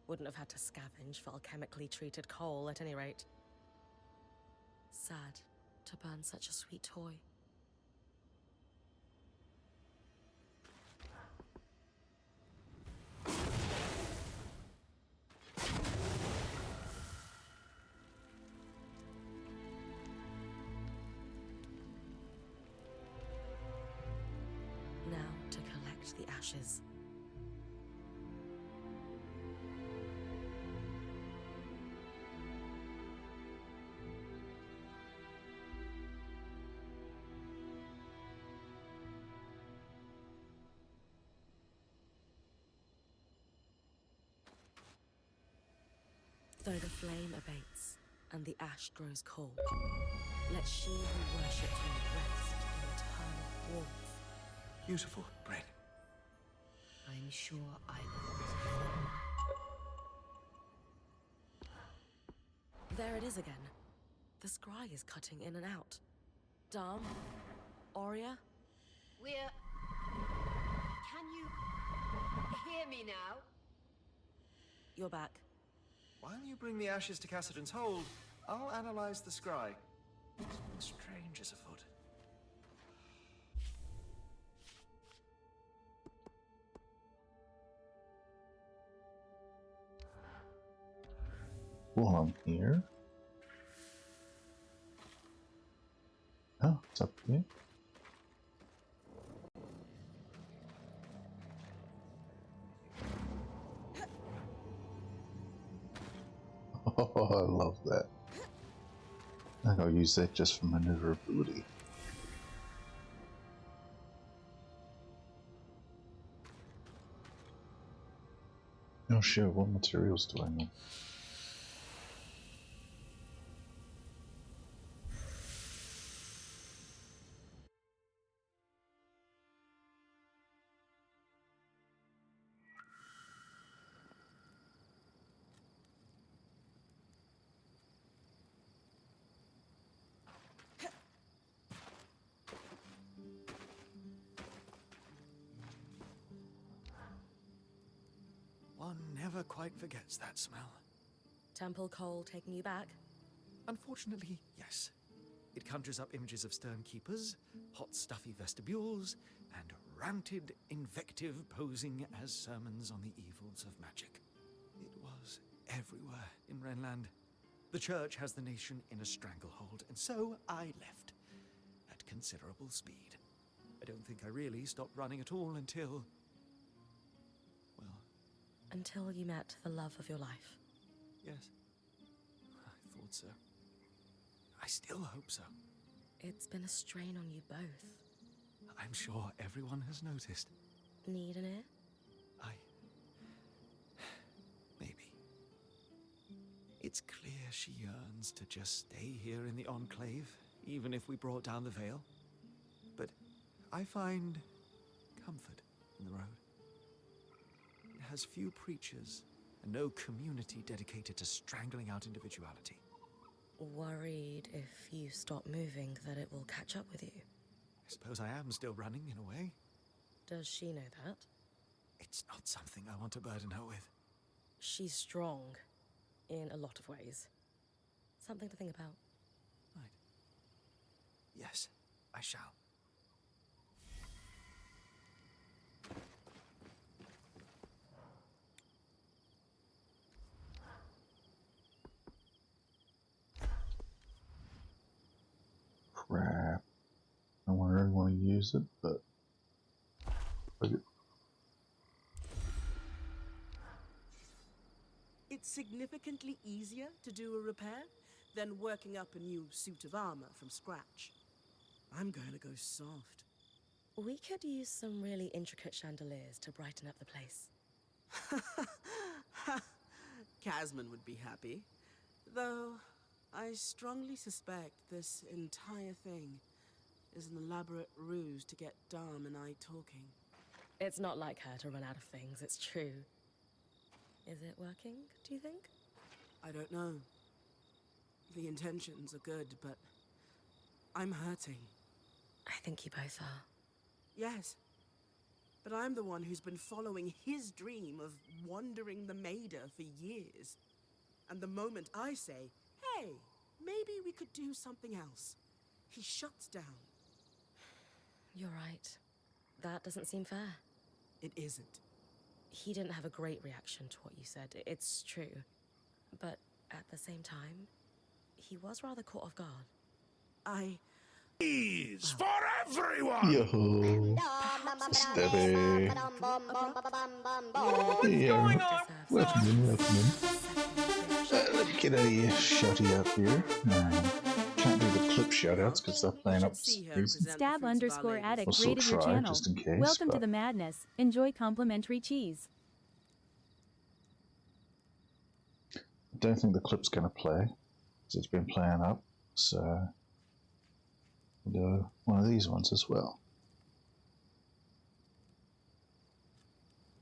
Wouldn't have had to scavenge for alchemically treated coal at any rate. Sad to burn such a sweet toy. Now to collect the ashes. Though the flame abates and the ash grows cold, let she who worship you rest in eternal warmth. Beautiful, Bryn. I'm sure I will. There it is again. The scry is cutting in and out. Dom? Aurea? We're... Can you hear me now? You're back. While you bring the ashes to Cassidon's hold, I'll analyze the scry. Something strange is afoot. While I'm here. Oh, it's up here. Oh, I love that. I think I'll use that just for maneuverability. Oh sure, what materials do I need? One never quite forgets that smell. Temple coal taking you back? Unfortunately, yes. It conjures up images of stern keepers, hot stuffy vestibules, and ranted invective posing as sermons on the evils of magic. It was everywhere in Renland. The church has the nation in a stranglehold, and so I left, at considerable speed. I don't think I really stopped running at all until... well... Until you met the love of your life. yes. I thought so. I still hope so. It's been a strain on you both. I'm sure everyone has noticed. Need an ear? Maybe. It's clear she yearns to just stay here in the Enclave, even if we brought down the veil. But I find comfort in the road. It has few preachers and no community dedicated to strangling out individuality. Worried if you stop moving that it will catch up with you? I suppose I am still running in a way. Does she know that? It's not something I want to burden her with. She's strong in a lot of ways. Something to think about. Right. Yes, I shall. Crap. I don't really want to use it, but It's significantly easier to do a repair than working up a new suit of armor from scratch. I'm going to go soft. We could use some really intricate chandeliers to brighten up the place. Casman would be happy. Though, I strongly suspect this entire thing is an elaborate ruse to get Dom and I talking. It's not like her to run out of things, it's true. Is it working, do you think? I don't know. The intentions are good, but I'm hurting. I think you both are. Yes. But I'm the one who's been following his dream of wandering the Maida for years. And the moment I say, hey, maybe we could do something else, he shuts down. You're right. That doesn't seem fair. It isn't. He didn't have a great reaction to what you said, it's true. But at the same time, he was rather caught off guard. Ease for everyone! yo, Stevie. going on? Welcome in. Let's get a shouty out here. Can't do the clip shoutouts because they're playing up. Stab_addict We'll still rated your try, channel. just in case, Welcome to but- the madness. Enjoy complimentary cheese. I don't think the clip's going to play because it's been playing up. So we'll do one of these ones as well.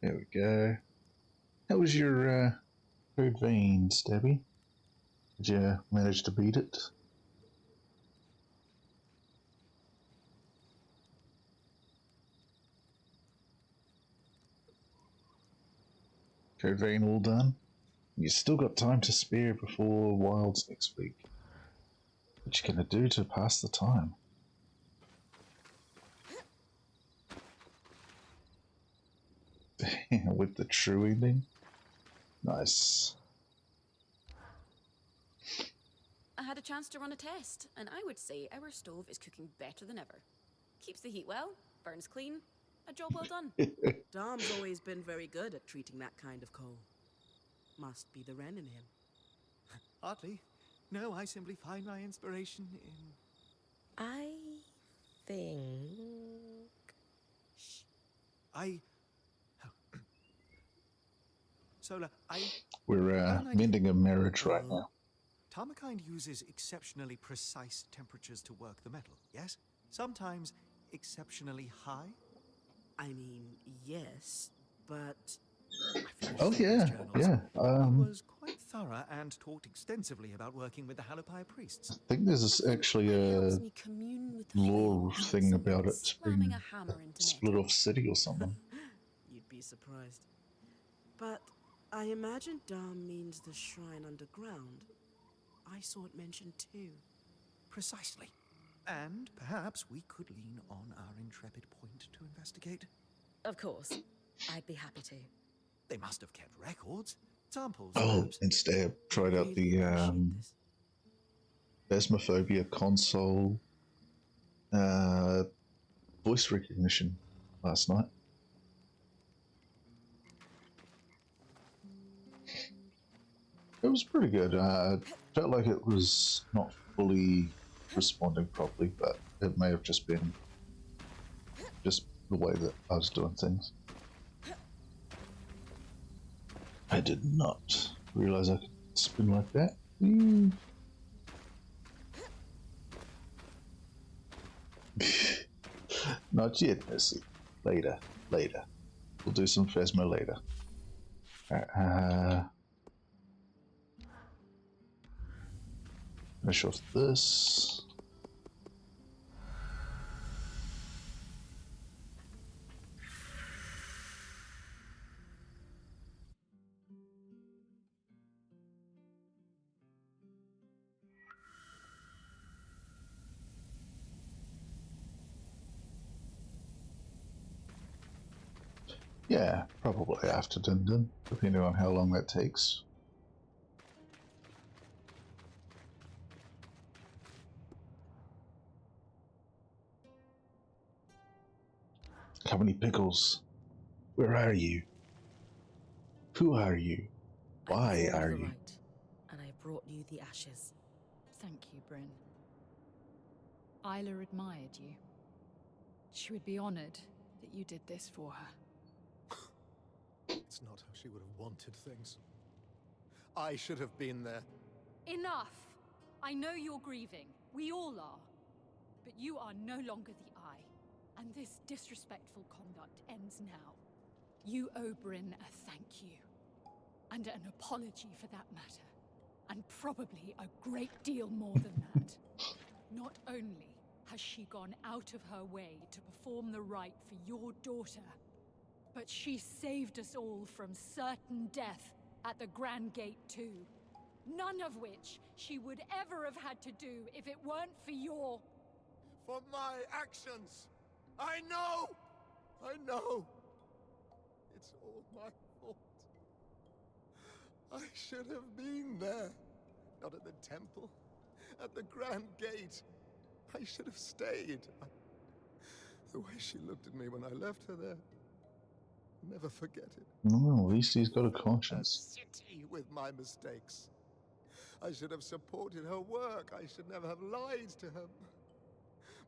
There we go. How was your third veins, Debbie? Did you manage to beat it? Code vein all done? You still got time to spare before Wilds next week. What you gonna do to pass the time? With the true ending? Nice. I had a chance to run a test, and I would say our stove is cooking better than ever. Keeps the heat well, burns clean, a job well done. Dom's always been very good at treating that kind of coal. Must be the Wren in him. Hardly. No, I simply find my inspiration in... I think... Shh. Sola, We're mending a marriage right now. Tarmakind uses exceptionally precise temperatures to work the metal, yes? Sometimes exceptionally high? I mean, yes, but... Oh yeah, yeah. He was quite thorough and talked extensively about working with the Halopire priests. I think there's actually a lore thing about it being split off city or something. You'd be surprised. But I imagine Dom means the shrine underground. I saw it mentioned too. Precisely. And perhaps we could lean on our intrepid point to investigate. Of course. I'd be happy to. They must have kept records. Samples. Oh, perhaps. instead, tried out the Phasmophobia console voice recognition last night. It was pretty good. Felt like it was not fully responding properly, but it may have just been just the way that I was doing things. I did not realize I could spin like that. Not yet, Missy. Later. We'll do some Phasma later. Finish off this. Yeah, probably after Dundon, depending on how long that takes. How many pickles? Where are you? Who are you? Why are you? Right, and I brought you the ashes. Thank you, Bryn. Isla admired you. She would be honored that you did this for her. It's not how she would have wanted things. I should have been there. Enough! I know you're grieving. We all are. But you are no longer the Eye. And this disrespectful conduct ends now. You owe Bryn a thank you. And an apology for that matter. And probably a great deal more than that. Not only has she gone out of her way to perform the rite for your daughter, but she saved us all from certain death at the Grand Gate too. None of which she would ever have had to do if it weren't for your... For my actions! I know! It's all my fault. I should have been there. Not at the temple. At the Grand Gate. I should have stayed. The way she looked at me when I left her there. Never forget it. No, at least he's got a conscience. A city with my mistakes. I should have supported her work. I should never have lied to her.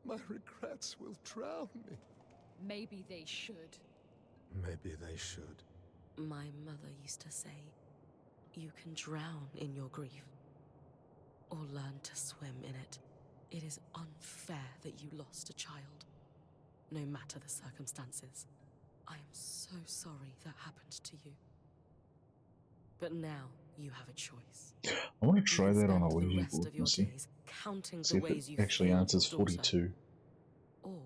My regrets will drown me. Maybe they should. Maybe they should. My mother used to say, you can drown in your grief, or learn to swim in it. It is unfair that you lost a child, no matter the circumstances. I am so sorry that happened to you. But now you have a choice. I want to try that on a Ouija rest board of your and see. days counting See the if ways it you actually failed answers your daughter. 42. Or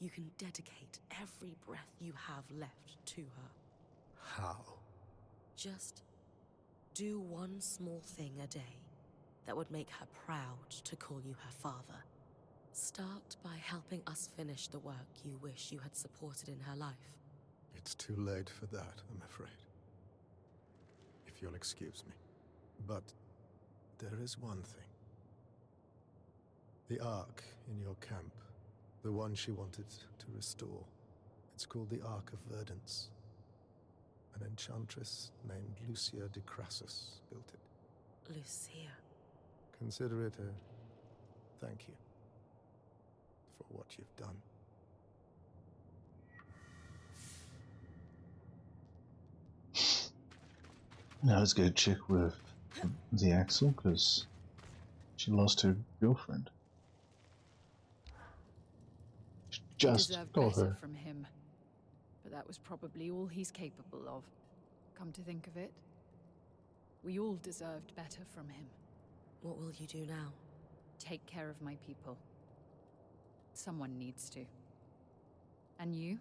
you can dedicate every breath you have left to her. How? Just do one small thing a day that would make her proud to call you her father. Start by helping us finish the work you wish you had supported in her life. It's too late for that, I'm afraid. If you'll excuse me. But there is one thing. The Ark in your camp, the one she wanted to restore. It's called the Ark of Verdance. An enchantress named Lucia de Crassus built it. Lucia. Consider it a thank you for what you've done. Now let's go check with the Axel, because she lost her girlfriend. Just deserved got better her. from him. But that was probably all he's capable of. Come to think of it, we all deserved better from him. What will you do now? Take care of my people. Someone needs to. And you?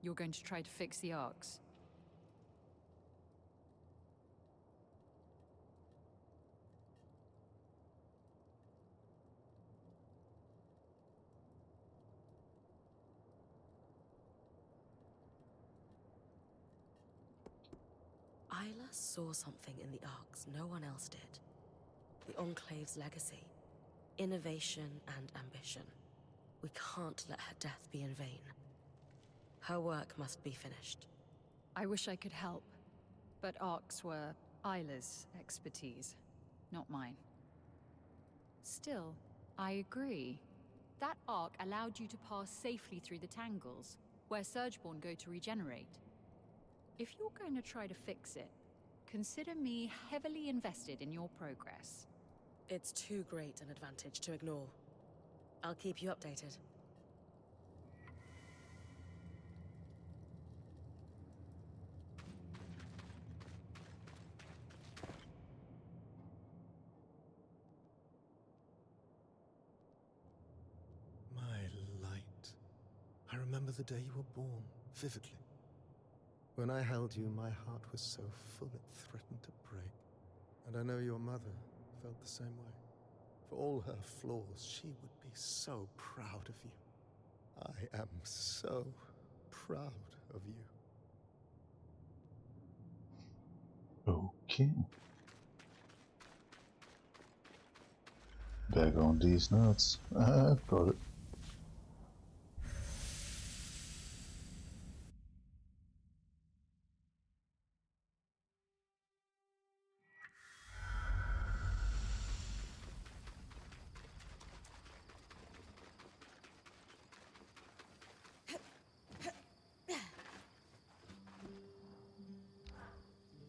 You're going to try to fix the arcs. Isla saw something in the arcs no one else did. The Enclave's legacy, innovation and ambition. We can't let her death be in vain. Her work must be finished. I wish I could help, but arcs were Isla's expertise, not mine. Still, I agree. That arc allowed you to pass safely through the tangles, where Surgeborn go to regenerate. If you're going to try to fix it, consider me heavily invested in your progress. It's too great an advantage to ignore. I'll keep you updated. remember the day you were born, vividly. When I held you, my heart was so full it threatened to break. And I know your mother felt the same way. For all her flaws, she would be so proud of you. I am so proud of you. Okay. Back on these nuts. Got it.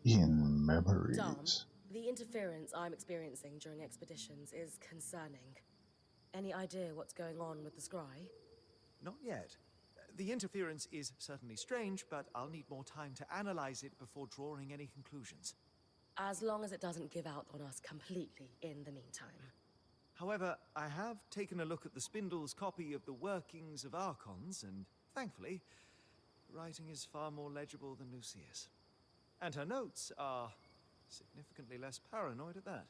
In memories. Dom, the interference I'm experiencing during expeditions is concerning. Any idea what's going on with the scry? Not yet. The interference is certainly strange, but I'll need more time to analyze it before drawing any conclusions. As long as it doesn't give out on us completely in the meantime. However, I have taken a look at the Spindle's copy of the workings of Archons, and thankfully, writing is far more legible than Lucia's. And her notes are significantly less paranoid at that.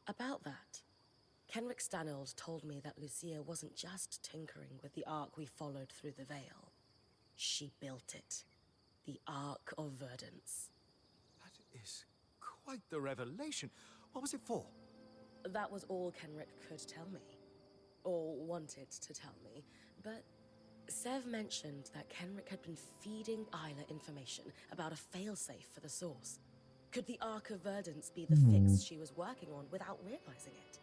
About that, Kenrick Stanold told me that Lucia wasn't just tinkering with the Ark we followed through the Veil. She built it. The Ark of Verdance. That is quite the revelation. What was it for? That was all Kenrick could tell me. Or wanted to tell me. But Sev mentioned that Kenrick had been feeding Isla information about a failsafe for the Source. Could the Ark of Verdance be the fix she was working on without realizing it?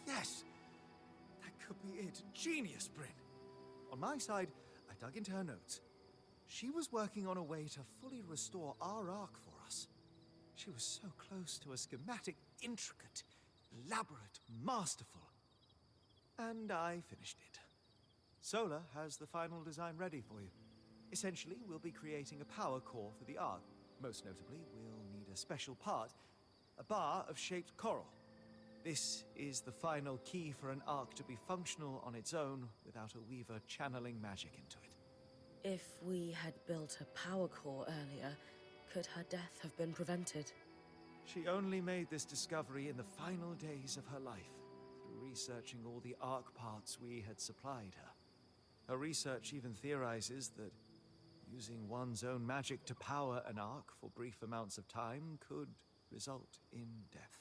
Yes! That could be it. Genius, Bryn! On my side, I dug into her notes. She was working on a way to fully restore our Ark for us. She was so close to a schematic, intricate, elaborate, masterful. And I finished it. Solar has the final design ready for you. Essentially, we'll be creating a power core for the Ark. Most notably, we'll need a special part, a bar of shaped coral. This is the final key for an Ark to be functional on its own without a Weaver channeling magic into it. If we had built a power core earlier, could her death have been prevented? She only made this discovery in the final days of her life, through researching all the Ark parts we had supplied her. Her research even theorizes that using one's own magic to power an Ark for brief amounts of time could result in death.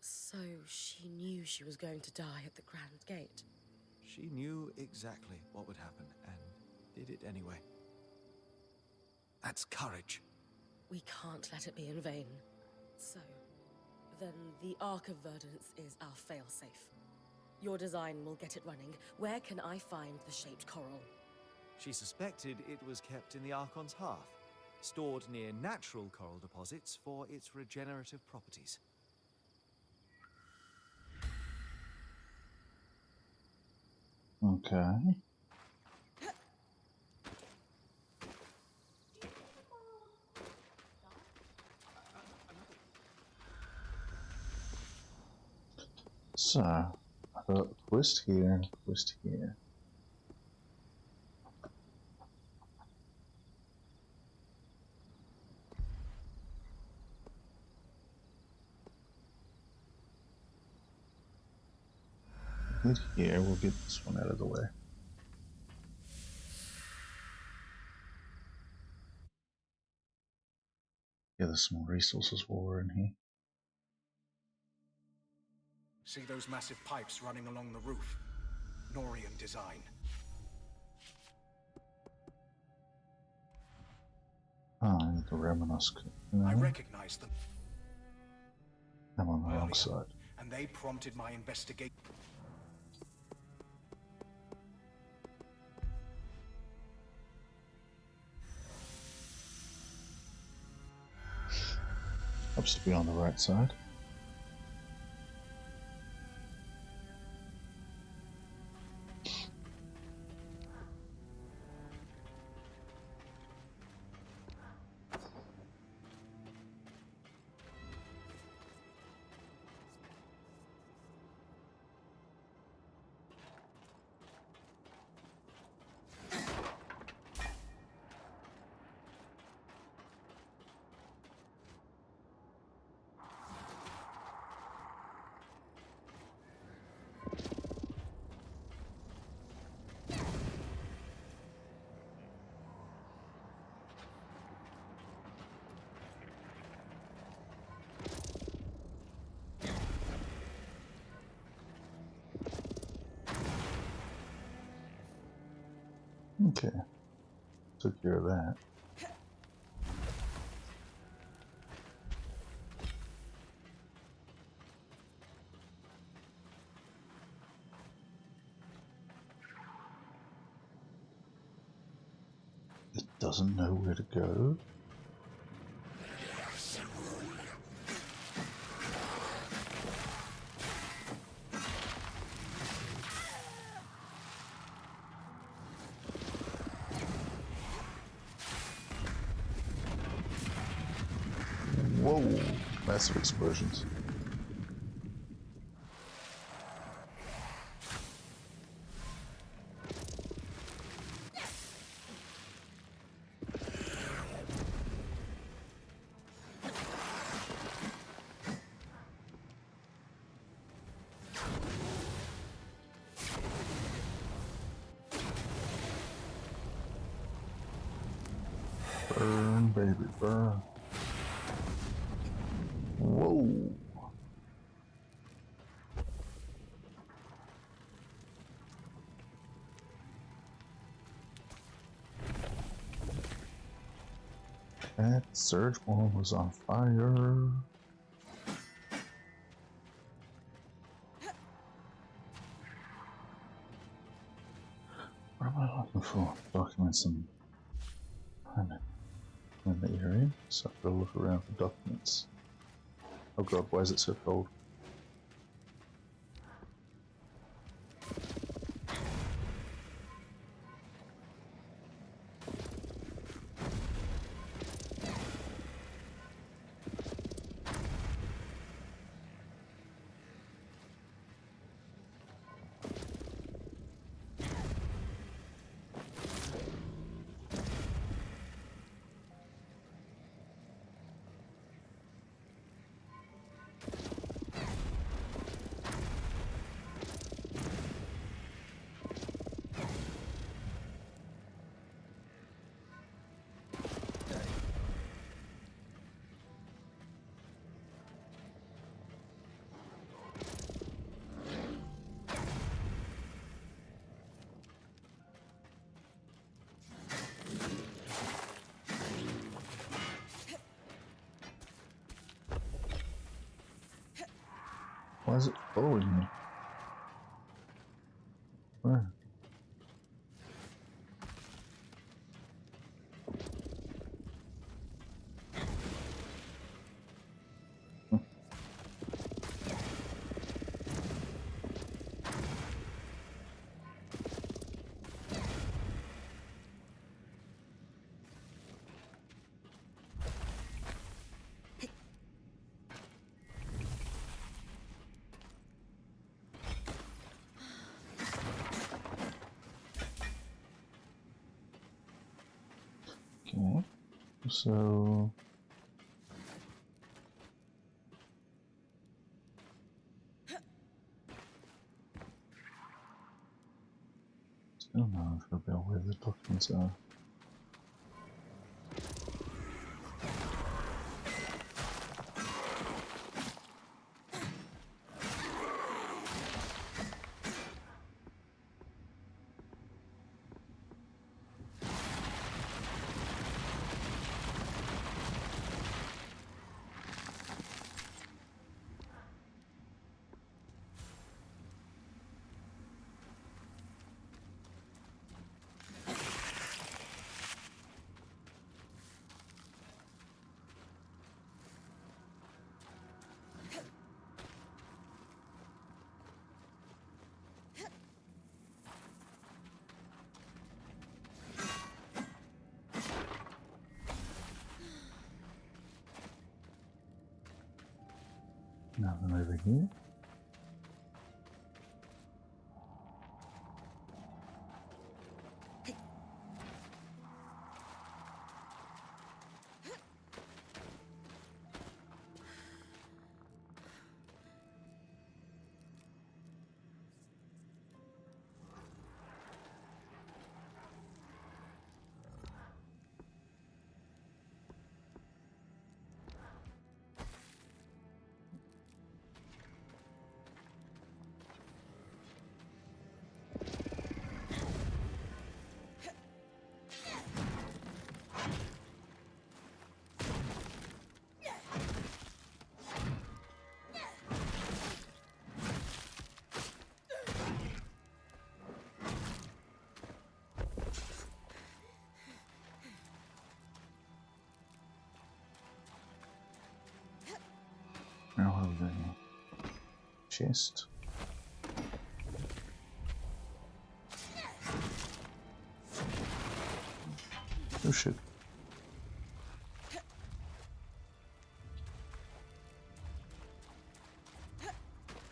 So she knew she was going to die at the Grand Gate? She knew exactly what would happen, and did it anyway. That's courage. We can't let it be in vain. So, then the Ark of Verdance is our failsafe. Your design will get it running. Where can I find the shaped coral? She suspected it was kept in the Archon's hearth, stored near natural coral deposits for its regenerative properties. Okay. So, I've got a quest here and a quest here. Good here, we'll get this one out of the way. Yeah, there's some more resources while we're in here. See those massive pipes running along the roof? Norian design. Oh, I need the Reminos. I recognize them. I'm on the wrong side. And they prompted my investigation. Helps to be on the right side. Okay. Took care of that. It doesn't know where to go. Whoa, massive explosions. Burn, baby, burn. Whoa. That surge wall was on fire. What am I looking for? Documents and permit in the area. So I've got to look around for documents. Oh god, why is it so cold? Why is it following me? Where? Okay, so still not sure about where the documents are. Nothing over here. chest. Oh shit.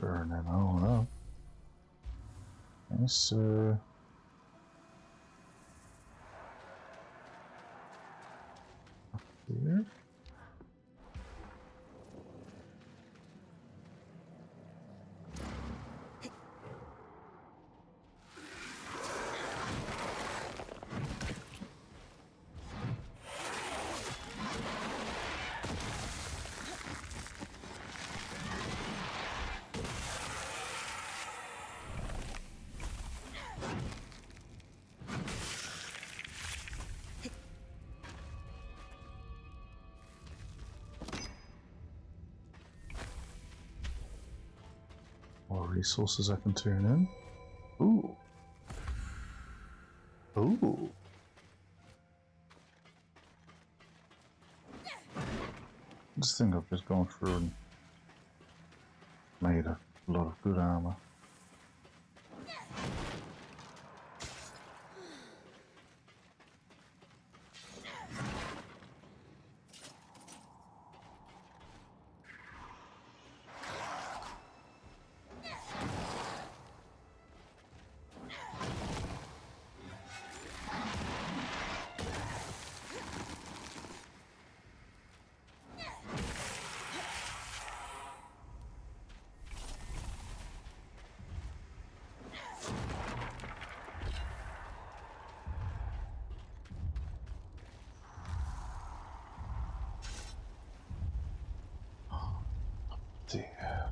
Burn them all up. Yes, up there. More resources I can turn in. Ooh. Ooh. This thing I've just gone through and made a lot of good armor. There.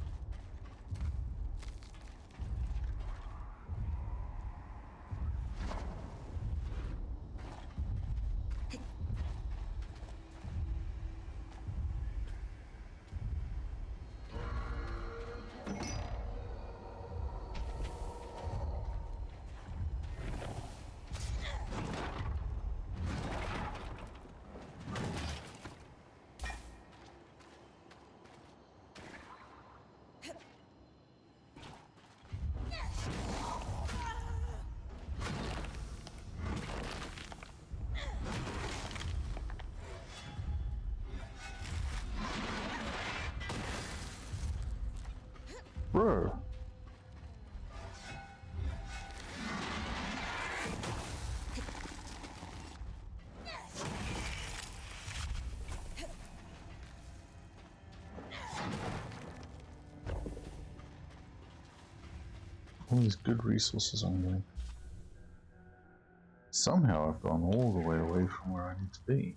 Bro. All these good resources I'm getting. Somehow I've gone all the way away from where I need to be.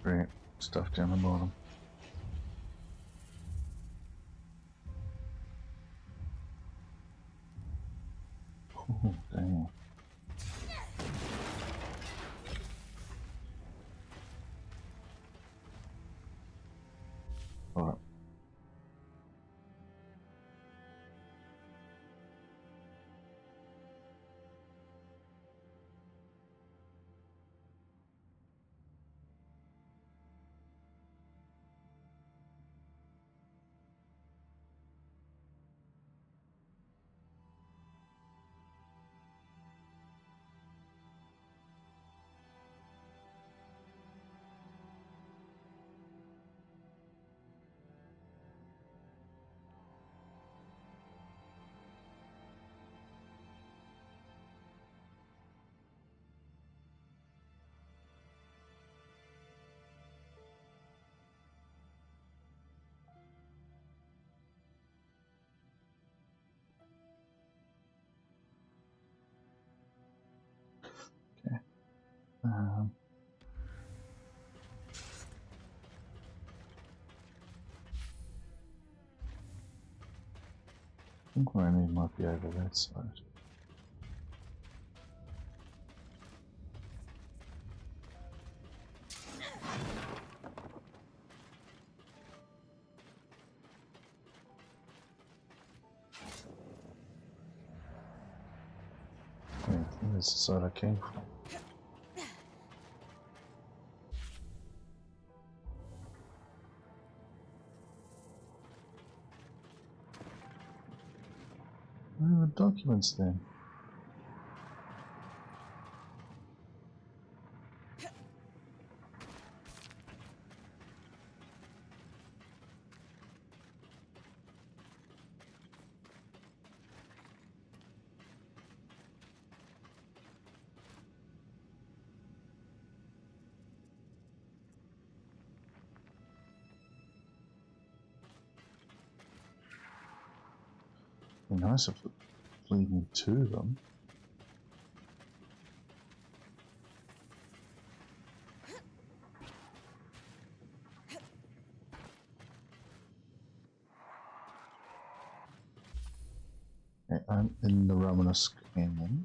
Great stuff down the bottom. Oh, dang. All right. Okay. I think what I need might be over that side. That's the side I came from. Where are the documents then? It'd be nice if it lead me to them. Okay, I'm in the Romanesque Canyon.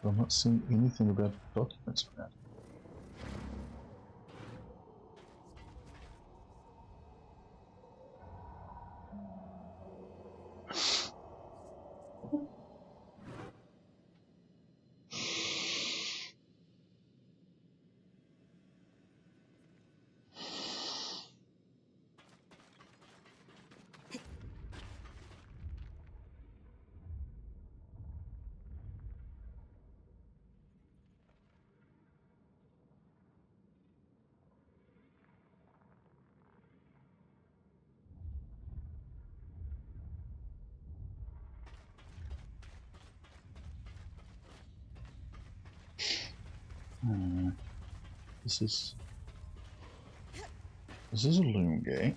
But I'm not seeing anything about documents around. This is a loom gate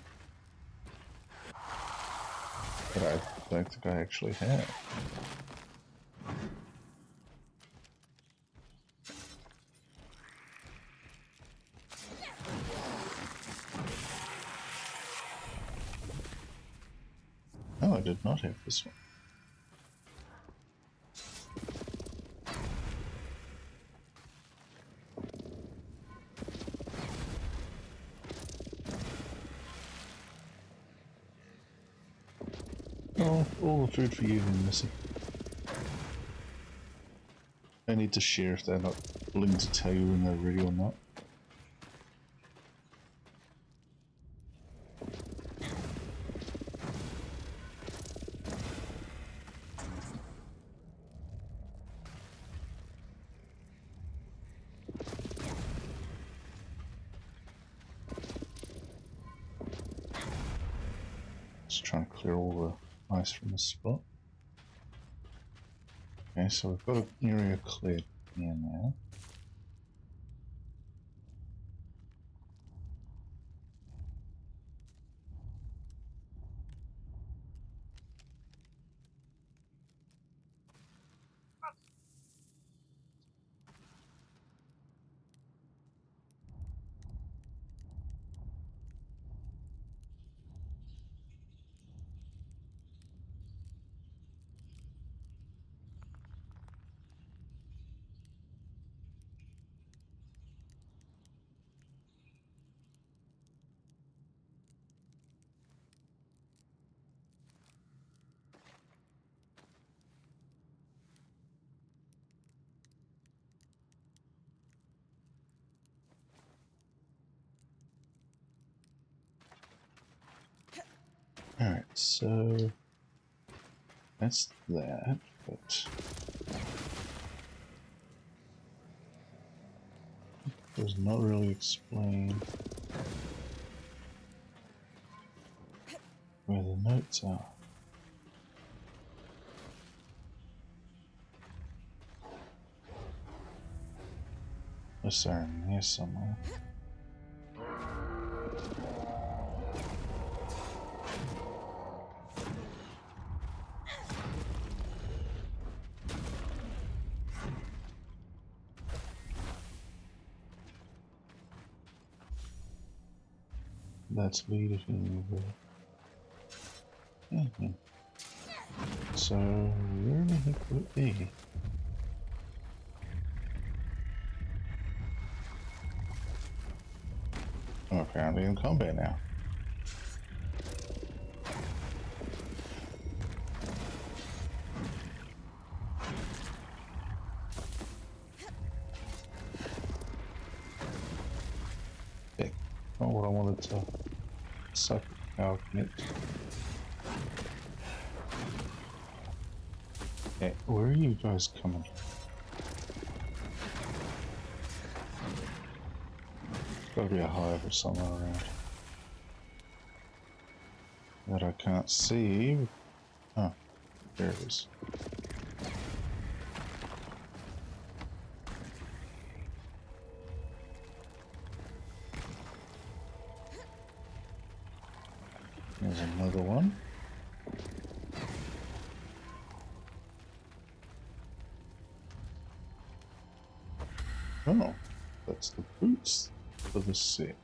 that I don't think I actually have. No, I did not have this one. Oh, all the food for you then, Missy. I need to share if they're not willing to tell you when they're ready or not. Just trying to clear all the ice from this spot. Okay, so we've got an area cleared here now. Alright, so that's that, but it does not really explain where the notes are. Unless they're in here somewhere. That's leading over. Mm-hmm. So where the heck would it be? Oh, apparently in combat now. psychic power connect. Yeah, where are you guys coming from? Gotta be a hive or somewhere around that I can't see. Oh, there it is. There's another one. Oh, that's the boots for the set.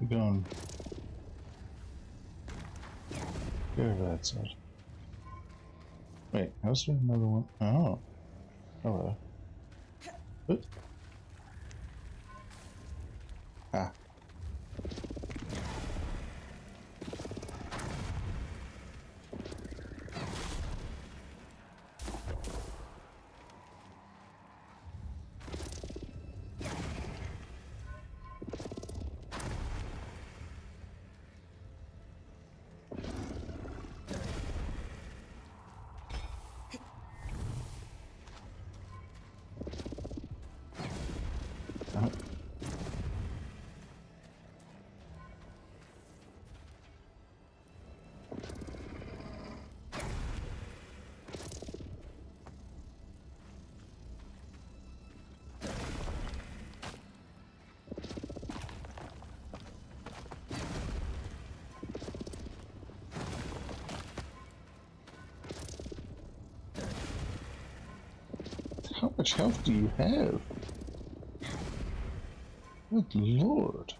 We're going. Go over that side. Wait, how's there another one? Oh. Hello. What? Ah. How much health do you have? Good lord.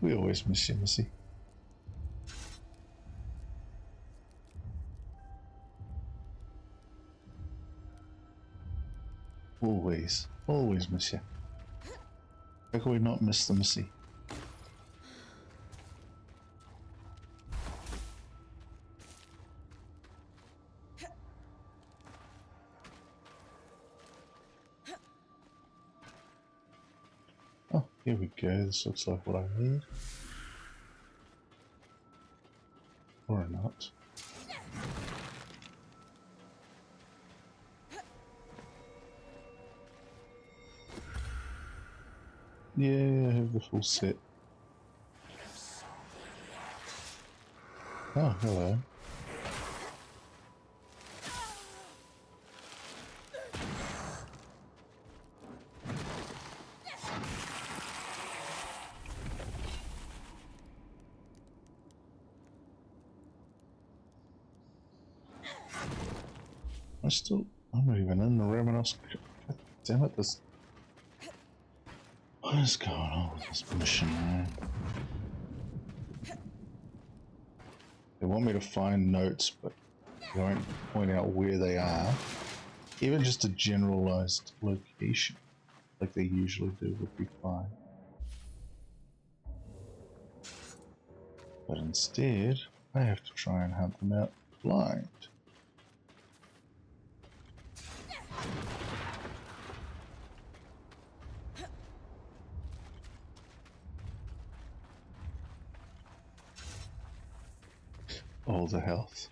We always miss you, Missy. Always miss you. How can we not miss the Missy? Oh, here we go. This looks like what I need. Or not. Yeah, I have the full set. Oh, hello. I'm not even in the room and I was, God damn it, this, what is going on with this mission, man? They want me to find notes, but they won't point out where they are. Even just a generalized location, like they usually do, would be fine. But instead, I have to try and hunt them out blind. All the health.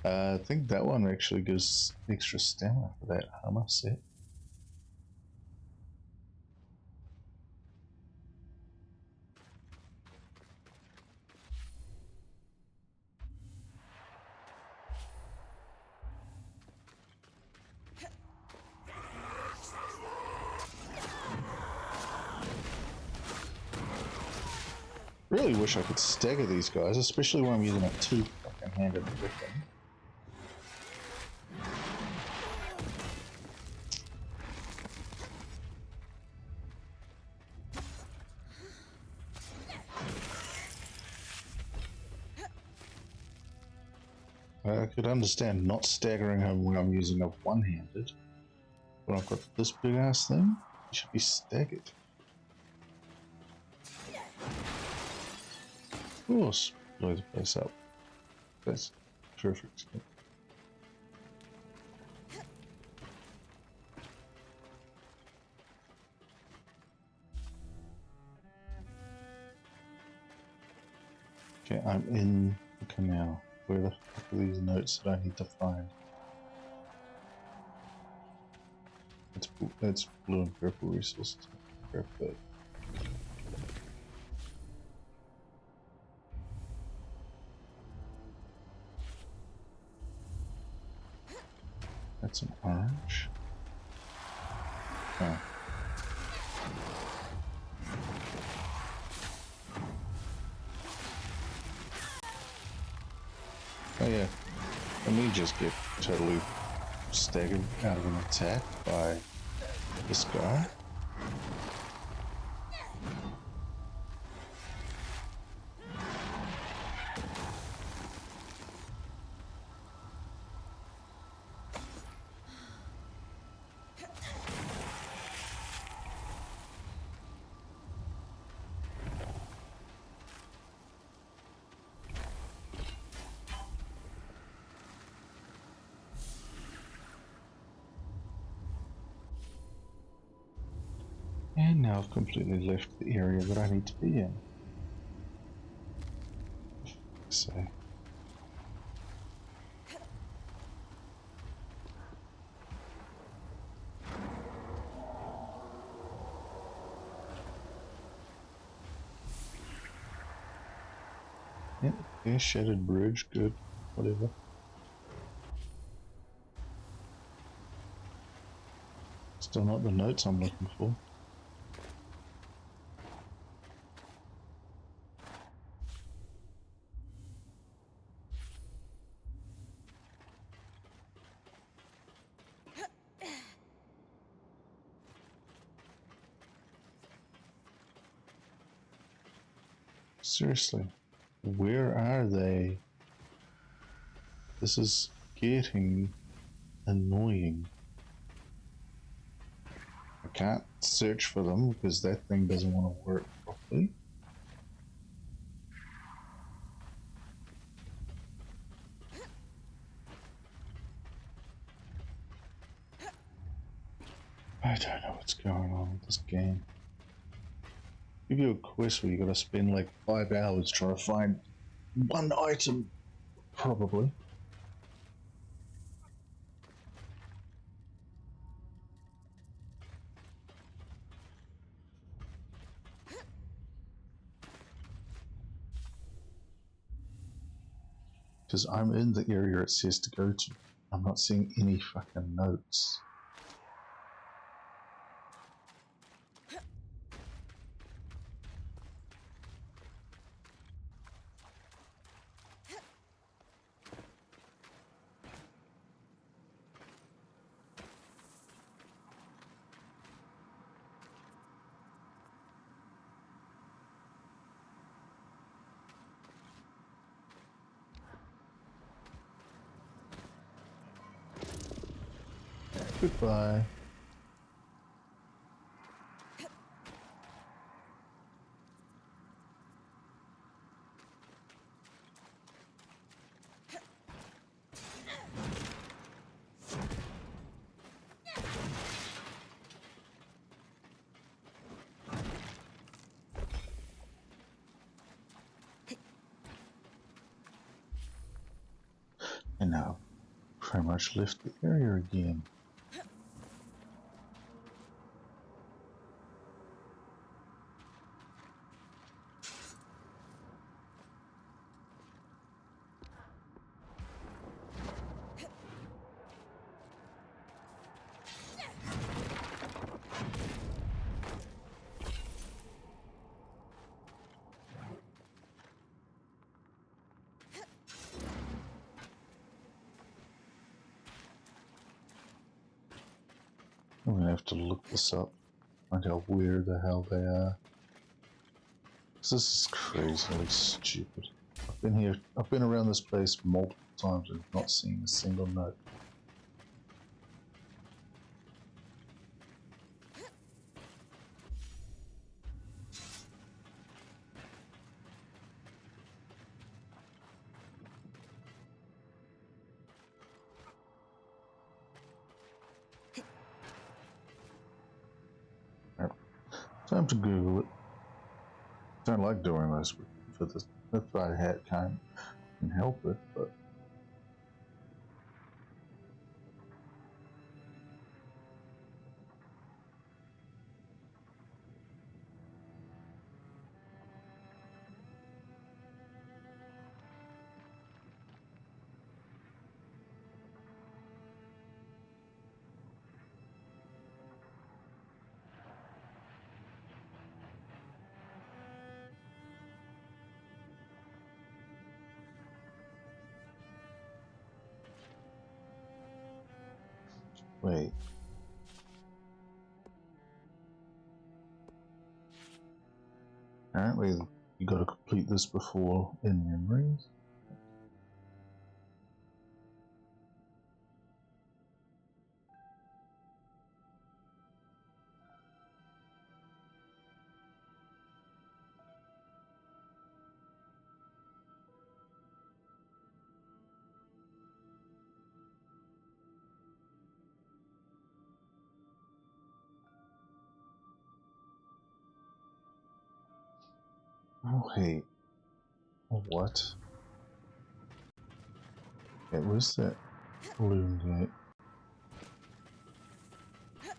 I think that one actually gives extra stamina for that armor set. Really wish I could stagger these guys, especially when I'm using a two-handed weapon. I could understand not staggering him when I'm using a one-handed. When I've got this big-ass thing, he should be staggered. Of course, blow the place up. That's perfect. Okay, I'm in the canal. Where the fuck are these notes that I need to find? It's blue and purple resources. Grab that. That's an orange. Oh. Oh yeah. Let me just get totally staggered out of an attack by this guy. And now I've completely left the area that I need to be in. So. Yep, yeah, shattered bridge, good, whatever. Still not the notes I'm looking for. Seriously, where are they? This is getting annoying. I can't search for them because that thing doesn't want to work properly. I don't know what's going on with this game. Give you a quest where you gotta spend like 5 hours trying to find one item, probably. Because I'm in the area it says to go to. I'm not seeing any fucking notes. Goodbye. And And now, pretty much lift the area again. I'm gonna have to look this up, find out where the hell they are. This is crazily stupid. I've been around this place multiple times and not seen a single note. Time to Google it. Don't like doing this for this. If I can't help it, but wait. Apparently, you got to complete this before in memories. Oh, hey. What? It was that balloon gate.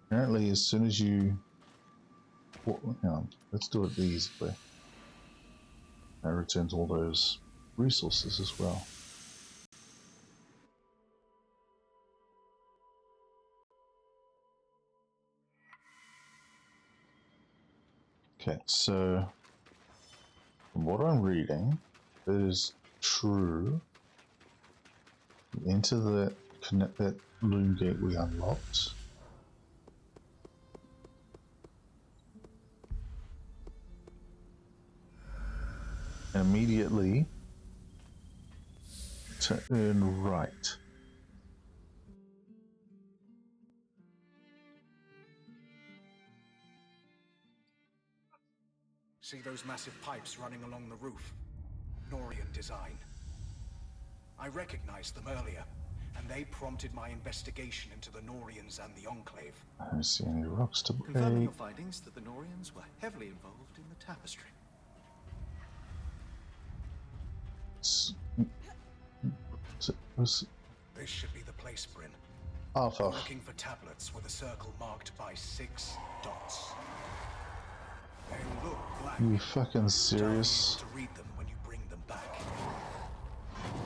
Apparently, as soon as you... Well, hang on, let's do it the easy way. That returns all those resources as well. Okay, so from what I'm reading, it is true. Enter the connect that loom gate we unlocked. And immediately turn right. See those massive pipes running along the roof? Norian design. I recognized them earlier, and they prompted my investigation into the Norians and the Enclave. I don't see any rocks to break. Confirming your findings that the Norians were heavily involved in the tapestry. This should be the place, Bryn. Oh, I'm looking for tablets with a circle marked by 6 dots. They look black. You fucking serious? To read them when you bring them back.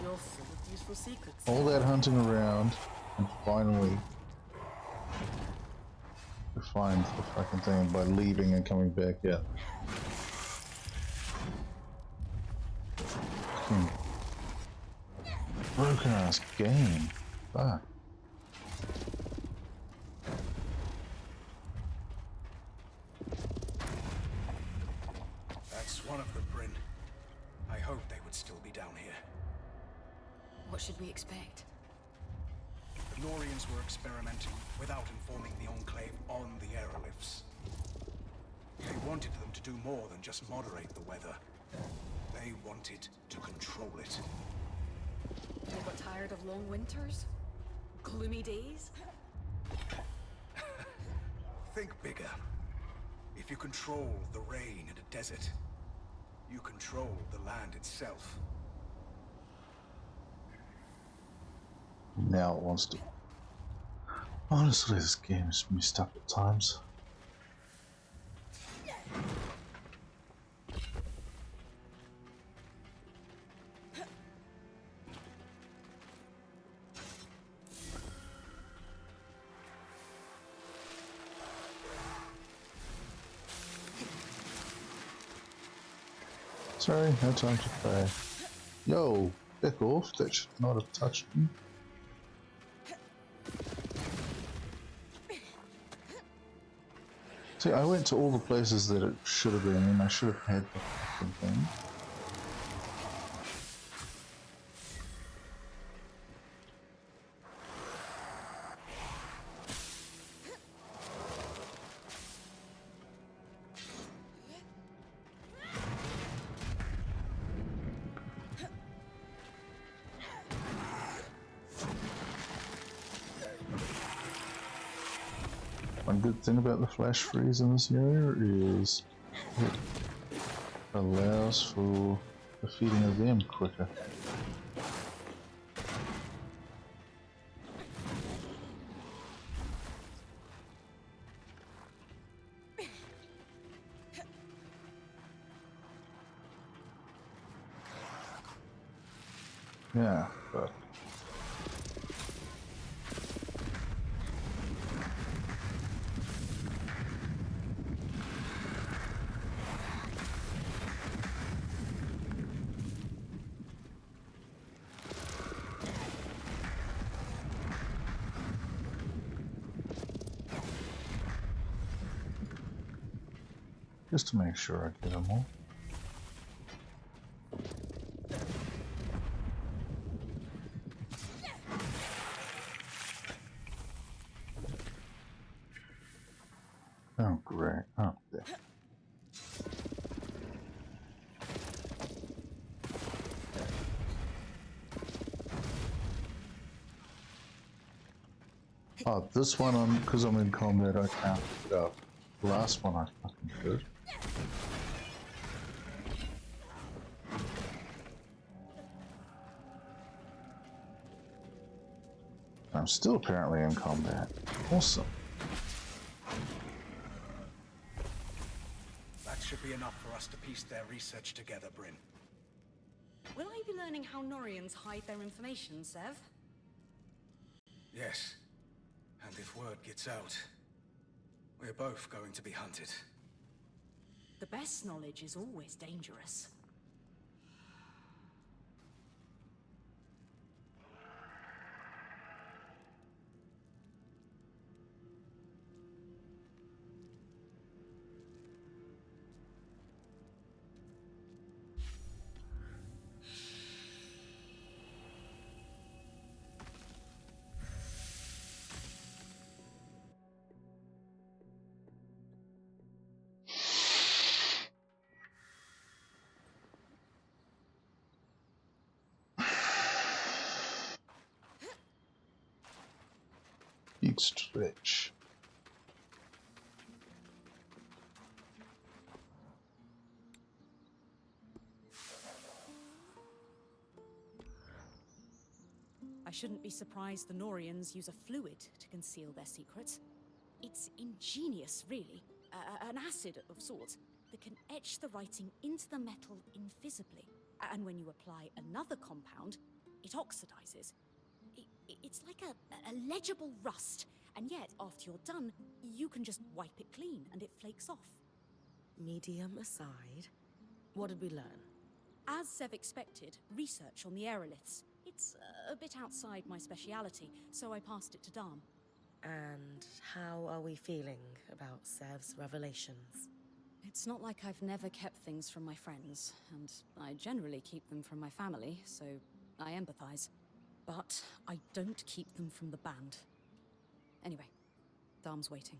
You're full of useful secrets. All that hunting around, and finally to find the fucking thing by leaving and coming back out. Fucking broken ass game. Fuck. That's one of them, Bryn. I hope they would still be down here. What should we expect? The Norians were experimenting without informing the Enclave on the aerolifts. They wanted them to do more than just moderate the weather. They wanted to control it. They got tired of long winters? Gloomy days? Think bigger. If you control the rain in a desert, you control the land itself. Now it wants to. Honestly, this game is messed up at times. Sorry, no time to play. Yo, back off, that should not have touched me. See, I went to all the places that it should have been in. I should have had the fucking thing. One good thing about the flash freeze in this area is it allows for the feeding of them quicker. Yeah, but just to make sure I get them all. Oh, great. Oh, there. Oh, this one, because I'm in combat, I can't pick it up. The last one I fucking could. I'm still apparently in combat. Awesome. That should be enough for us to piece their research together, Bryn. Will I be learning how Norians hide their information, Sev? Yes. And if word gets out, we're both going to be hunted. The best knowledge is always dangerous. Big stretch. I shouldn't be surprised the Norians use a fluid to conceal their secrets. It's ingenious, really. An acid of sorts that can etch the writing into the metal invisibly. And when you apply another compound, it oxidizes. It's like a legible rust. And yet, after you're done, you can just wipe it clean and it flakes off. Medium aside, what did we learn? As Sev expected, research on the aeroliths. It's a bit outside my speciality, so I passed it to Dharm. And how are we feeling about Sev's revelations? It's not like I've never kept things from my friends, and I generally keep them from my family, so I empathize. But I don't keep them from the band. Anyway, Dharm's waiting.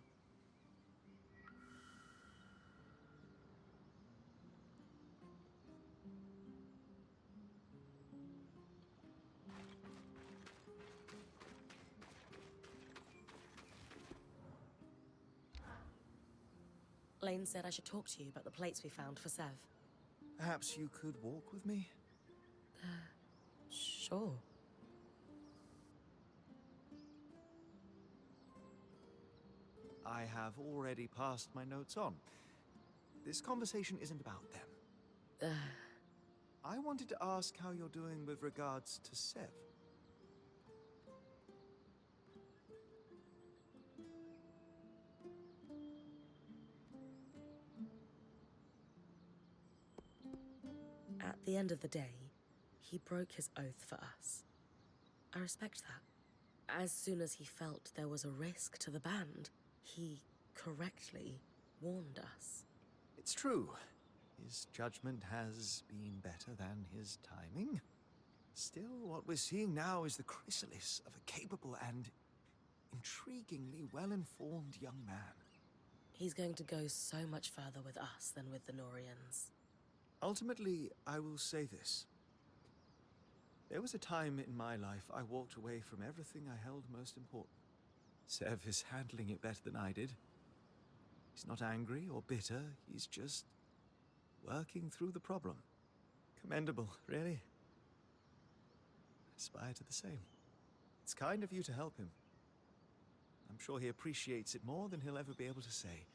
Lane said I should talk to you about the plates we found for Sev. Perhaps you could walk with me? Sure. I have already passed my notes on. This conversation isn't about them. I wanted to ask how you're doing with regards to Sev. At the end of the day, he broke his oath for us. I respect that. As soon as he felt there was a risk to the band, he correctly warned us. It's true. His judgment has been better than his timing. Still, what we're seeing now is the chrysalis of a capable and intriguingly well-informed young man. He's going to go so much further with us than with the Norians. Ultimately, I will say this. There was a time in my life I walked away from everything I held most important. Sev is handling it better than I did. He's not angry or bitter, he's just working through the problem. Commendable, really. I aspire to the same. It's kind of you to help him. I'm sure he appreciates it more than he'll ever be able to say.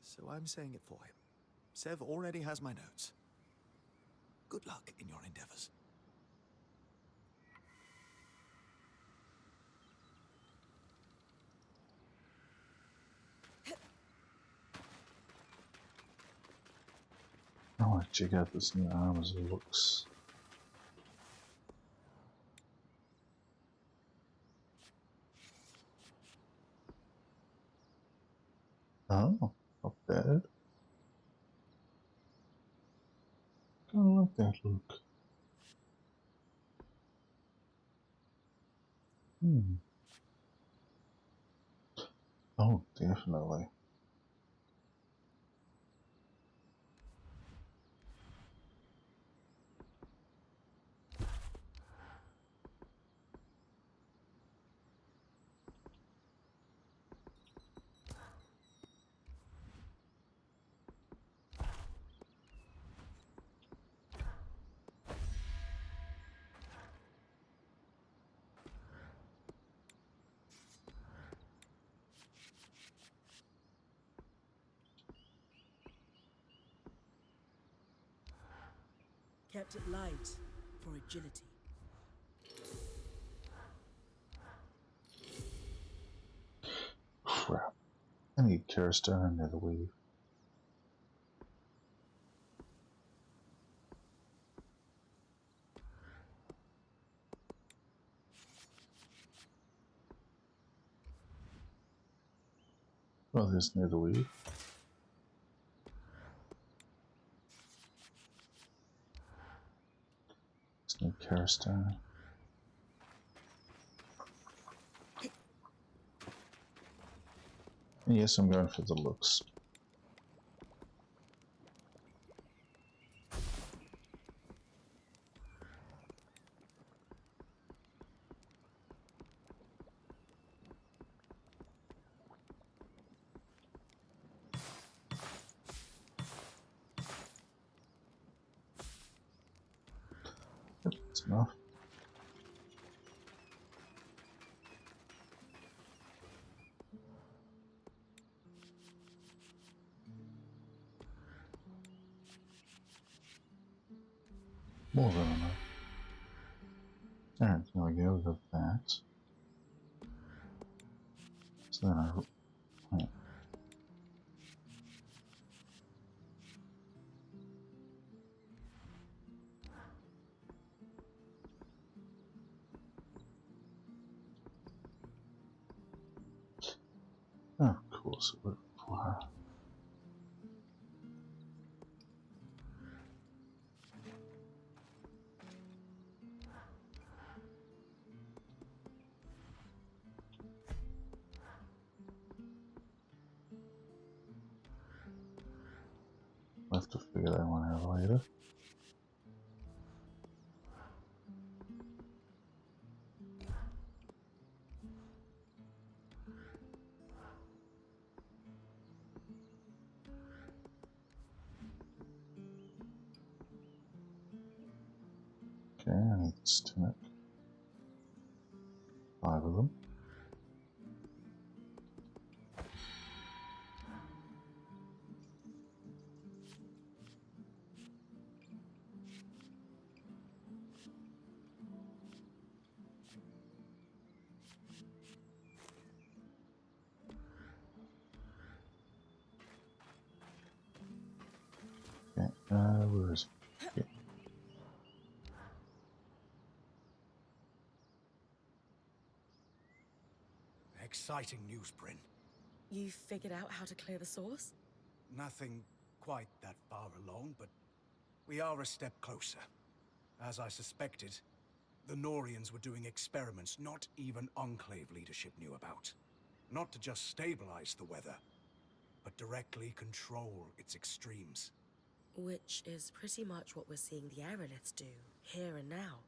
So I'm saying it for him. Sev already has my notes. Good luck in your endeavors. I want to check out this new armor as it looks. Oh, not bad. I like that look. Oh, definitely. Kept it light for agility. Crap. I need Kerastone and Netherweave. Oh, there's Netherweave. There's no Kerastone. Yes, I'm going for the looks. Yep, that's enough. More than enough. Alright, there we go, we got that. So then yeah. Oh, of course it would require. We'll have to figure that one out later. Okay, I need this tunic. 5 of them. Where is it? Yeah. Exciting news, Bryn. You figured out how to clear the source? Nothing quite that far along, but we are a step closer. As I suspected, the Norians were doing experiments not even Enclave leadership knew about. Not to just stabilize the weather, but directly control its extremes. Which is pretty much what we're seeing the aeroliths do, here and now.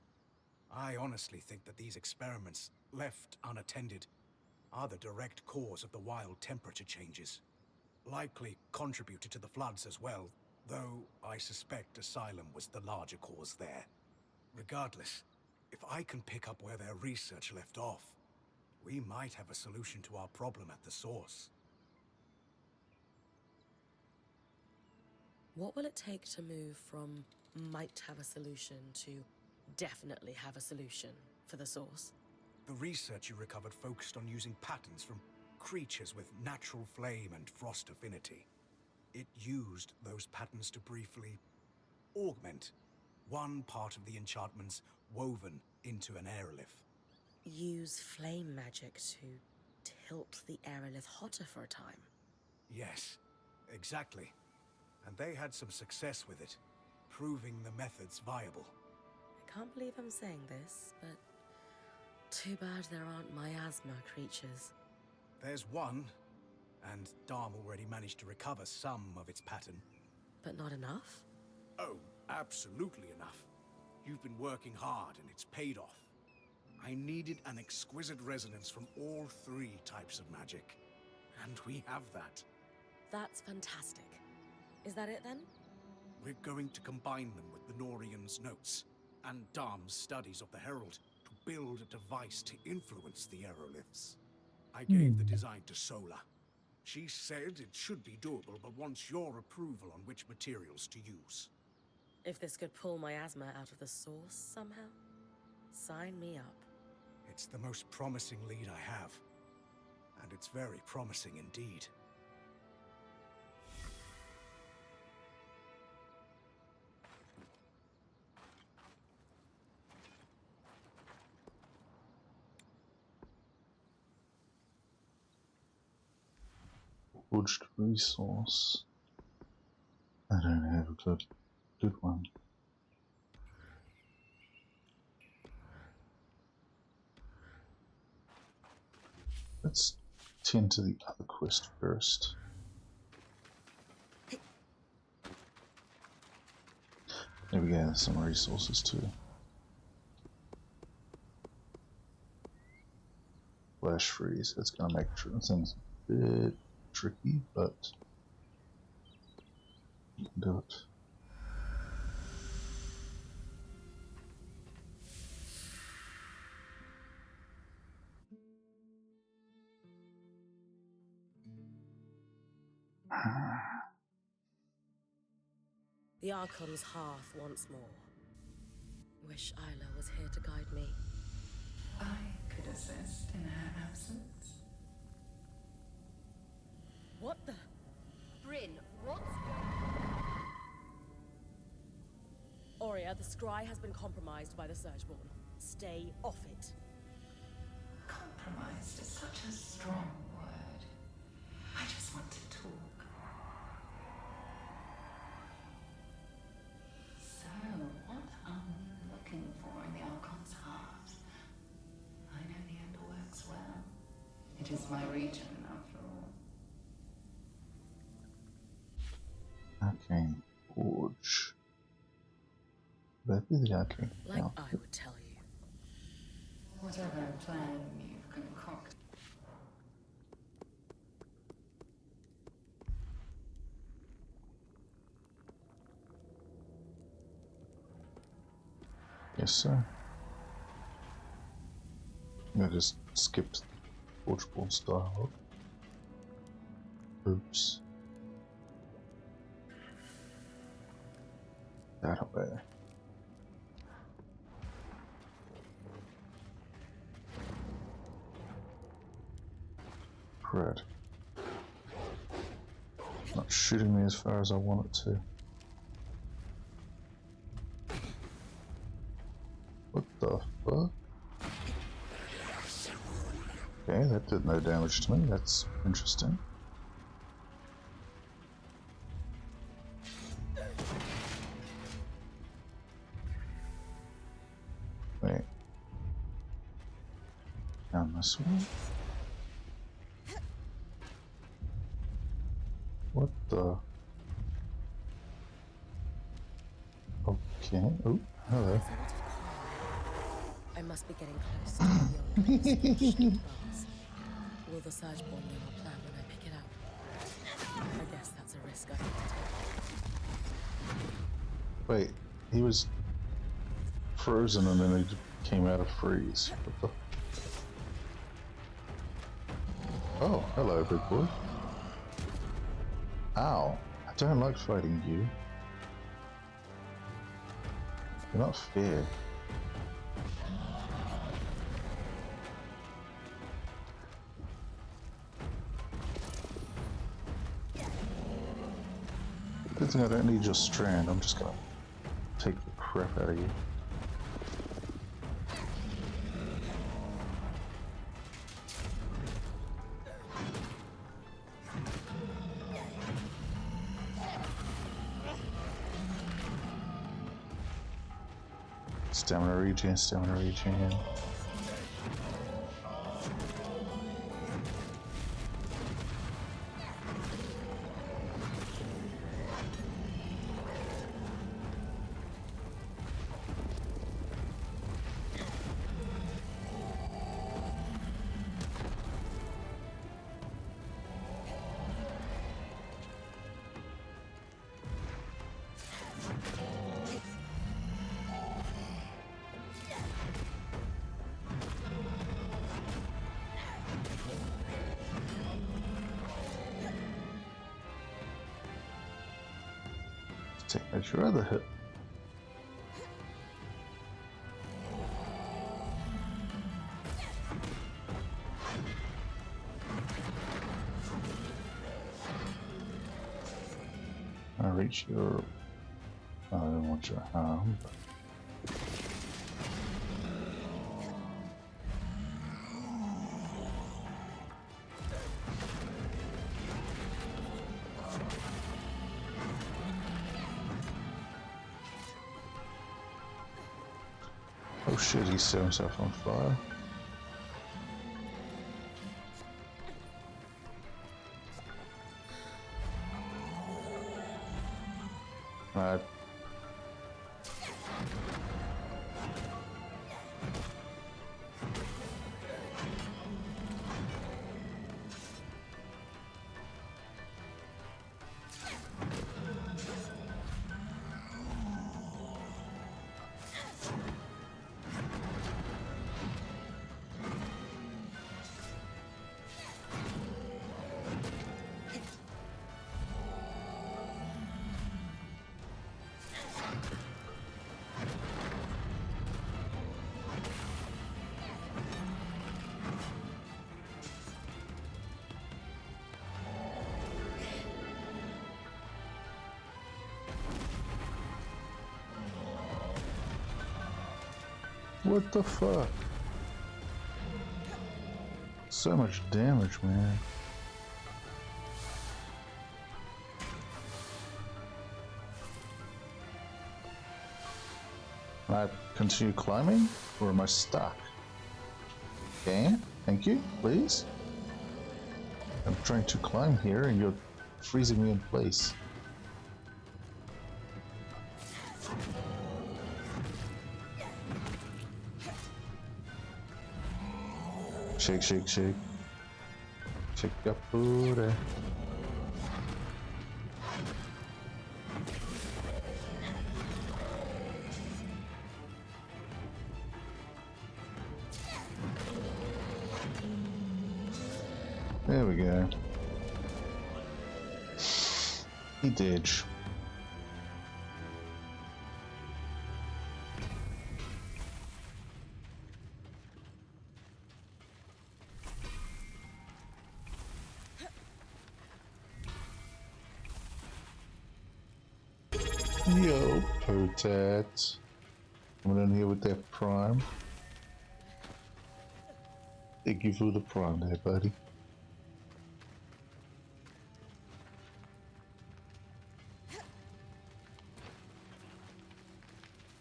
I honestly think that these experiments, left unattended, are the direct cause of the wild temperature changes. Likely contributed to the floods as well, though I suspect Asylum was the larger cause there. Regardless, if I can pick up where their research left off, we might have a solution to our problem at the source. What will it take to move from might have a solution to definitely have a solution for the source? The research you recovered focused on using patterns from creatures with natural flame and frost affinity. It used those patterns to briefly augment one part of the enchantments woven into an aerolith. Use flame magic to tilt the aerolith hotter for a time? Yes, exactly. And they had some success with it, proving the methods viable. I can't believe I'm saying this, but too bad there aren't miasma creatures. There's one, and Dharm already managed to recover some of its pattern. But not enough? Oh, absolutely enough. You've been working hard and it's paid off. I needed an exquisite resonance from all three types of magic. And we have that. That's fantastic. Is that it then? We're going to combine them with the Norian's notes and Dharm's studies of the Herald to build a device to influence the aeroliths. I gave the design to Sola. She said it should be doable, but wants your approval on which materials to use. If this could pull miasma out of the source somehow, sign me up. It's the most promising lead I have. And it's very promising indeed. Forged resource. I don't have a good one. Let's tend to the other quest first. There we go, some resources too. Flash freeze, that's going to make things a bit tricky, but you can do it. The Archon's hearth once more. Wish Isla was here to guide me. I could assist in her absence. What the? Bryn, what's Aurea, the scry has been compromised by the Surgeborn. Stay off it. Compromised is such a strong word. I just want to talk. So, what are we looking for in the Archon's heart? I know the Underworks well. It is my region, after all. Arcane Forge. Would that be the Arcane? Like No. I would tell you. Whatever plan you've concocted. Yes, sir. I just skipped Forgeborn's dialogue. Oops. That way. Crud. Not shooting me as far as I want it to. Okay, that did no damage to me. That's interesting. Wait. Down this way? What the? Okay. Oh, hello. I must be getting close to where the old place dwells. Will the Surgeborn know our plan when I pick it up? I guess that's a risk I have to take. Wait, he was frozen and then he came out of freeze. What the? Oh, hello, big boy. Ow. I don't like fighting you. You're not fair. Good thing I don't need your strand. I'm just gonna take the crap out of you. Stamina regen, stamina regen. Take out your other hip. I reach your. I don't want your arm. Oh shit, he set himself on fire. Right. What the fuck? So much damage, man. Can I continue climbing, or am I stuck? Okay, thank you, please. I'm trying to climb here and you're freezing me in place. Shake, shake, shake. Shake your booty. There we go. He did. Yo, potat. Coming in here with that prime. Thank you for the prawn there, buddy.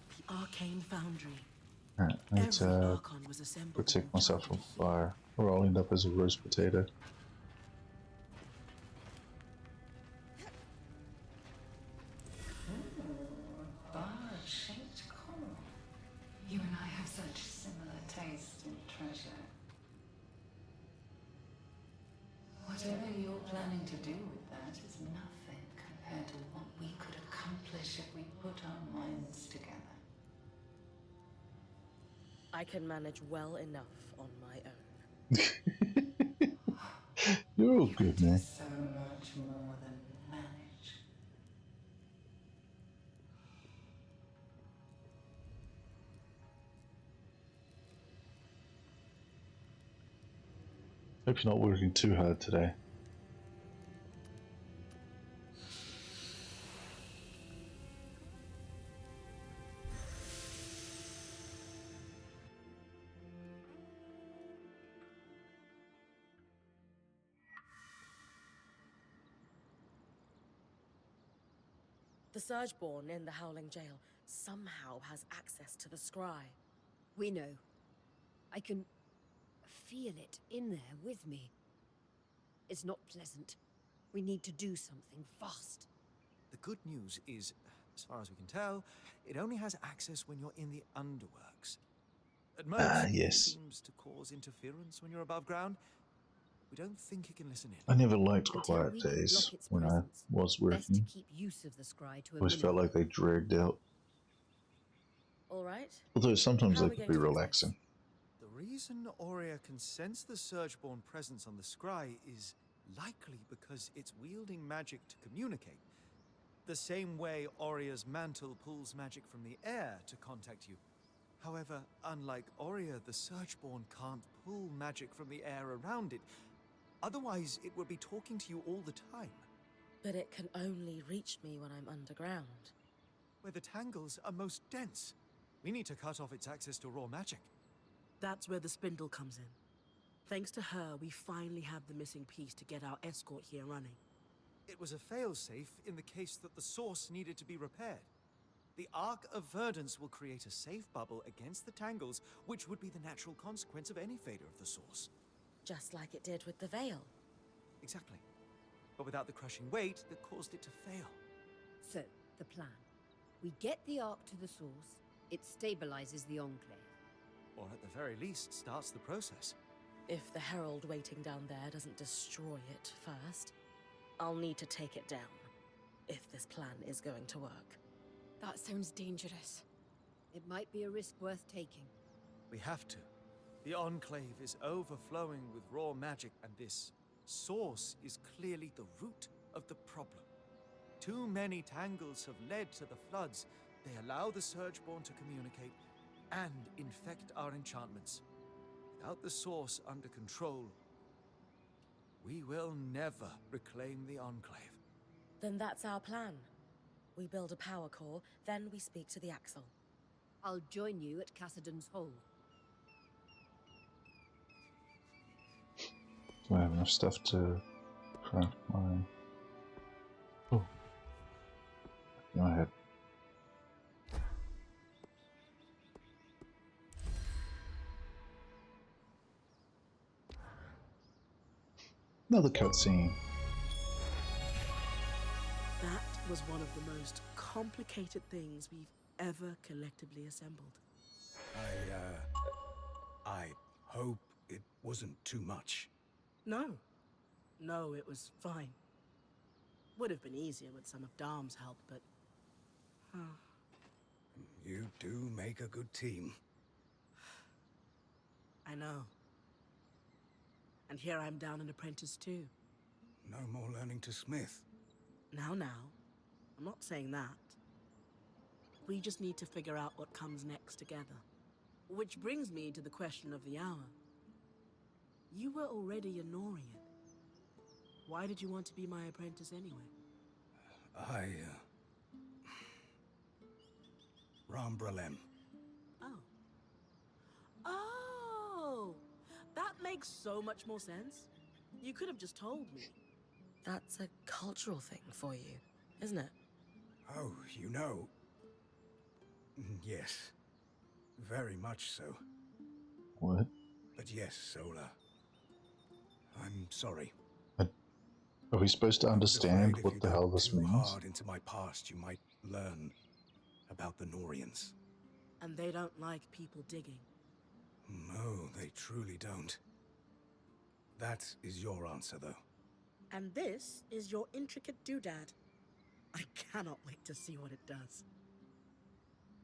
The Arcane Foundry. Alright, I need Every to Archon was assembled and protect myself from enchanted here. fire, or I'll end up as a roast potato. Bar-shaped coral. You and I have such similar taste in treasure. Whatever you're planning to do with that is nothing compared to what we could accomplish if we put our minds together. I can manage well enough on my own. You're all good, man. So much more than manage. Hope you're not working too hard today. The Surgeborn in the Howling Jail somehow has access to the scry. We know. I can feel it in there with me. It's not pleasant. We need to do something fast. The good news is, as far as we can tell, it only has access when you're in the underworks. At most, it yes. seems to cause interference when you're above ground. We don't think it can listen in. I never liked Until quiet we can days block its when presence, I was best to working. keep use of the scry to a Always felt minimum. like they dragged out. All right? Although sometimes How are they we could going be to fix relaxing. The reason Aurea can sense the Surgeborn presence on the scry is likely because it's wielding magic to communicate. The same way Aurea's mantle pulls magic from the air to contact you. However, unlike Aurea, the Surgeborn can't pull magic from the air around it. Otherwise, it would be talking to you all the time. But it can only reach me when I'm underground. Where the tangles are most dense. We need to cut off its access to raw magic. That's where the spindle comes in. Thanks to her, we finally have the missing piece to get our escort here running. It was a failsafe in the case that the source needed to be repaired. The Ark of Verdance will create a safe bubble against the tangles, which would be the natural consequence of any failure of the source. Just like it did with the Veil. Exactly. But without the crushing weight that caused it to fail. So, the plan. We get the Ark to the source, it stabilizes the Enclave. Or at the very least, starts the process. If the Herald waiting down there doesn't destroy it first, I'll need to take it down, if this plan is going to work. That sounds dangerous. It might be a risk worth taking. We have to. The Enclave is overflowing with raw magic, and this source is clearly the root of the problem. Too many tangles have led to the floods. They allow the Surgeborn to communicate and infect our enchantments. Without the source under control, we will never reclaim the Enclave. Then that's our plan. We build a power core, then we speak to the Axle. I'll join you at Cassidon's Hole. Do I have enough stuff to craft my... Oh. Go ahead. Another cutscene. That was one of the most complicated things we've ever collectively assembled. I hope it wasn't too much. No, it was fine. Would have been easier with some of Darm's help, but... You do make a good team. I know. And here I'm down an apprentice too. No more learning to smith. Now. I'm not saying that. We just need to figure out what comes next together. Which brings me to the question of the hour. You were already a Norian. Why did you want to be my apprentice anyway? Rambralem. Oh, that makes makes so much more sense. You could have just told me. That's a cultural thing for you, isn't it? Oh, you know. Yes. Very much so. What? But yes, Sola. I'm sorry. Are we supposed to I was understand afraid if what you the dug hell this too means? hard into my past, you might learn about the Norians. And they don't like people digging. No, they truly don't. That is your answer, though. And this is your intricate doodad. I cannot wait to see what it does.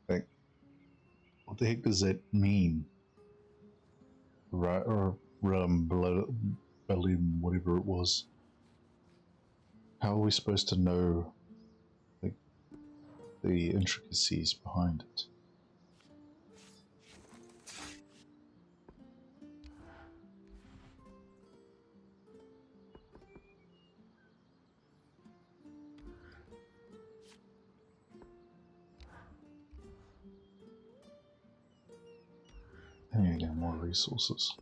Like, what the heck does that mean? Right, or Balim, whatever it was. How are we supposed to know, like, the intricacies behind it? I need to get more resources.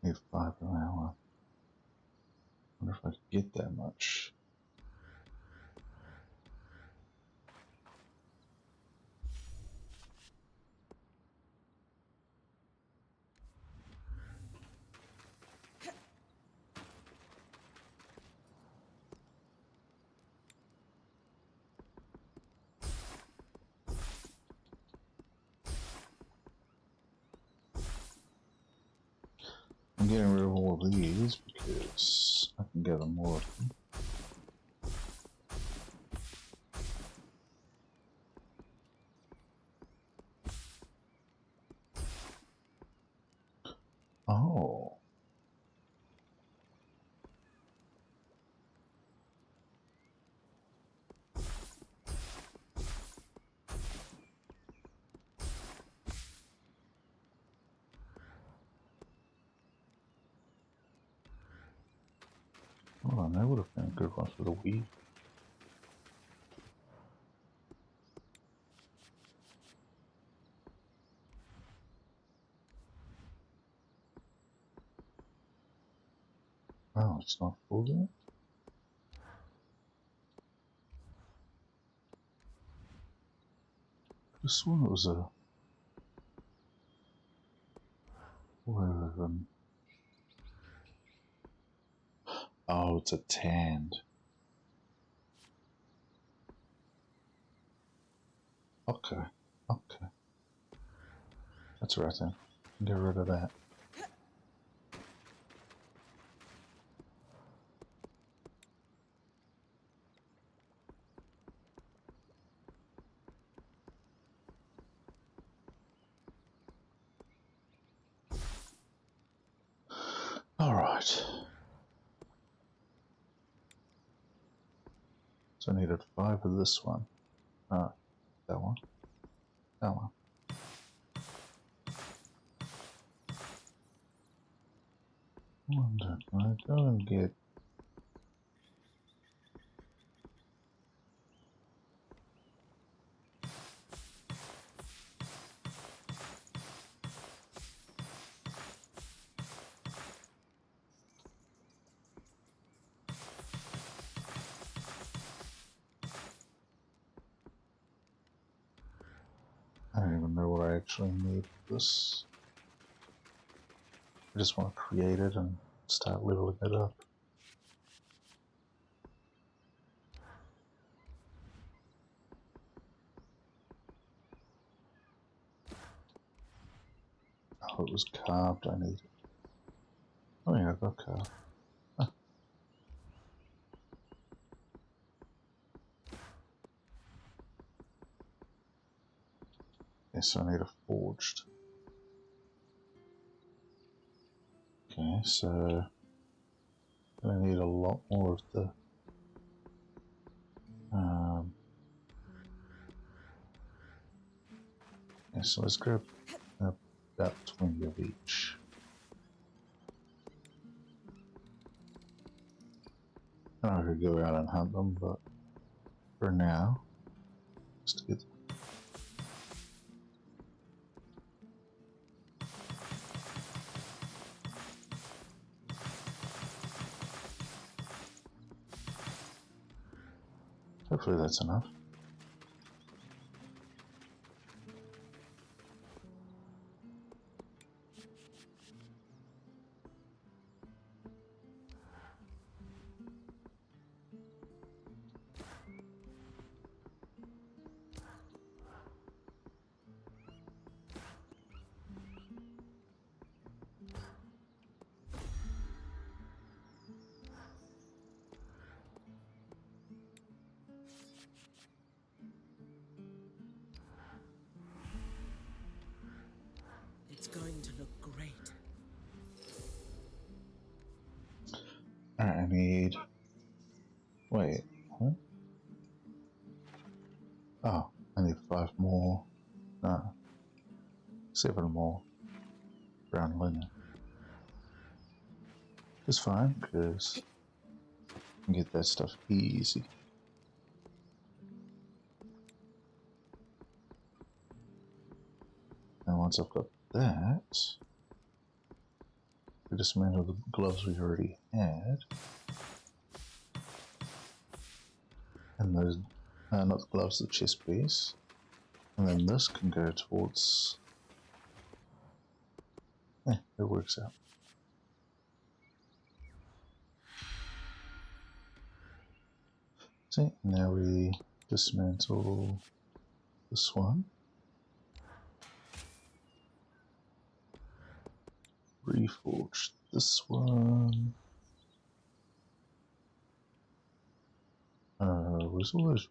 Need 5 an hour. I wonder if I could get that much. I'm getting rid of all of these because I can gather more of them. Oh. Oh, that would have been a good one for the Wii. Oh, it's not full yet? This one was a... Oh, it's a tanned. Okay, okay. That's right then. Get rid of that. Alright. So I needed 5 of this one. That one. That one. Wonder, I go and get... I don't even know what I actually need for this. I just want to create it and start leveling it up. Oh, it was carved, I need it. Oh yeah, I got carved. Huh. Yes, I need a forged. Okay, so I need a lot more of the yeah, so let's grab about 20 of each. And I could go out and hunt them, but for now, just to get them. Hopefully that's enough. It's going to look great. Alright, I need... Wait, huh? Oh, I need 5 more. No. 7 more brown linen. It's fine, because I can get that stuff easy. And once I've got that, we dismantle the gloves we already had. And those, not the gloves, the chest piece. And then this can go towards... Yeah, it works out. See, now we dismantle this one. Reforge this one. Where's all those?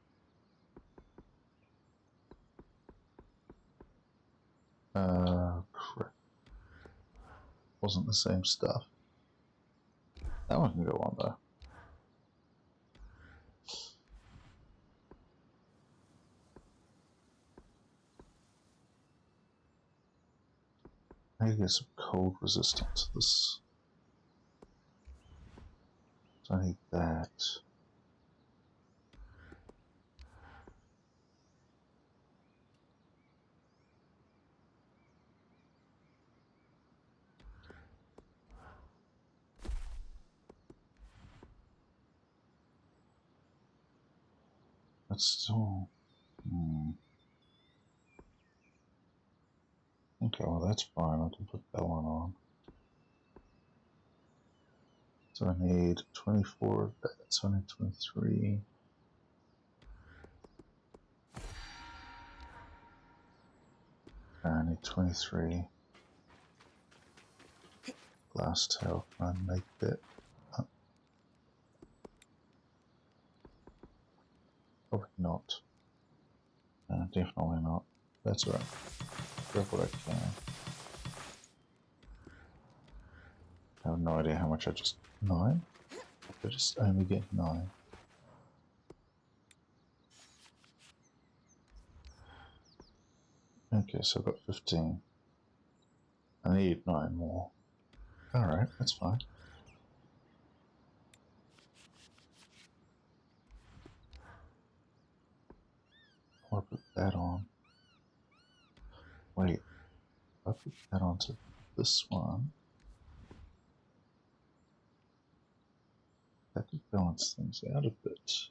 Crap. Wasn't the same stuff. That one can go on though. I get some cold resistance to this. So I need that. That's still... Okay, well that's fine. I can put that one on. So I need 24 of that. So I need 23. I need 23. Last tail. Can I make that? Probably not. Definitely not. That's right. Grab what I can. I have no idea how much I just... 9? I just only get 9. Okay, so I've got 15. I need 9 more. Alright, that's fine. I'll put that on. Wait, I put that onto this one. That could balance things out a bit.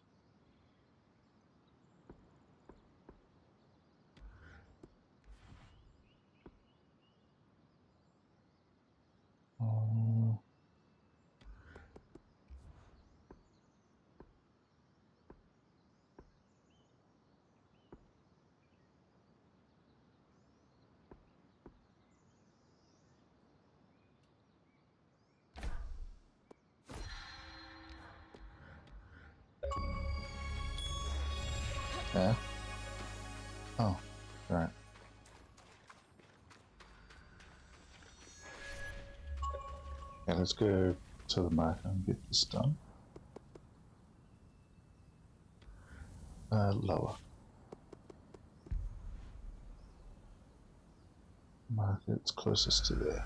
Yeah. Oh, right. Yeah, let's go to the market and get this done. Lower. mark it's closest to there.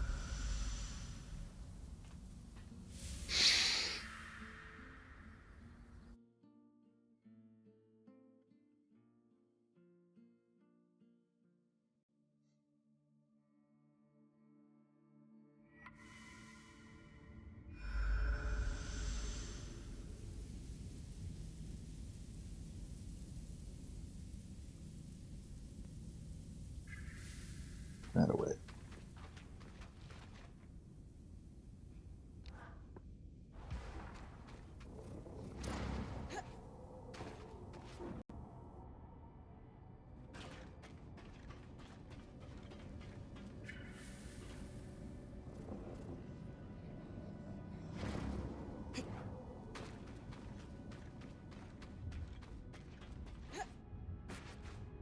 That away.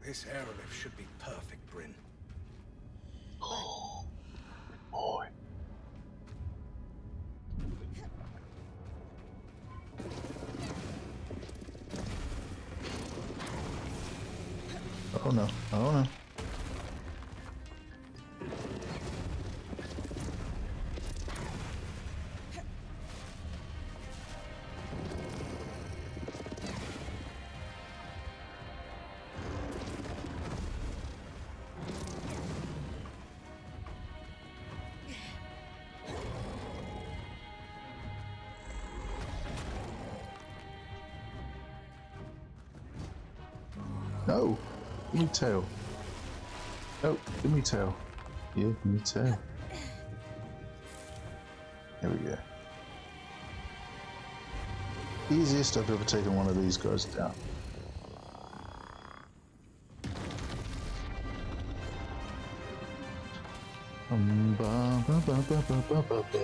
This airlift should be perfect, Bryn. Oh, boy. Oh no, oh no. No! Give me tail. No, give me tail. Give me tail. There we go. Easiest I've ever taken one of these guys down. Ba, ba, ba, ba, ba, ba, ba, ba.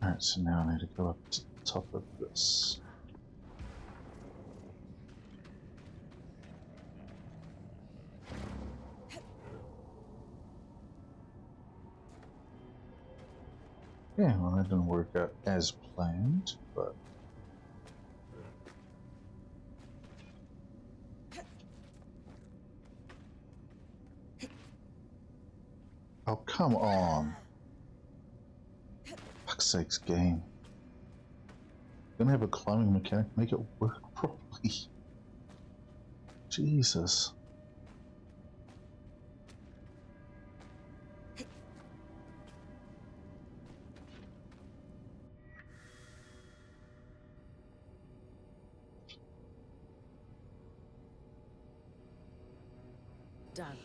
Alright, so now I need to go up to the top of this. Yeah, well, that didn't work out as planned, but oh, come on. Fuck's sakes, game. Gonna have a climbing mechanic, make it work properly. Jesus. Done.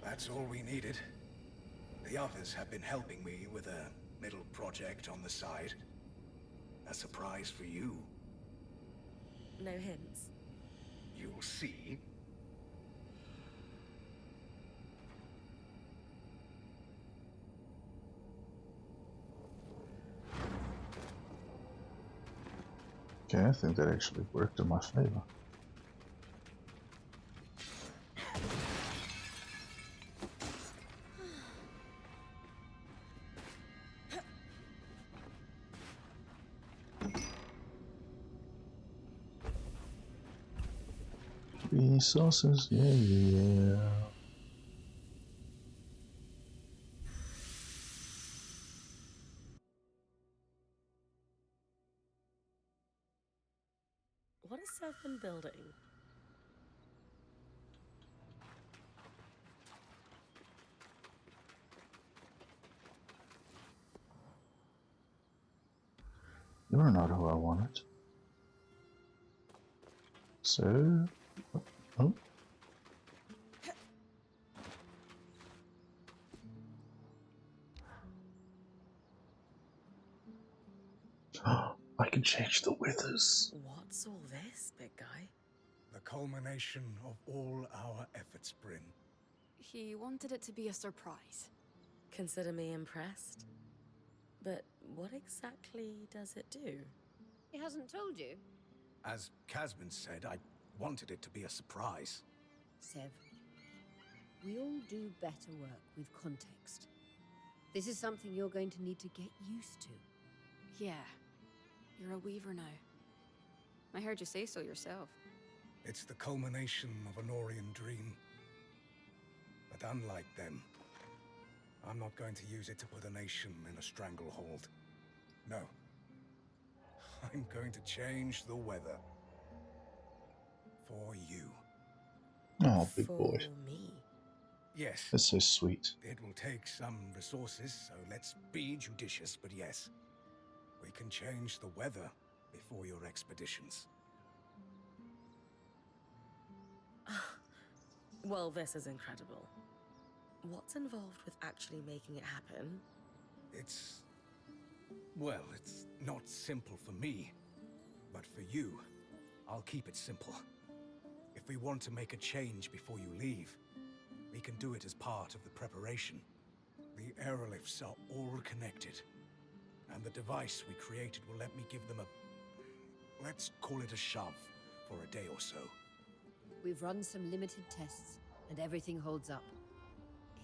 That's all we needed. The others have been helping me with a little project on the side. A surprise for you. No hints. You'll see. Okay, I think that actually worked in my favor. Resources, yeah, yeah. What has Seth been building? You're not who I wanted. So, oh. I can change the withers. What's all this, big guy? The culmination of all our efforts, Bryn. He wanted it to be a surprise. Consider me impressed. But what exactly does it do? He hasn't told you? As Casman said, I wanted it to be a surprise. Sev, we all do better work with context. This is something you're going to need to get used to. Yeah. You're a weaver now. I heard you say so yourself. It's the culmination of an Orient dream. But unlike them, I'm not going to use it to put a nation in a stranglehold. No. I'm going to change the weather. For you. Oh, big boy. For me? Yes. That's so sweet. It will take some resources, so let's be judicious, but yes. We can change the weather before your expeditions. Well, this is incredible. What's involved with actually making it happen? It's... well, it's not simple for me. But for you, I'll keep it simple. If we want to make a change before you leave, we can do it as part of the preparation. The aerolifts are all connected. And the device we created will let me give them a... let's call it a shove for a day or so. We've run some limited tests, and everything holds up.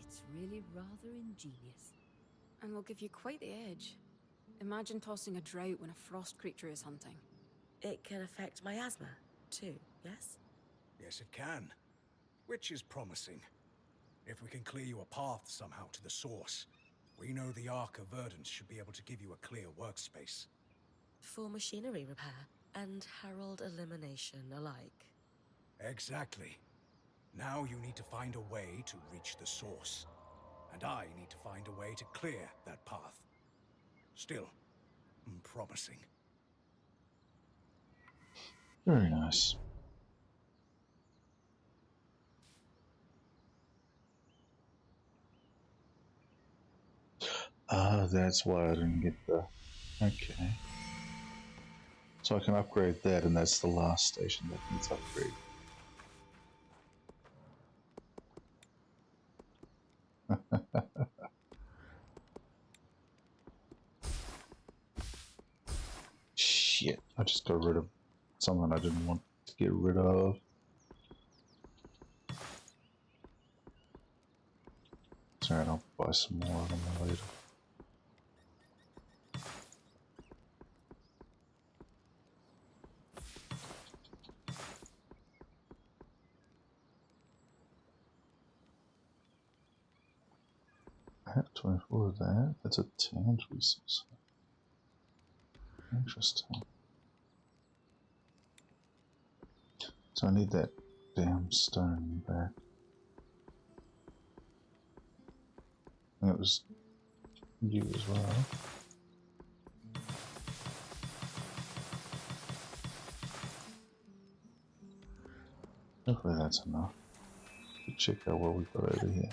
It's really rather ingenious. And we'll give you quite the edge. Imagine tossing a drought when a frost creature is hunting. It can affect my asthma, too, yes? Yes, it can. Which is promising. If we can clear you a path somehow to the source, we know the Ark of Verdance should be able to give you a clear workspace. For machinery repair and herald elimination alike. Exactly. Now you need to find a way to reach the source. And I need to find a way to clear that path. Still, promising. Very nice. Ah, that's why I didn't get the... Okay. So I can upgrade that, and that's the last station that needs upgrade. Shit, I just got rid of something I didn't want to get rid of. Sorry, I'll buy some more of them later. I have 24 of that. That's a 10 resource. Interesting. So I need that damn stone back. And it was you as well. Hopefully that's enough. Let's check out what we've got over here.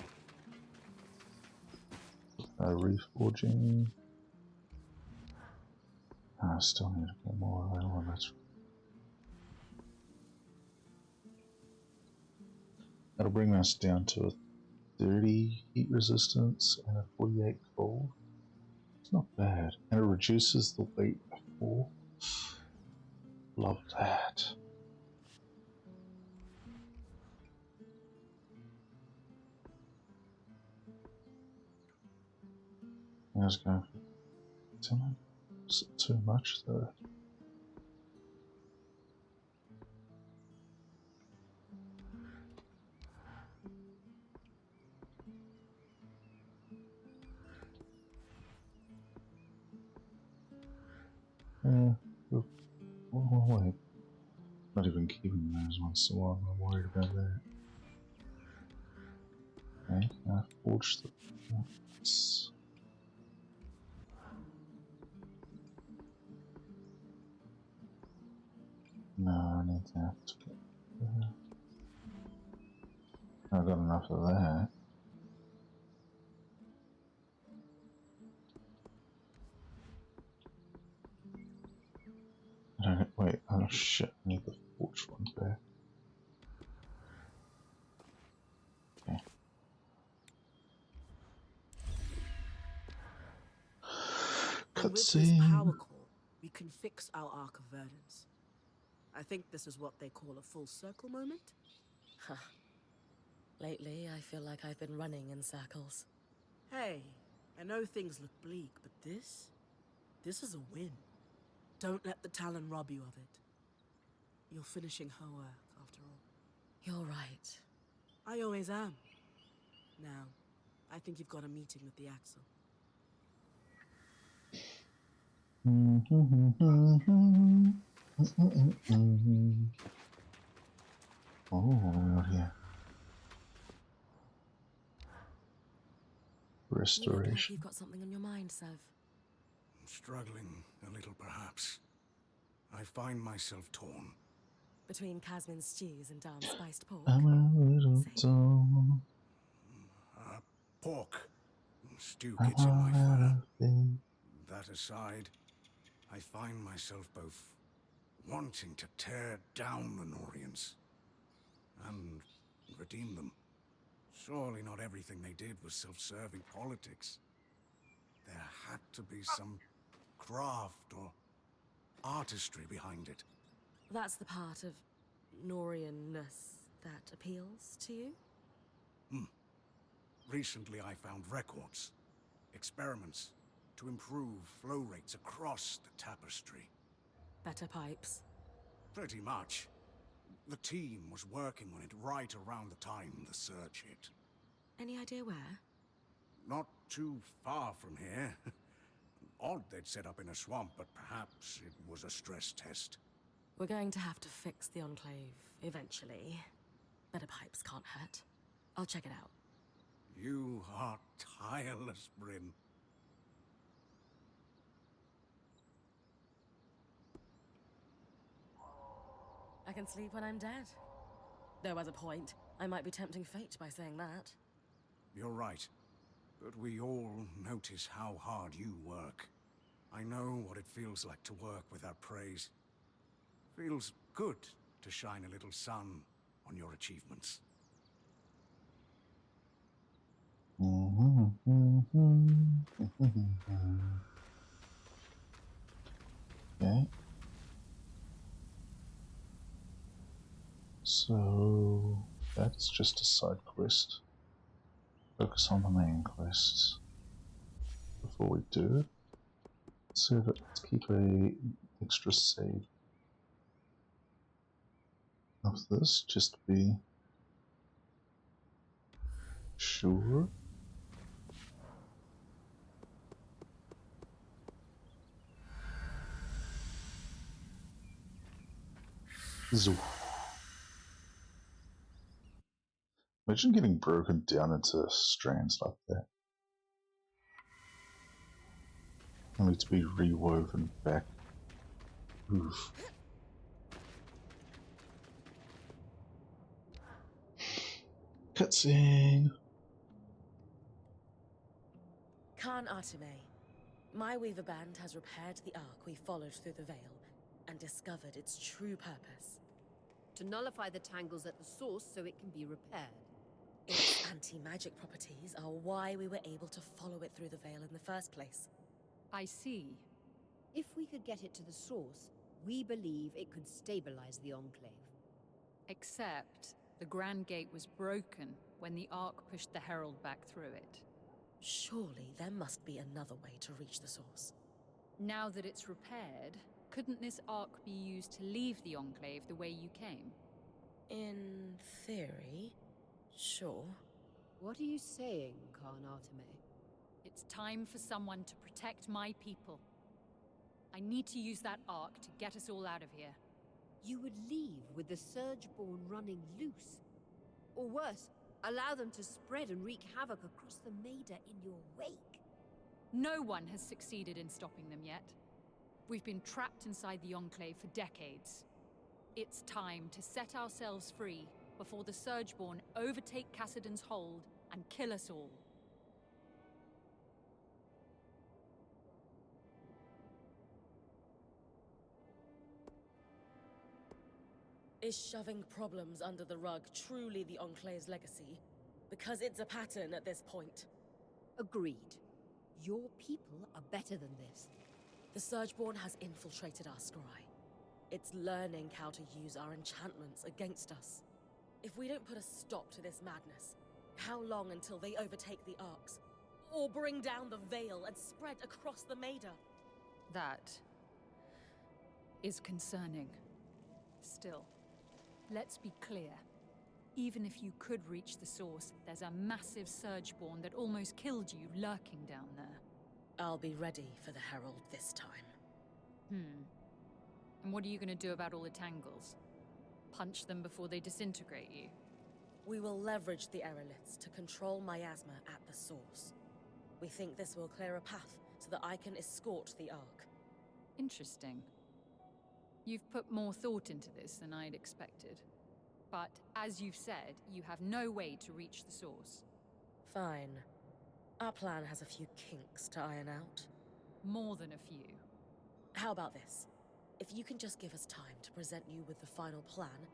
Reforging. I still need to get more oil. That'll bring us down to a 30 heat resistance and a 48 cold. It's not bad. And it reduces the weight by 4. Love that. I was going for 10. Is it too much though? Yeah, wait. Not even keeping those ones, so I'm not worried about that. Okay, can I forge the points? No, I need that to get there. I've got enough of that. Wait, oh shit, I need the forge one back. Okay. And with this Cutscene. power core, we can fix our Ark of Verdance. I think this is what they call a full circle moment. Huh. Lately, I feel like I've been running in circles. Hey, I know things look bleak, but this is a win. Don't let the Talon rob you of it. You're finishing her work, after all. You're right. I always am. Now, I think you've got a meeting with the Axle. Oh, yeah. You look like Restoration. you've got something on your mind, Sev. Struggling a little, perhaps. I find myself torn. Between Casmin's stews and Darm's spiced pork. I'm a little torn. Pork. Stew gets in my fire. That aside, I find myself both wanting to tear down the Norians and redeem them. Surely not everything they did was self-serving politics. There had to be some craft or artistry behind it. That's the part of Norian-ness that appeals to you? Recently I found records, experiments to improve flow rates across the tapestry. Better pipes. Pretty much. The team was working on it right around the time the surge hit. Any idea where? Not too far from here. Odd they'd set up in a swamp, but perhaps it was a stress test. We're going to have to fix the Enclave eventually. Better pipes can't hurt. I'll check it out. You are tireless, Bryn. I can sleep when I'm dead. Though as a point, I might be tempting fate by saying that. You're right. But we all notice how hard you work. I know what it feels like to work without praise. Feels good to shine a little sun on your achievements. Okay. So that's just a side quest. Focus on the main quests. Before we do it, let's keep a extra save of this, just to be sure. Zoo. Imagine getting broken down into strands like that. Only to be rewoven back. Oof. Cutscene. Khan Artime, my Weaver band has repaired the arc we followed through the Veil and discovered its true purpose. To nullify the tangles at the source so it can be repaired. Its anti-magic properties are why we were able to follow it through the Veil in the first place. I see. If we could get it to the source, we believe it could stabilize the Enclave. Except the Grand Gate was broken when the Ark pushed the Herald back through it. Surely there must be another way to reach the source. Now that it's repaired, couldn't this Ark be used to leave the Enclave the way you came? In theory, sure. What are you saying, Khan Artime? It's time for someone to protect my people. I need to use that Ark to get us all out of here. You would leave with the Surgeborn running loose? Or worse, allow them to spread and wreak havoc across the Maida in your wake? No one has succeeded in stopping them yet. We've been trapped inside the Enclave for decades. It's time to set ourselves free before the Surgeborn overtake Cassidon's hold and kill us all. Is shoving problems under the rug truly the Enclave's legacy? Because it's a pattern at this point. Agreed. Your people are better than this. The Surgeborn has infiltrated our scry. It's learning how to use our enchantments against us. If we don't put a stop to this madness, how long until they overtake the Arcs? Or bring down the Veil and spread across the Maida? That is concerning. Still, let's be clear. Even if you could reach the source, there's a massive Surgeborn that almost killed you lurking down there. I'll be ready for the Herald this time. And what are you going to do about all the Tangles? Punch them before they disintegrate you? We will leverage the Aeroliths to control miasma at the source. We think this will clear a path so that I can escort the Ark. Interesting. You've put more thought into this than I'd expected. But, as you've said, you have no way to reach the source. Fine. Our plan has a few kinks to iron out. More than a few. How about this? If you can just give us time to present you with the final plan,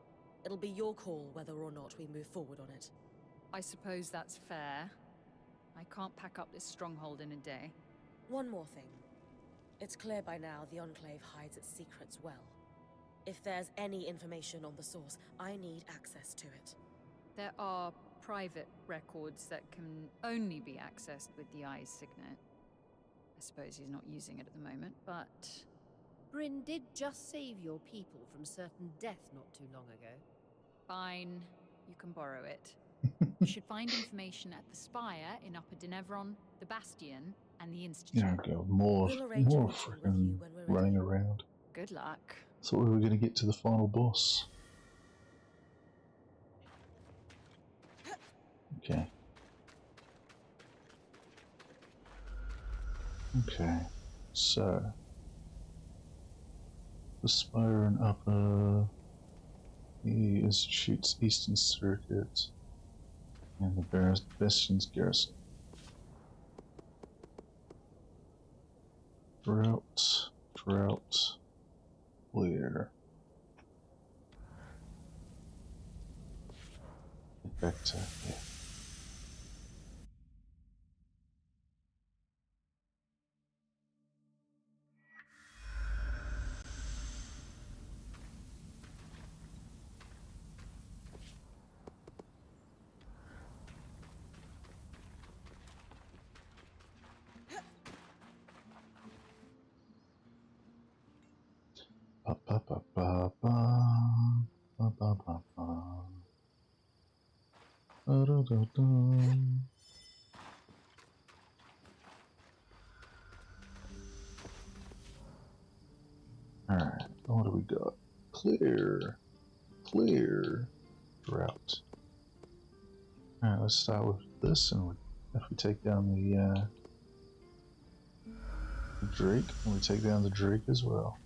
it'll be your call whether or not we move forward on it. I suppose that's fair. I can't pack up this stronghold in a day. One more thing. It's clear by now the Enclave hides its secrets well. If there's any information on the source, I need access to it. There are private records that can only be accessed with the Eye's signet. I suppose he's not using it at the moment, but... Bryn did just save your people from certain death not too long ago. Fine, you can borrow it. You should find information at the Spire in Upper Denevron, the Bastion, and the Institute. Yeah, okay, more freaking running around. Good luck. Thought we were going to get to the final boss. Okay. Okay, so the Spire and Upper, the Institute's Eastern Circuit, and the Bastion's Garrison. Drought, clear. Get back to yeah. Ba ba ba ba ba ba ba ba. Da da da da. Alright, what do we got? Clear, drought. Alright, let's start with this, and if we take down the Drake, and we take down the Drake as well.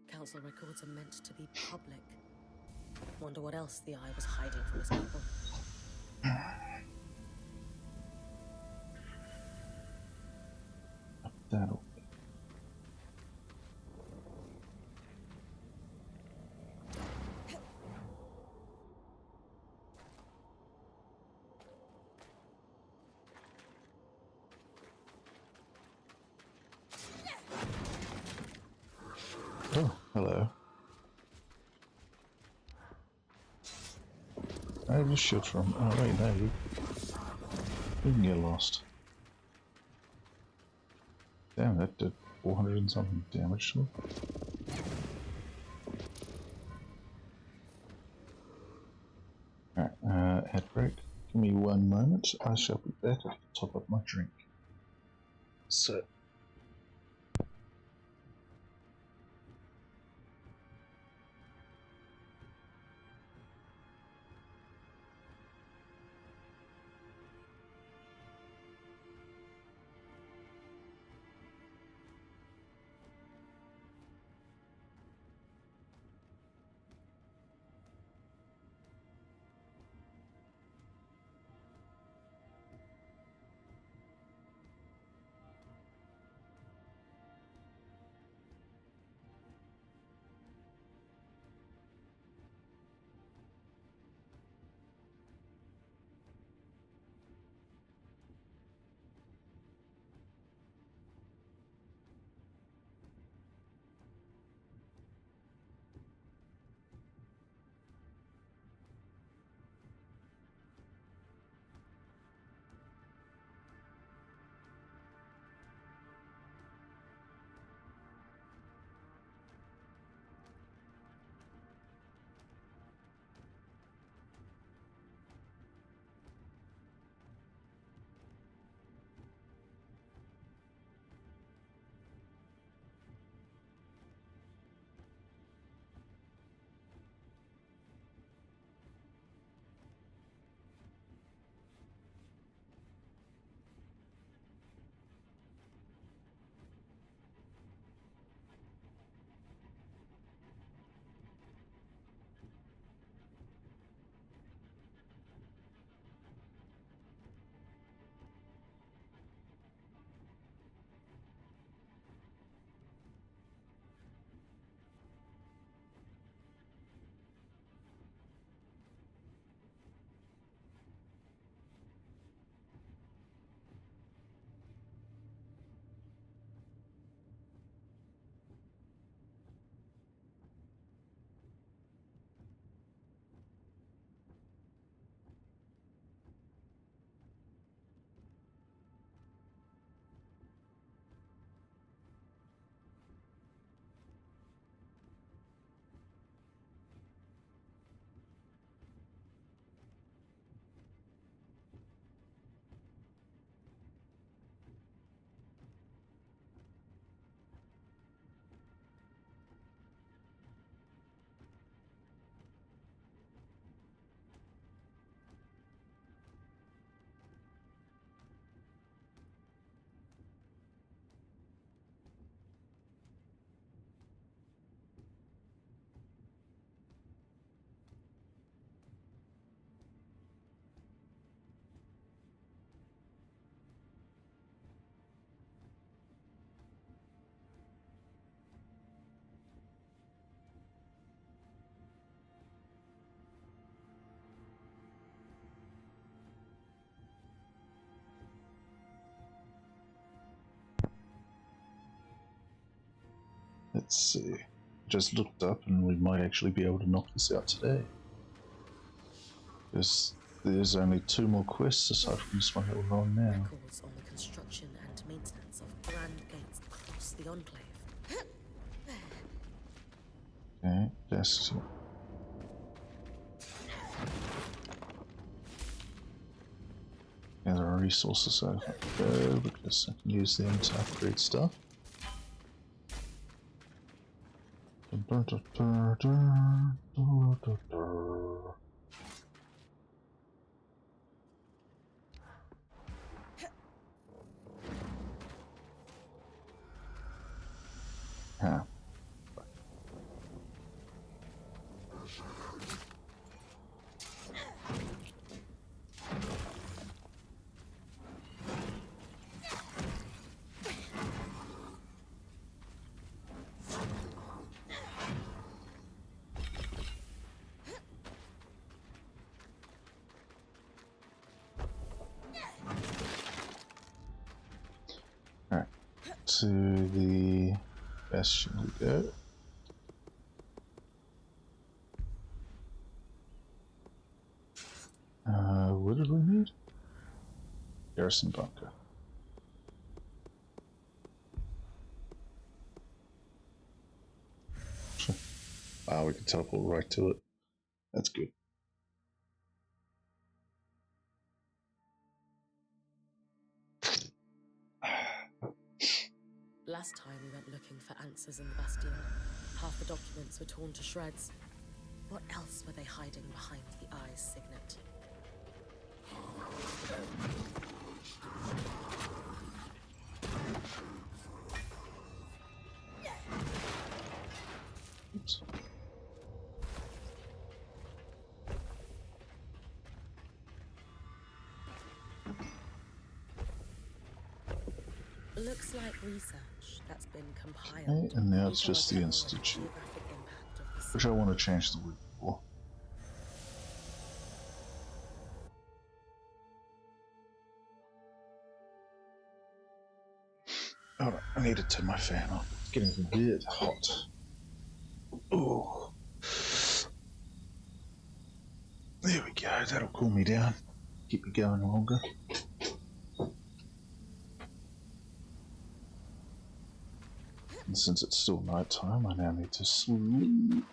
Council records are meant to be public. Wonder what else the Eye was hiding from his people. That'll Oh, hello. Where did you shoot from? Oh, wait, no, you can get lost. Damn, that did 400 and something damage to me. Alright, head break. Give me 1 moment. I shall be back. I can top up my drink. So. Let's see. Just looked up and we might actually be able to knock this out today. There's only 2 more quests aside from this one that we're on now. Records on the construction and maintenance of grand gates across the Enclave. Okay, that's... Gather resources so I can go because I can use them to upgrade stuff. Huh. Alright, to the bastion we go. What did we need? Garrison bunker. Wow, we can teleport right to it. That's good. Last time we went looking for answers in the Bastion. Half the documents were torn to shreds. What else were they hiding behind the Eye's signet? Oops. Looks like research that's been compiled. Okay, and now it's just the Institute, which I want to change the word for. Alright, I need to turn my fan off. It's getting a bit hot. Oh, there we go. That'll cool me down. Keep me going longer. And since it's still night time, I now need to sleep.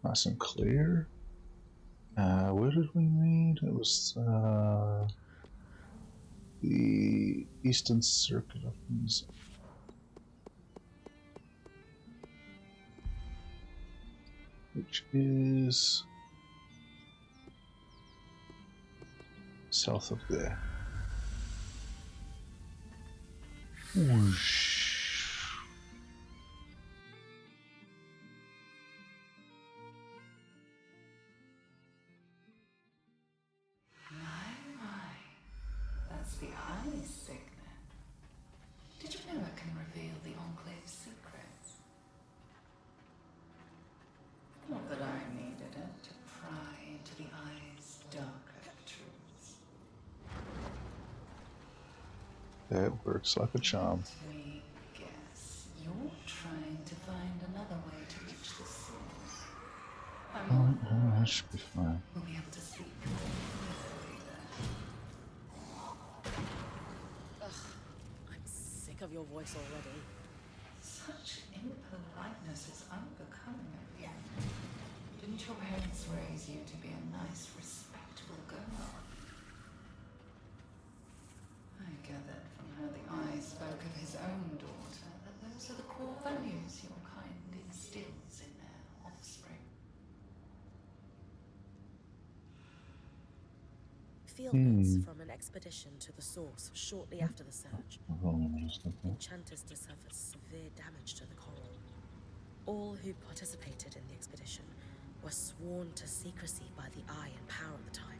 Nice and clear. Where did we meet? It was the Eastern Circuit of Music. Which is south of there. Whoosh. That's the Eye's signet. Did you know it can reveal the Enclave's secrets? Not that I needed it to pry into the Eye's darker truths. That works like a charm. Let me guess. You're trying to find another way to reach the source. That should be fine. We'll be able to speak clearly then. Ugh, I'm sick of your voice already. Such impoliteness is unbecoming of you. Didn't your parents raise you to be a nice, respectful girl? I gathered from how the Eye spoke of his own daughter that those are the core values your kind instills in their offspring. Field notes from an expedition to the source shortly after the search. Enchanters suffered severe damage to the coral. All who participated in the expedition were sworn to secrecy by the Eye in power at the time.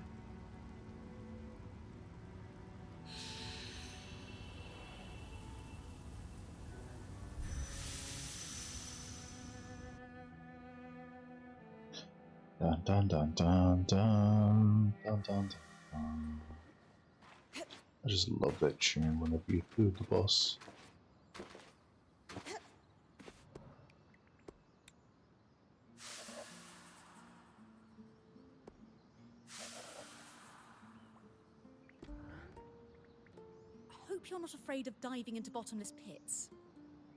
Dun dun dun dun dun dun dun dun. I just love that tune whenever you food the boss. Hope you're not afraid of diving into bottomless pits.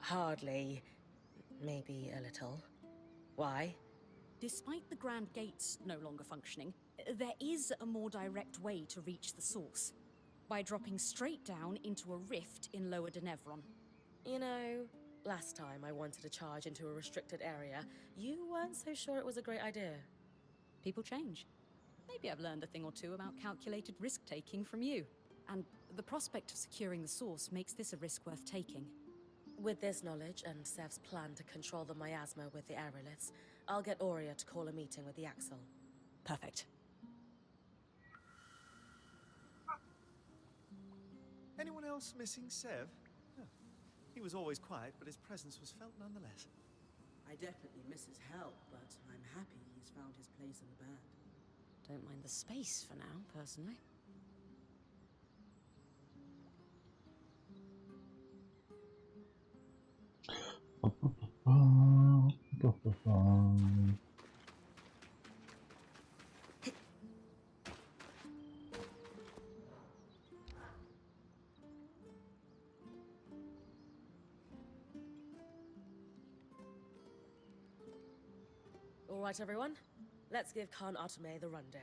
Hardly. Maybe a little. Why? Despite the Grand Gates no longer functioning, there is a more direct way to reach the source. By dropping straight down into a rift in Lower Denevron. You know, last time I wanted to charge into a restricted area, you weren't so sure it was a great idea. People change. Maybe I've learned a thing or two about calculated risk-taking from you. And the prospect of securing the source makes this a risk worth taking. With this knowledge and Sev's plan to control the miasma with the aeroliths, I'll get Aurea to call a meeting with the Axel. Perfect. Anyone else missing Sev? No. He was always quiet, but his presence was felt nonetheless. I definitely miss his help, but I'm happy he's found his place in the band. Don't mind the space for now, personally. All right, everyone. Let's give Khan Arteme the rundown.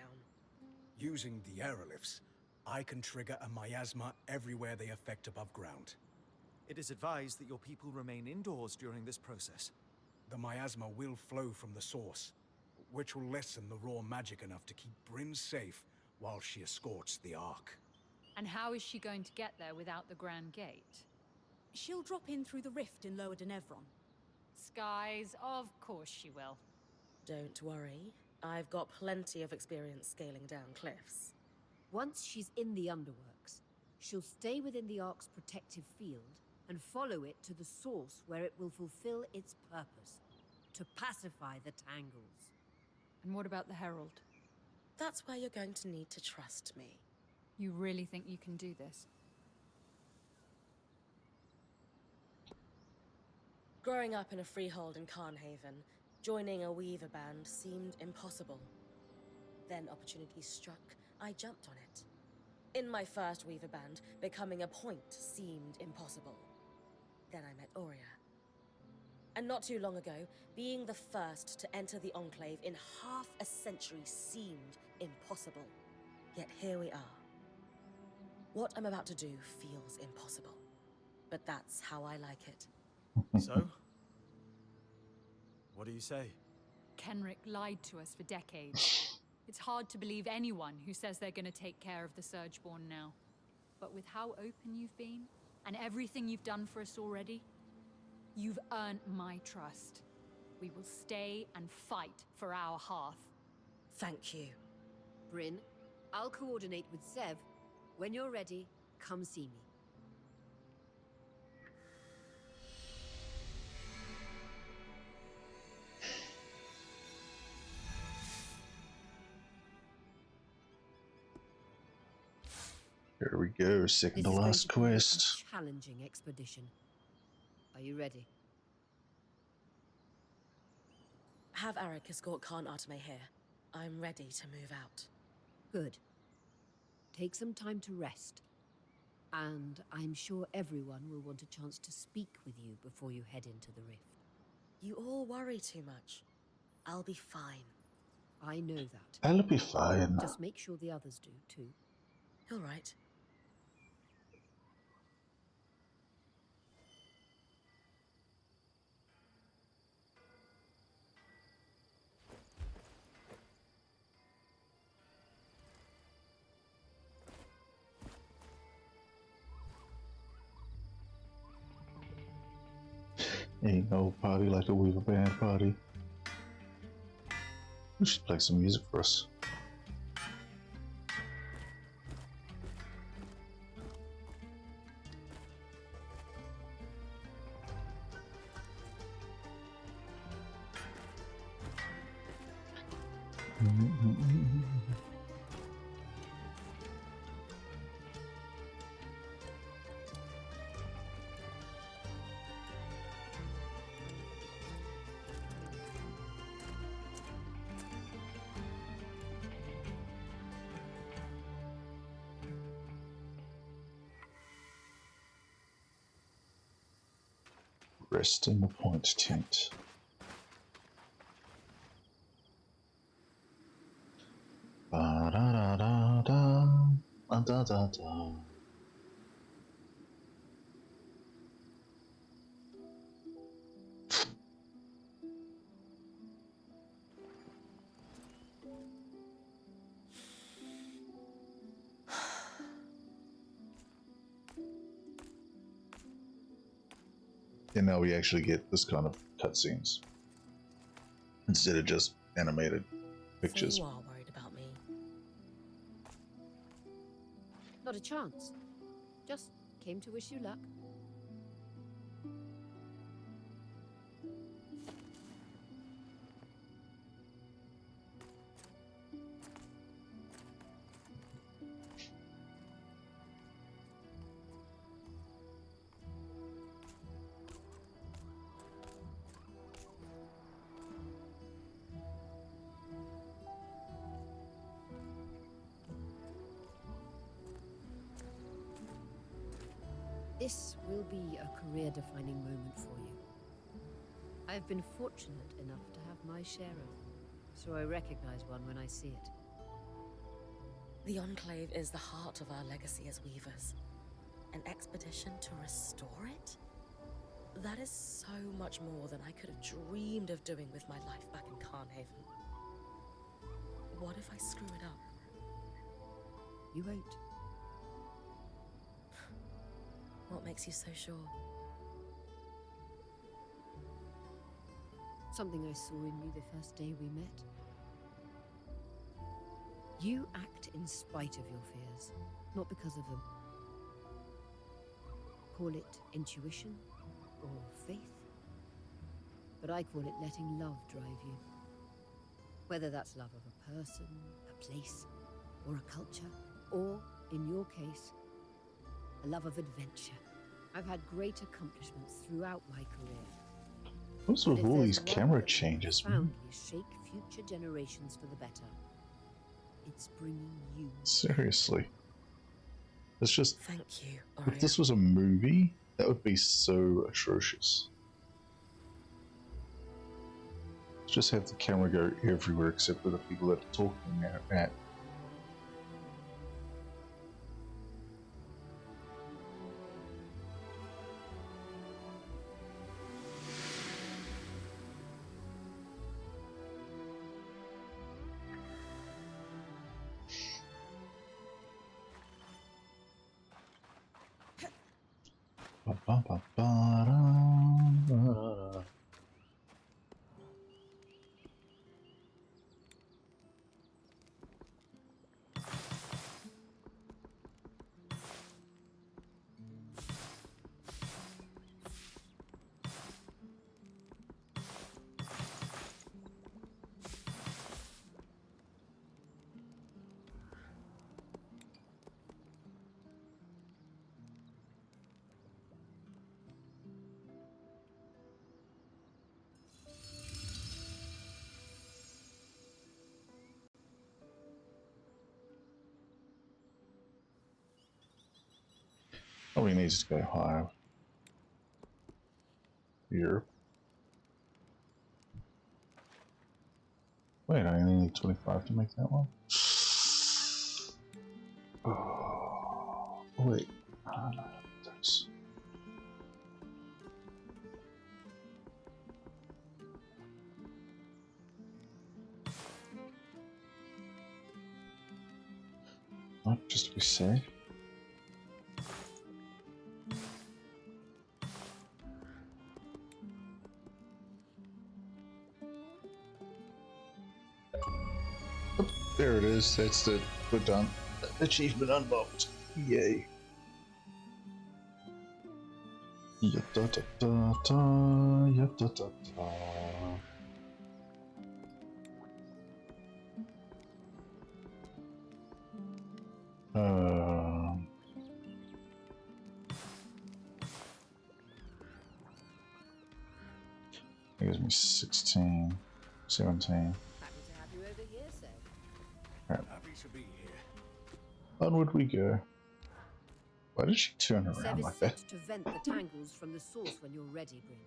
Using the aerolifts, I can trigger a miasma everywhere they affect above ground. It is advised that your people remain indoors during this process. The miasma will flow from the source, which will lessen the raw magic enough to keep Bryn safe while she escorts the Ark. And how is she going to get there without the Grand Gate? She'll drop in through the rift in Lower Denevron. Skies, of course she will. Don't worry. I've got plenty of experience scaling down cliffs. Once she's in the underworks, she'll stay within the Ark's protective field and follow it to the source where it will fulfill its purpose, to pacify the Tangles. And what about the Herald? That's where you're going to need to trust me. You really think you can do this? Growing up in a freehold in Carnhaven, joining a Weaver band seemed impossible. Then opportunity struck, I jumped on it. In my first Weaver band, becoming a point seemed impossible. Then I met Aurea. And not too long ago, being the first to enter the Enclave in half a century seemed impossible. Yet here we are. What I'm about to do feels impossible. But that's how I like it. So? What do you say? Kenrick lied to us for decades. It's hard to believe anyone who says they're going to take care of the Surgeborn now. But with how open you've been, and everything you've done for us already, you've earned my trust. We will stay and fight for our hearth. Thank you. Bryn, I'll coordinate with Sev. When you're ready, come see me. Here we go, second to This is going last to be a quest. challenging expedition. Are you ready? Have Arik escort Khan Arteme here. I'm ready to move out. Good. Take some time to rest. And I'm sure everyone will want a chance to speak with you before you head into the rift. You all worry too much. I'll be fine. I know that. I'll be fine. Just make sure the others do, too. All right. Ain't no party like a Weaver band party. We should play some music for us. Rest in the point tent. Ba da da da da da da da. And now we actually get this kind of cutscenes instead of just animated pictures. So you are worried about me? Not a chance. Just came to wish you luck. This will be a career-defining moment for you. I've been fortunate enough to have my share of them, so I recognize one when I see it. The Enclave is the heart of our legacy as Weavers. An expedition to restore it? That is so much more than I could have dreamed of doing with my life back in Carnhaven. What if I screw it up? You won't. What makes you so sure? Something I saw in you the first day we met. You act in spite of your fears, not because of them. Call it intuition or faith, but I call it letting love drive you. Whether that's love of a person, a place, or a culture, or, in your case, a love of adventure. I've had great accomplishments throughout my career. What's with all these camera changes? Profoundly shake future generations for the better. It's bringing you. Seriously. It's just. Thank you, If this was a movie, that would be so atrocious. Just have the camera go everywhere except for the people that are talking at. Ba, ba, ba, ba, da, da, da. Probably needs to go higher. Here. Wait, I only need 25 to make that one. Oh, wait. Oh, no, that's... Oh, just to be safe. There it is. That's the we're done. Achievement unlocked. Yay. Ya da da da da. Ya da da da. That gives me 16, 17. Happy to have you over here, Seb. Happy to be here. Onward we go. Why did she turn Seb around is like set that? to vent the tangles from the source when you're ready, Bryn.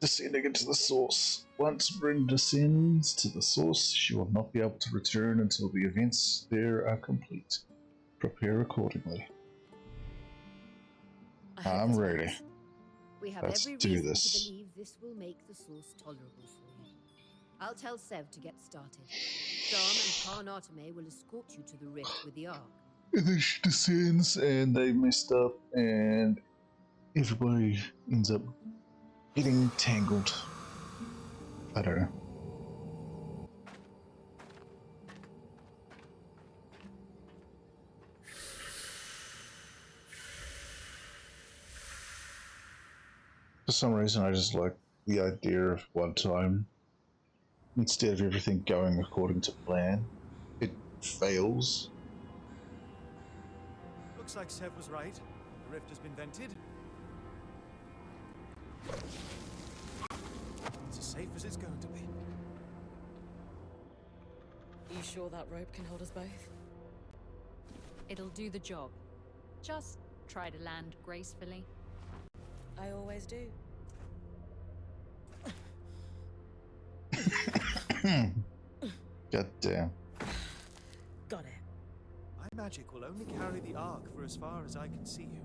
Descending into the source. Once Bryn descends to the source, she will not be able to return until the events there are complete. Prepare accordingly. I'm ready. We have Let's every do reason this. to believe this will make the source tolerable for you. I'll tell Sev to get started. Dom and Khan Arteme will escort you to the rift with the Ark. And then she descends, and they messed up, and everybody ends up getting tangled. I don't know. For some reason, I just like the idea of one time, instead of everything going according to plan, it fails. Looks like Sev was right. The rift has been vented. It's as safe as it's going to be. You sure that rope can hold us both? It'll do the job. Just try to land gracefully. I always do. God damn. Got it. My magic will only carry the ark for as far as I can see you.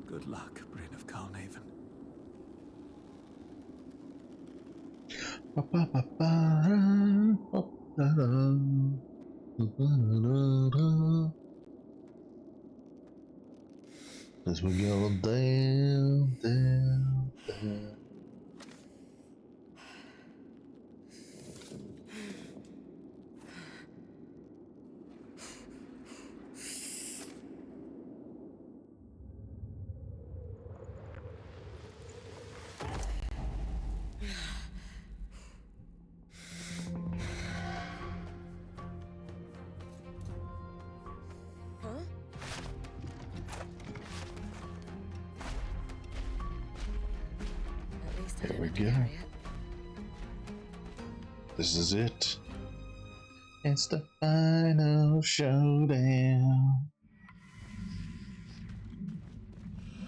Good luck, Bryn of Carnhaven. As we go down, down, down. There we go. This is it. It's the final showdown.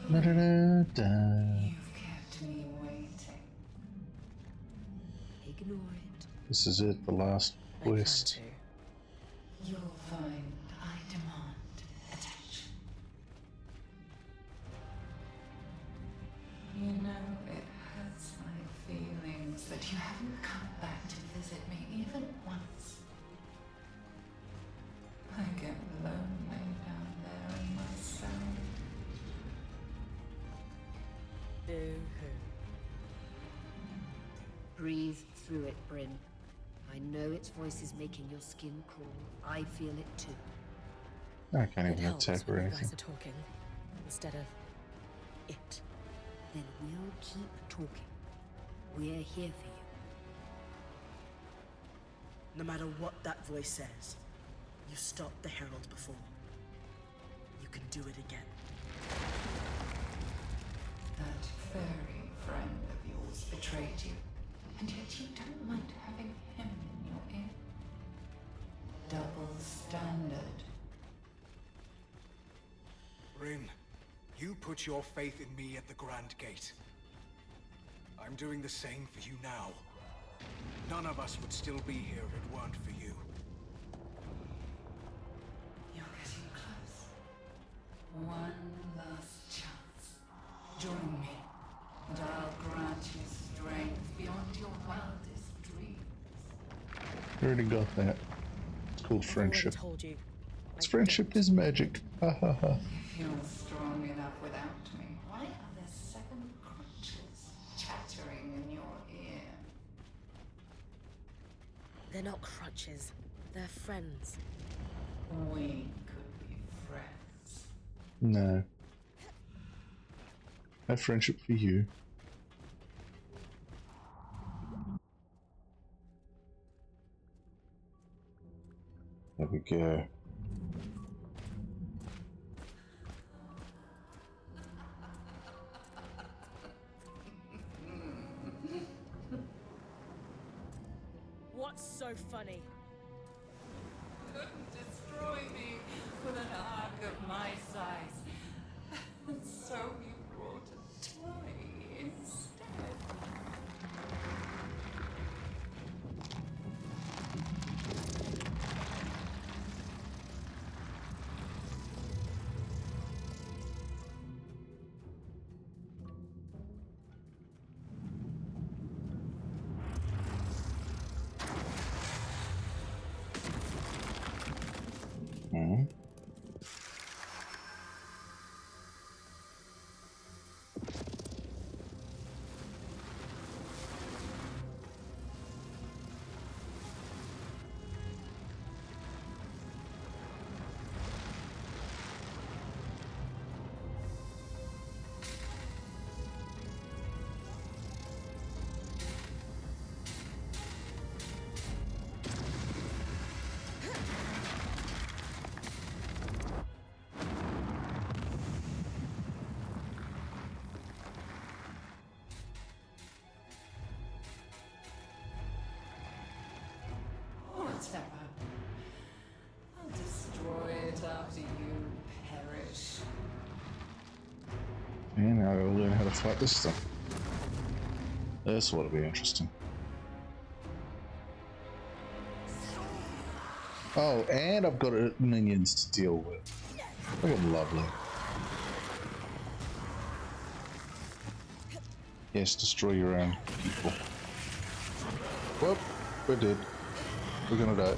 Da-da-da-da. You've kept me waiting. Ignore it. This is it, the last quest. You'll find I demand attention. You know, it hurts my feelings that you haven't come back to visit me even once. I get lonely down there in my cell. Boo-hoo. Breathe through it, Bryn. I know its voice is making your skin crawl. I feel it too. I can't even helps attack or when you anything. guys are talking instead of it. Then we'll keep talking. We're here for you. No matter what that voice says, you stopped the Herald before. You can do it again. That fairy friend of yours betrayed you, and yet you don't mind having him in your ear. Double standard. Bryn, you put your faith in me at the Grand Gate. I'm doing the same for you now. None of us would still be here if it weren't for you. You're getting close. One last chance. Join me, and I'll grant you strength beyond your wildest dreams. I already got that. It's called I've already friendship. told you. It's friendship is magic. Ha ha ha. If you're strong enough without me, why are there 7 crutches chattering in your ear? They're not crutches. They're friends. We could be friends. No. No friendship for you. There we go. What's so funny? Destroy me with an arc of my size. And so you brought a toy instead. Hmm. Whatever. I'll destroy it after you perish. And now I gotta learn how to fight this stuff. This ought to be interesting. Oh, and I've got minions to deal with. Look at lovely. Yes, destroy your own people. Well, we're dead. We're gonna die.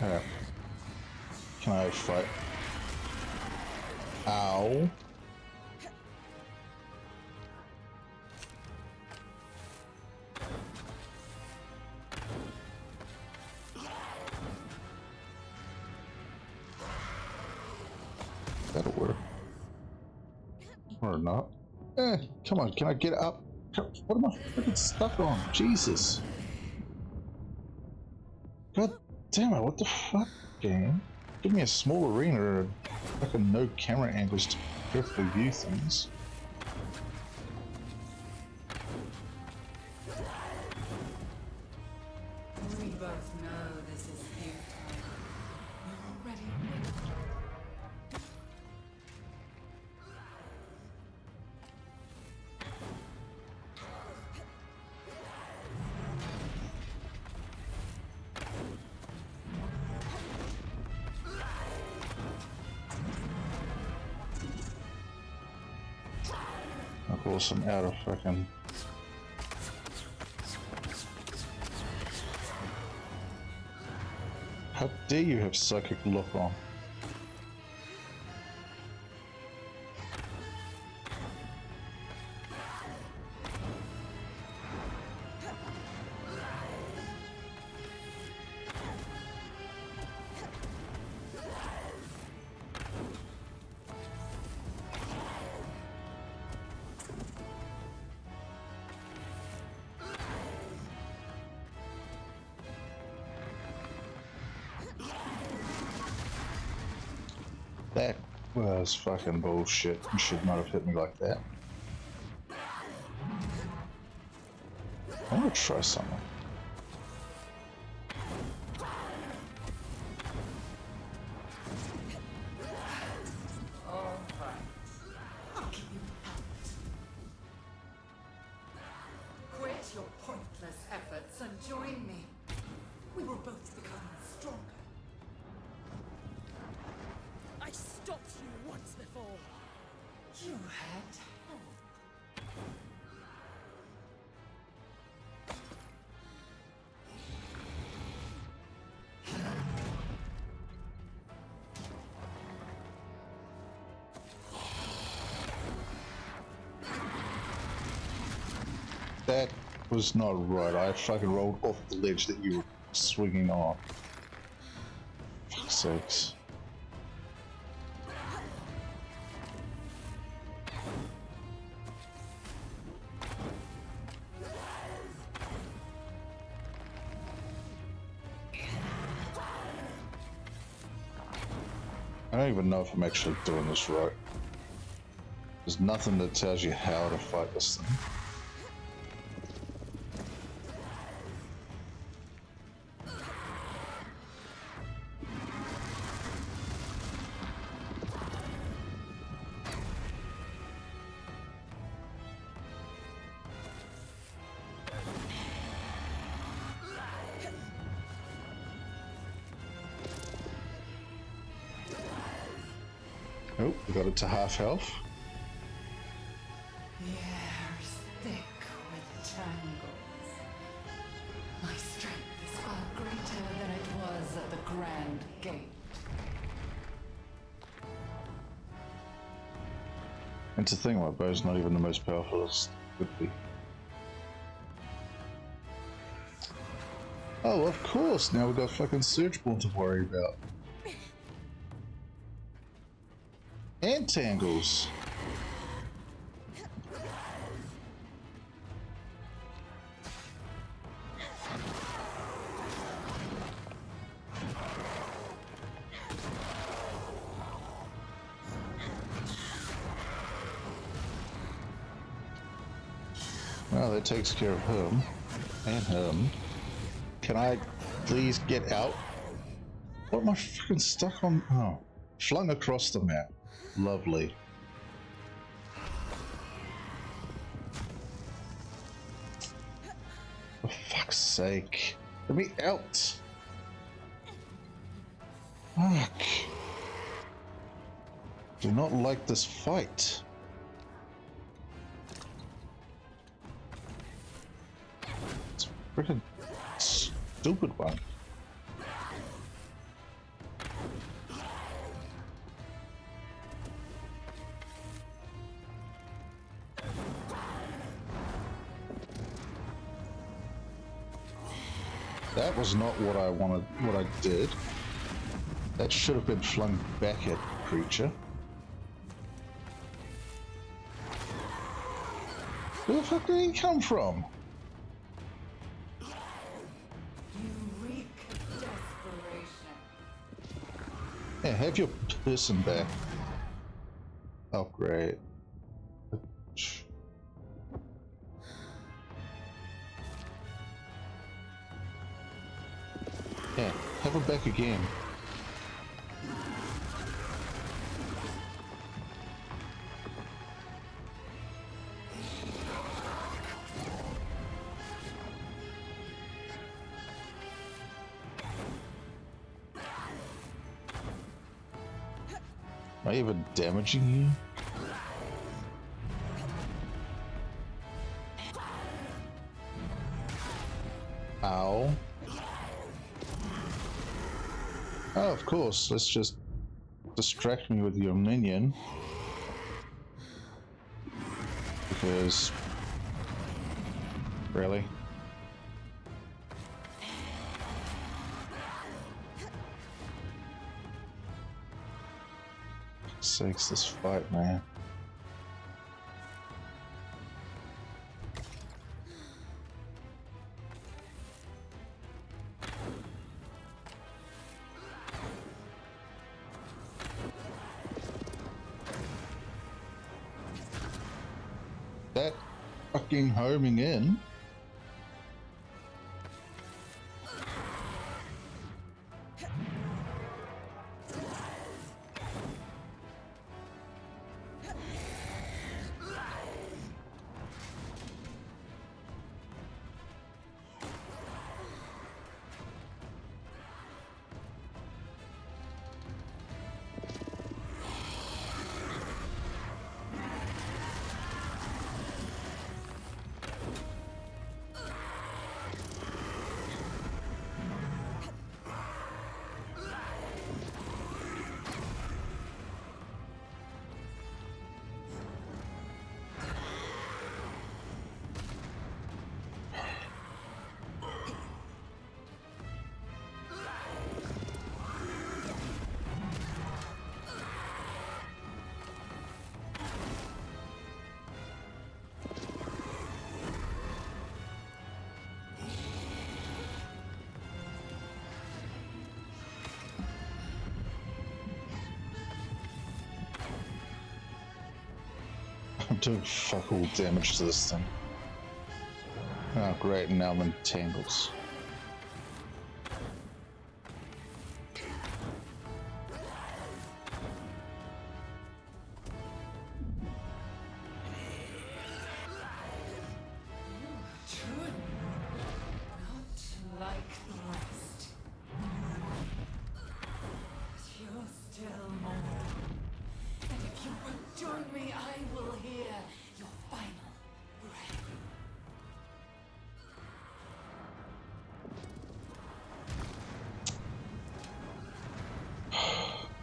Alright. Can I fight? Ow. That'll work. Or not. Come on, can I get up? What am I freaking stuck on? Jesus. God damn it, what the fuck, game? Give me a small arena or fucking no camera angles to perfectly view things. We both know this is futile. You're already ready. Of course, I'm out of fucking. How dare you have psychic lock on? That was fucking bullshit. You should not have hit me like that. I'm gonna try something. All right. I'll give you out. Quit your pointless efforts and join me. We will both become stronger. I stopped you once before. You had help. That was not right. I fucking rolled off the ledge that you were swinging on. Fuck's sakes. I don't even know if I'm actually doing this right. There's nothing that tells you how to fight this thing. Oh, we got it to half health. The air is thick with tangles. My strength is far greater than it was at the Grand Gate. And to think my bow's not even the most powerful as it could be. Oh, of course, now we've got fucking Surgeborn to worry about. And tangles. Well, that takes care of him. And him. Can I please get out? What am I fucking stuck on? Oh. Flung across the map. Lovely. For fuck's sake. Let me out. Fuck. Do not like this fight. It's a freaking stupid one. That was not what I wanted, what I did. That should have been flung back at the creature. Where the fuck did he come from? You reek desperation. Yeah, have your person back. Oh, great. Yeah, have her back again. Am I even damaging you? Ow. Oh, of course. Let's just distract me with your minion. Because... Really? Sakes, this fight, man. That fucking homing in. I'm doing fuck all damage to this thing. Oh great, now I'm in tangles.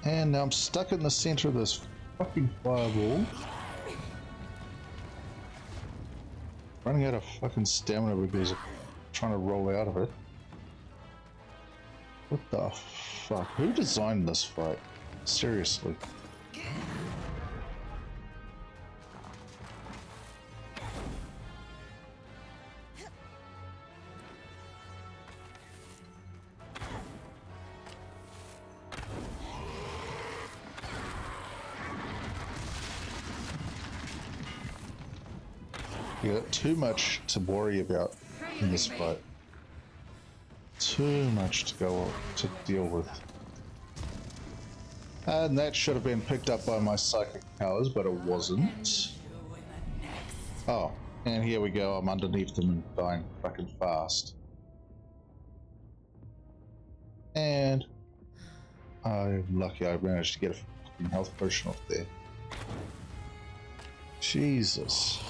And now I'm stuck in the center of this fucking fireball. Running out of fucking stamina because I'm trying to roll out of it. What the fuck? Who designed this fight? Seriously. You got too much to worry about in this fight. Too much to deal with. And that should have been picked up by my psychic powers, but it wasn't. Oh, and here we go. I'm underneath them and dying fucking fast. And I'm lucky I managed to get a fucking health potion up there. Jesus.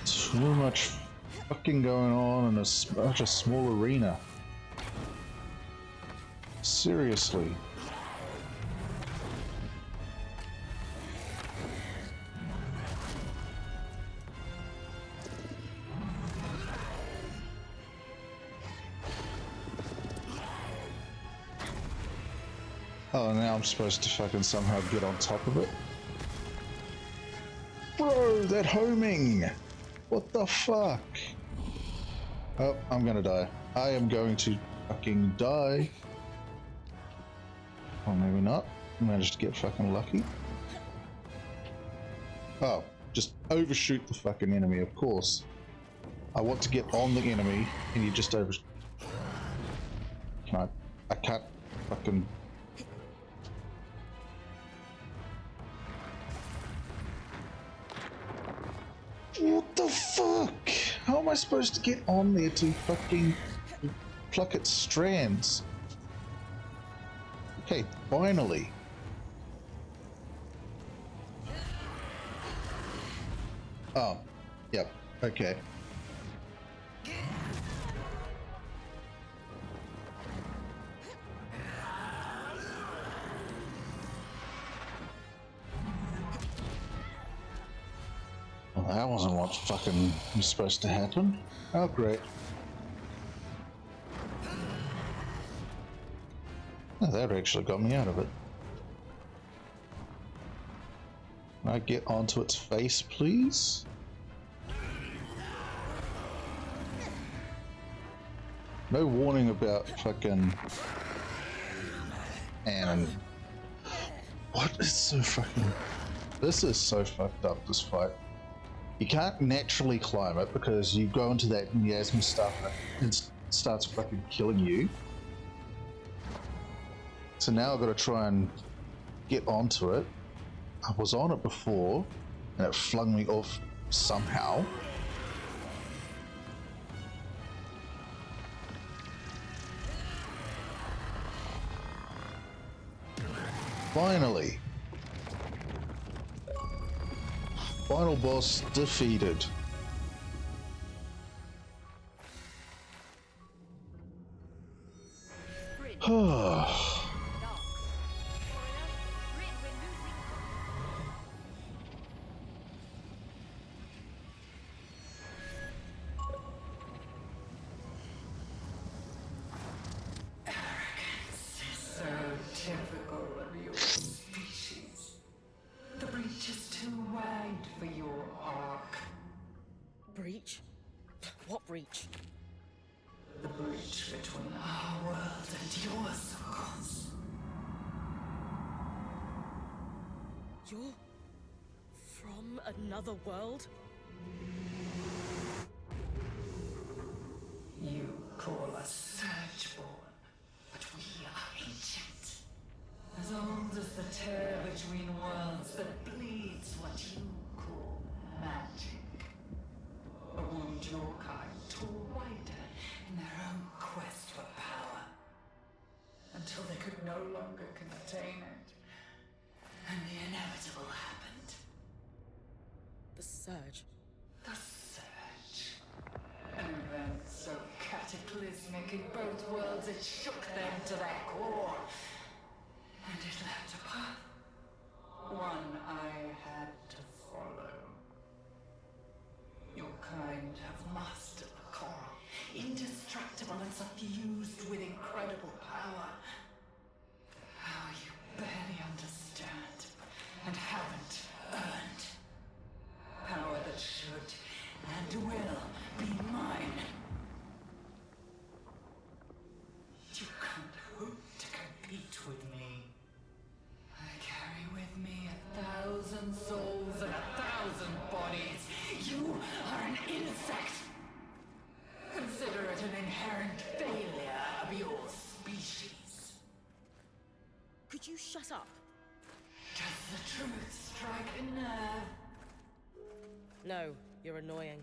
Too much fucking going on in such a small arena. Seriously. Oh, now I'm supposed to fucking somehow get on top of it? Bro, that homing! What the fuck? Oh, I'm gonna die. I am going to fucking die. Or maybe not. I managed to get fucking lucky. Oh, just overshoot the fucking enemy, of course. I want to get on the enemy, and you just over... I can't fucking... What the fuck? How am I supposed to get on there to fucking pluck its strands? Okay, finally. Oh, yep, okay. Well, that wasn't what fucking was supposed to happen. Oh, great. Oh, that actually got me out of it. Can I get onto its face, please? No warning about fucking... And... What is so fucking... This is so fucked up, this fight. You can't naturally climb it because you go into that miasma stuff and it starts fucking killing you. So now I've got to try and get onto it. I was on it before and it flung me off somehow. Finally. Final boss defeated. Breach? What breach? The breach between our world and yours, of course. You're from another world? You call us Surgeborn, but we are ancient. As old as the tear between worlds that bleeds what you call magic. A wound your kind tore wider in their own quest for power. Until they could no longer contain it. And the inevitable happened. The Surge. The Surge. An event so cataclysmic in both worlds it shook them to their core. And it left a path. One I had to follow. Your kind have mastered the coral. Indestructible and suffused with incredible power. How you barely understand and haven't earned. Power that should and will be mine. You can't hope to compete with me. I carry with me 1,000 souls and 1,000 bodies. You are an insect. Consider it an inherent failure of your species. Could you shut up? Does the truth strike a nerve? No, you're annoying.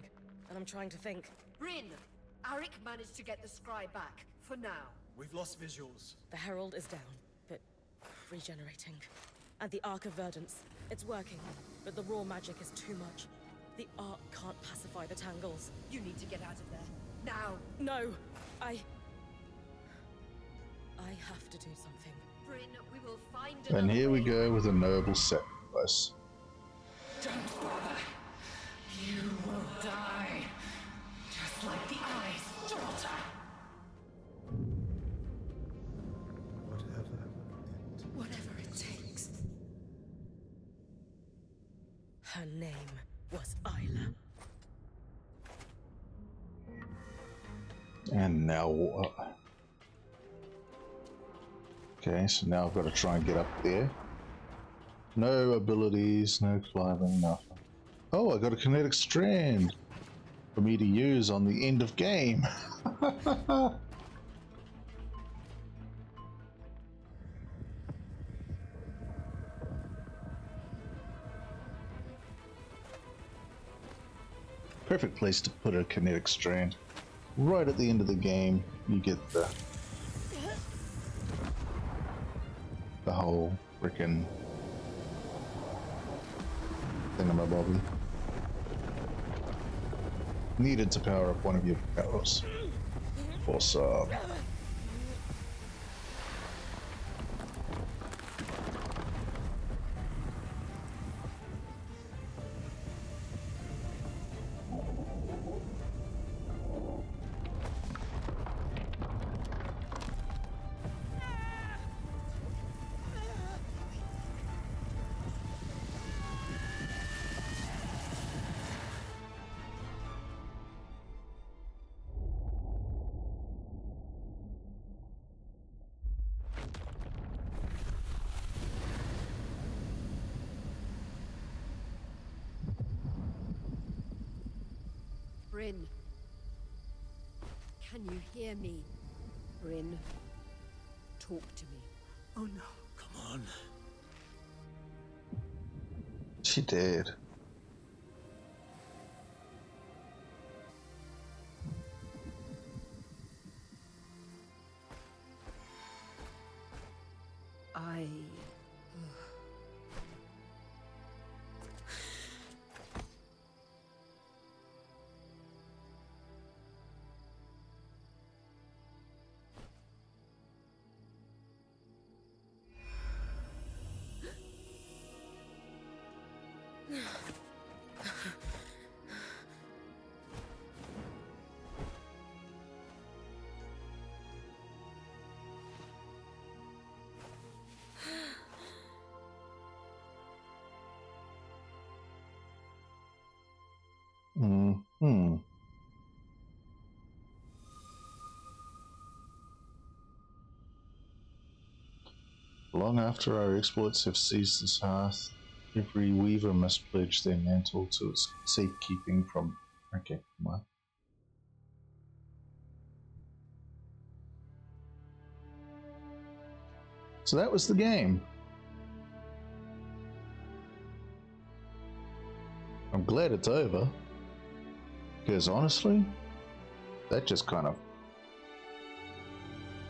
And I'm trying to think. Bryn! Arik managed to get the scry back, for now. We've lost visuals. The Herald is down, but regenerating. And the Arc of Verdance. It's working, but the raw magic is too much. The Arc can't pacify the tangles. You need to get out of there. Now! No! I have to do something. Bryn, we will find And here we way. go with a noble sacrifice. Don't bother. You will die. Just like the Eye's daughter. Whatever it takes. Her name was Isla. And now what? Okay, so now I've got to try and get up there. No abilities, no climbing, nothing. Oh, I got a kinetic strand for me to use on the end of game. Perfect place to put a kinetic strand. Right at the end of the game, you get the whole frickin' thingamabobby. Needed to power up one of your powers. For sub. Bryn. Can you hear me? Bryn. Talk to me. Oh no. Come on. She did. I... Hmm. Long after our exploits have seized this hearth, Every weaver must pledge their mantle to its safekeeping from... Okay, come on. So that was the game. I'm glad it's over. Because honestly, that just kind of...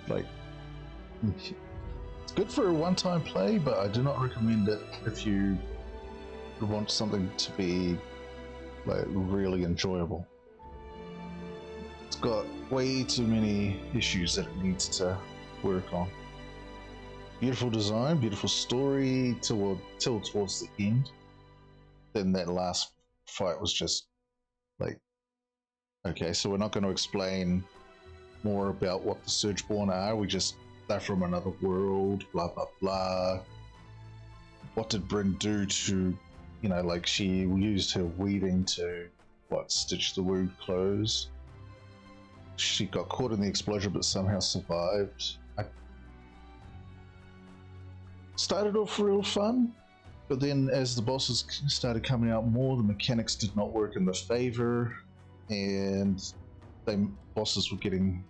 like... it's good for a one-time play, but I do not recommend it if you want something to be like really enjoyable. It's got way too many issues that it needs to work on. Beautiful design, beautiful story till towards the end. Then that last fight was just like, okay, so we're not going to explain more about what the Surgeborn are. They're from another world, blah blah blah. What did Bryn do to, like she used her weaving to, stitch the wound close. She got caught in the explosion but somehow survived. I started off real fun, but then as the bosses started coming out more, the mechanics did not work in their favor, and bosses were getting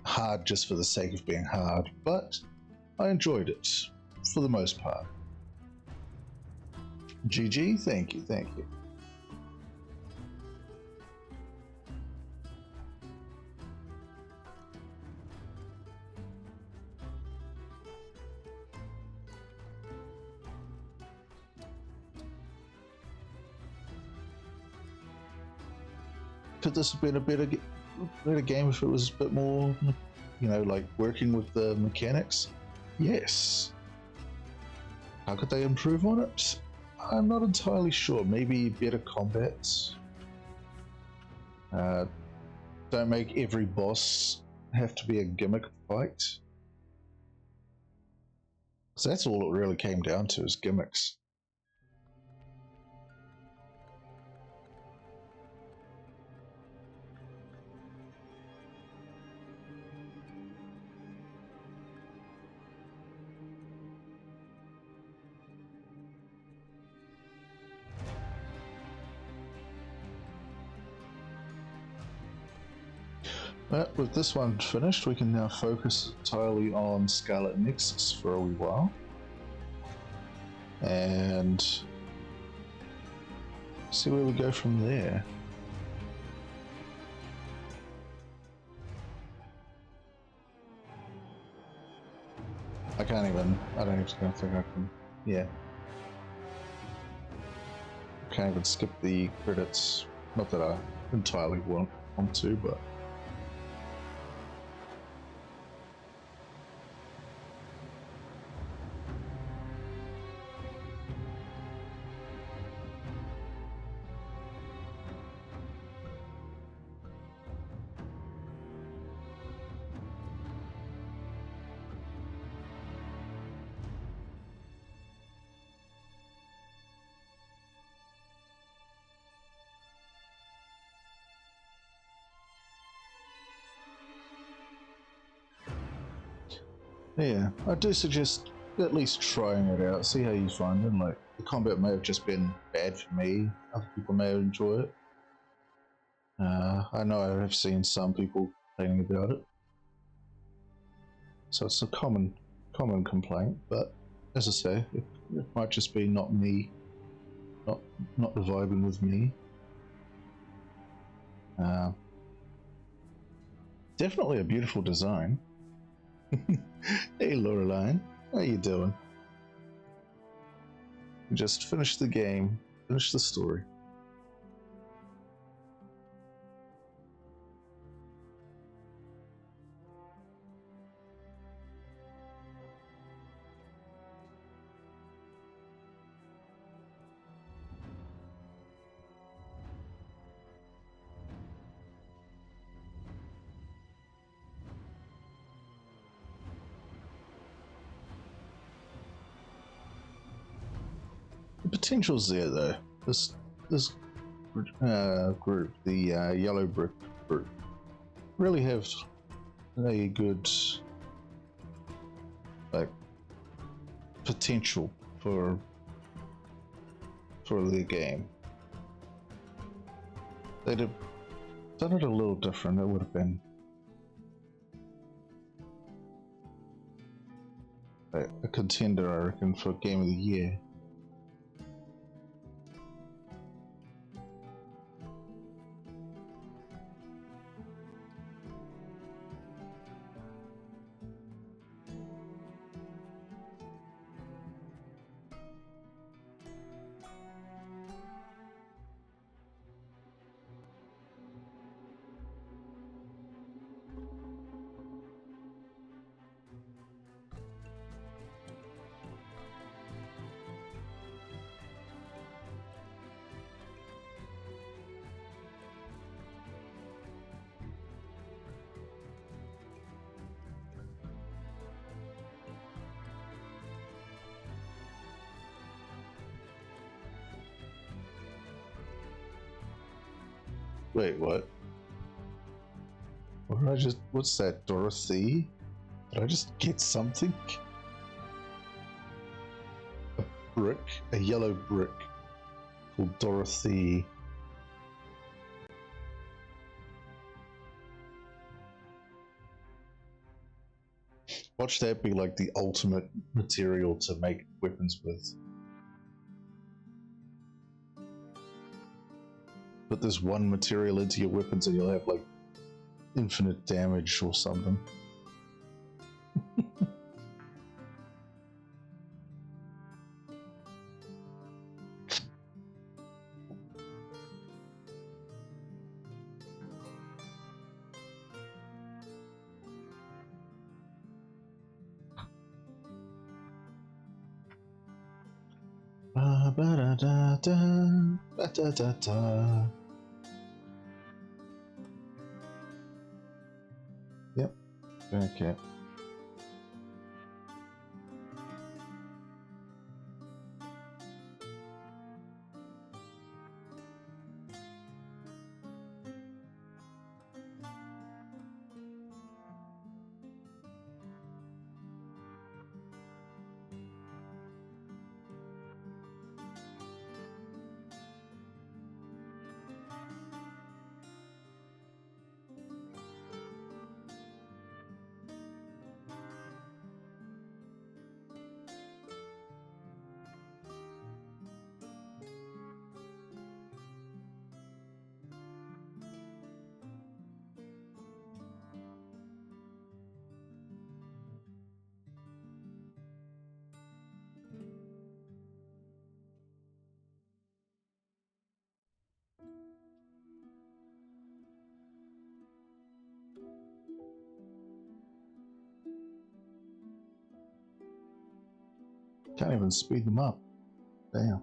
hard just for the sake of being hard, but I enjoyed it for the most part. GG, thank you. Could this have been a better game if it was a bit more, like working with the mechanics? Yes. How could they improve on it? I'm not entirely sure. Maybe better combat. Don't make every boss have to be a gimmick fight. So that's all it really came down to, is gimmicks. But with this one finished, we can now focus entirely on Scarlet Nexus for a wee while. And see where we go from there. I don't even think I can, yeah. Can't even skip the credits. Not that I entirely want to, but yeah, I do suggest at least trying it out, see how you find it. Like, the combat may have just been bad for me, other people may enjoy it. I know I have seen some people complaining about it. So it's a common complaint, but as I say, it might just be not me, not vibing with me. Definitely a beautiful design. Hey Loreline, how you doing? Just finish the game, finish the story. The potential's there, though. This group, the Yellow Brick group, really have a good potential for for the game. They'd have done it a little different. It would have been a contender, I reckon, for Game of the Year. Wait, what? What did I just... What's that, Dorothy? Did I just get something? A brick? A yellow brick called Dorothy. Watch that be like the ultimate material to make weapons with. Put this one material into your weapons and you'll have like infinite damage or something. Ba ba da da da ba da da da. Yep. Okay. Can't even speed them up. Damn.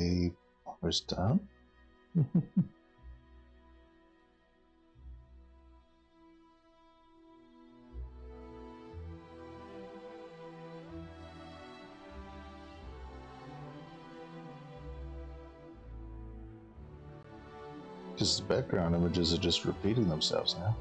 we almost done? Because the background images are just repeating themselves now.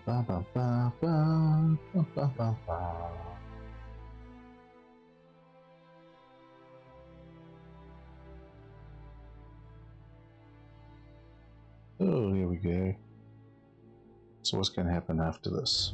Ba, ba, ba, ba, ba, ba, ba, ba. Oh, here we go. So what's going to happen after this?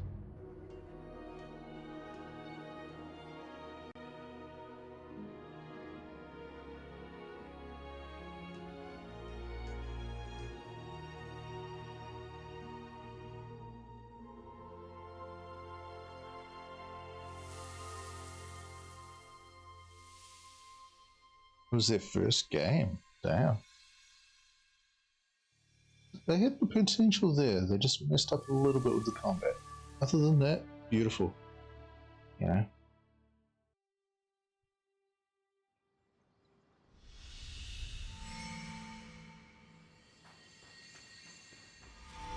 It was their first game. Damn. They had the potential there. They just messed up a little bit with the combat. Other than that, beautiful. You know?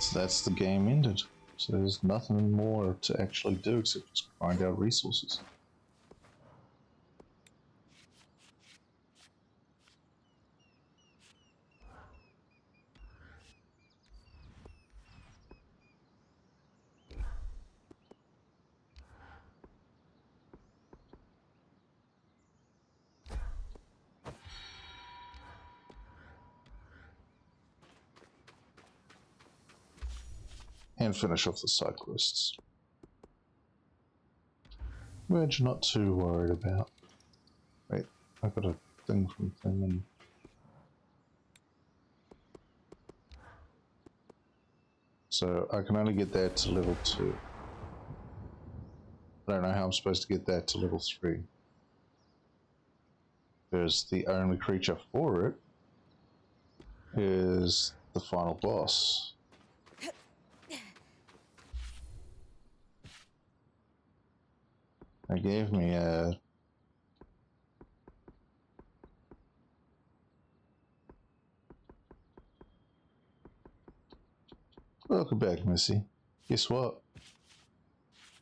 So that's the game ended. So there's nothing more to actually do except just grind out resources. And finish off the side quests, which I'm not too worried about. Wait, I got a thing from thing and so I can only get that to level 2. I don't know how I'm supposed to get that to level 3. Because the only creature for it is the final boss. They gave me a welcome back, Missy. Guess what?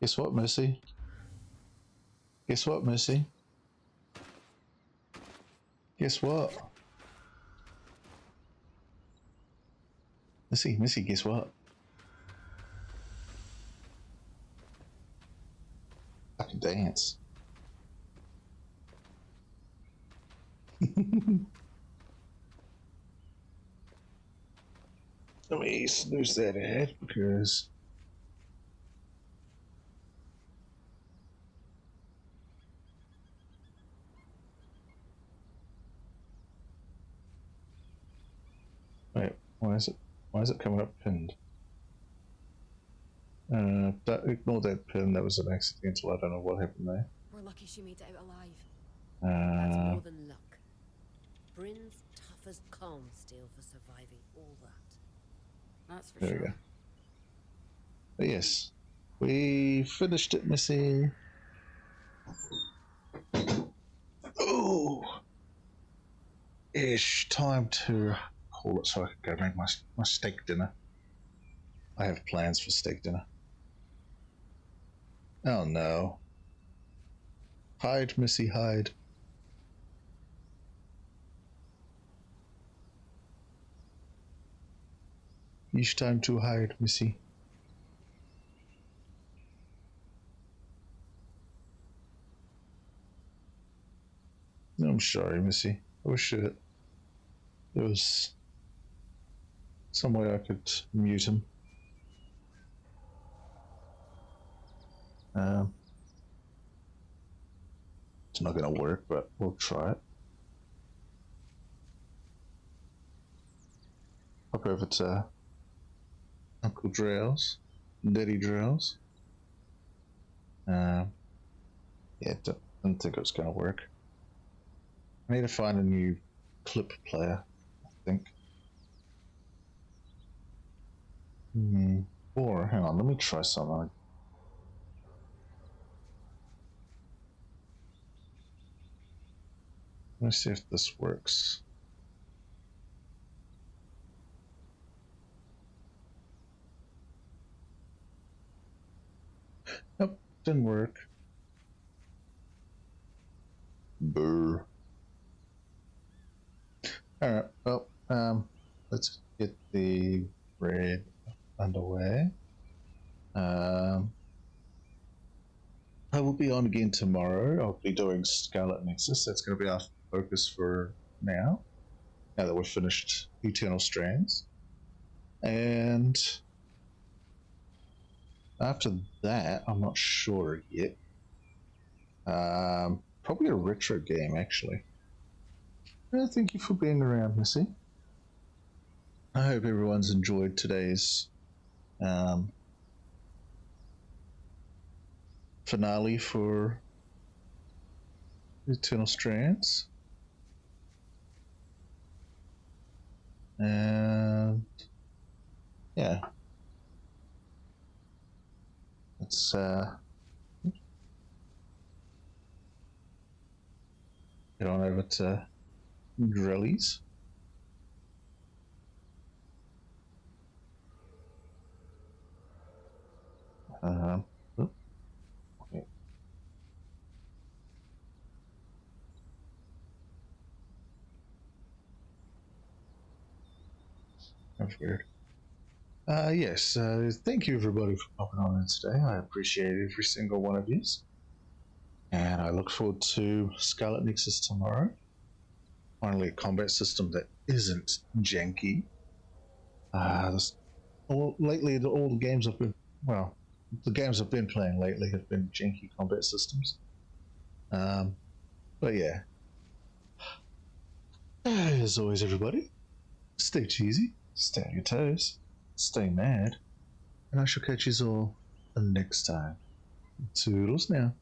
Guess what, Missy? Guess what, Missy? Guess what? Missy, guess what? I can dance. Let me snooze that ad because wait, why is it coming up pinned? Ignore that pin, that was an accidental, I don't know what happened there. We're lucky she made it out alive. That's more than luck. Bryn's tough as calm steel for surviving all that. That's for There sure. we go. But yes, we finished it, Missy. Oh, ish, time to call it so I can go make my steak dinner. I have plans for steak dinner. Oh no. Hide, Missy, hide. It's time to hide, Missy. I'm sorry, Missy. I wish it was some way I could mute him. It's not going to work, but we'll try it. Hop over to Uncle Drell's, Daddy Drell's. Yeah, don't think it's going to work. I need to find a new clip player, I think. Or, hang on, let me try something. Let me see if this works. Nope, didn't work. Brr. Alright, well, let's get the raid underway. I will be on again tomorrow. I'll be doing Scarlet Nexus. That's going to be our focus for now that we've finished Eternal Strands. And after that, I'm not sure yet. Probably a retro game, actually. Well, thank you for being around, Missy. I hope everyone's enjoyed today's finale for Eternal Strands. And yeah, let's get on over to Drellies. Okay. That's weird. Yes, thank you everybody for popping on in today. I appreciate every single one of you. And I look forward to Scarlet Nexus tomorrow. Finally, a combat system that isn't janky. Lately, all the games I've been, well, the games I've been playing lately have been janky combat systems. But yeah. As always, everybody, stay cheesy, stay on your toes, stay mad, and I shall catch you all next time. Toodles now.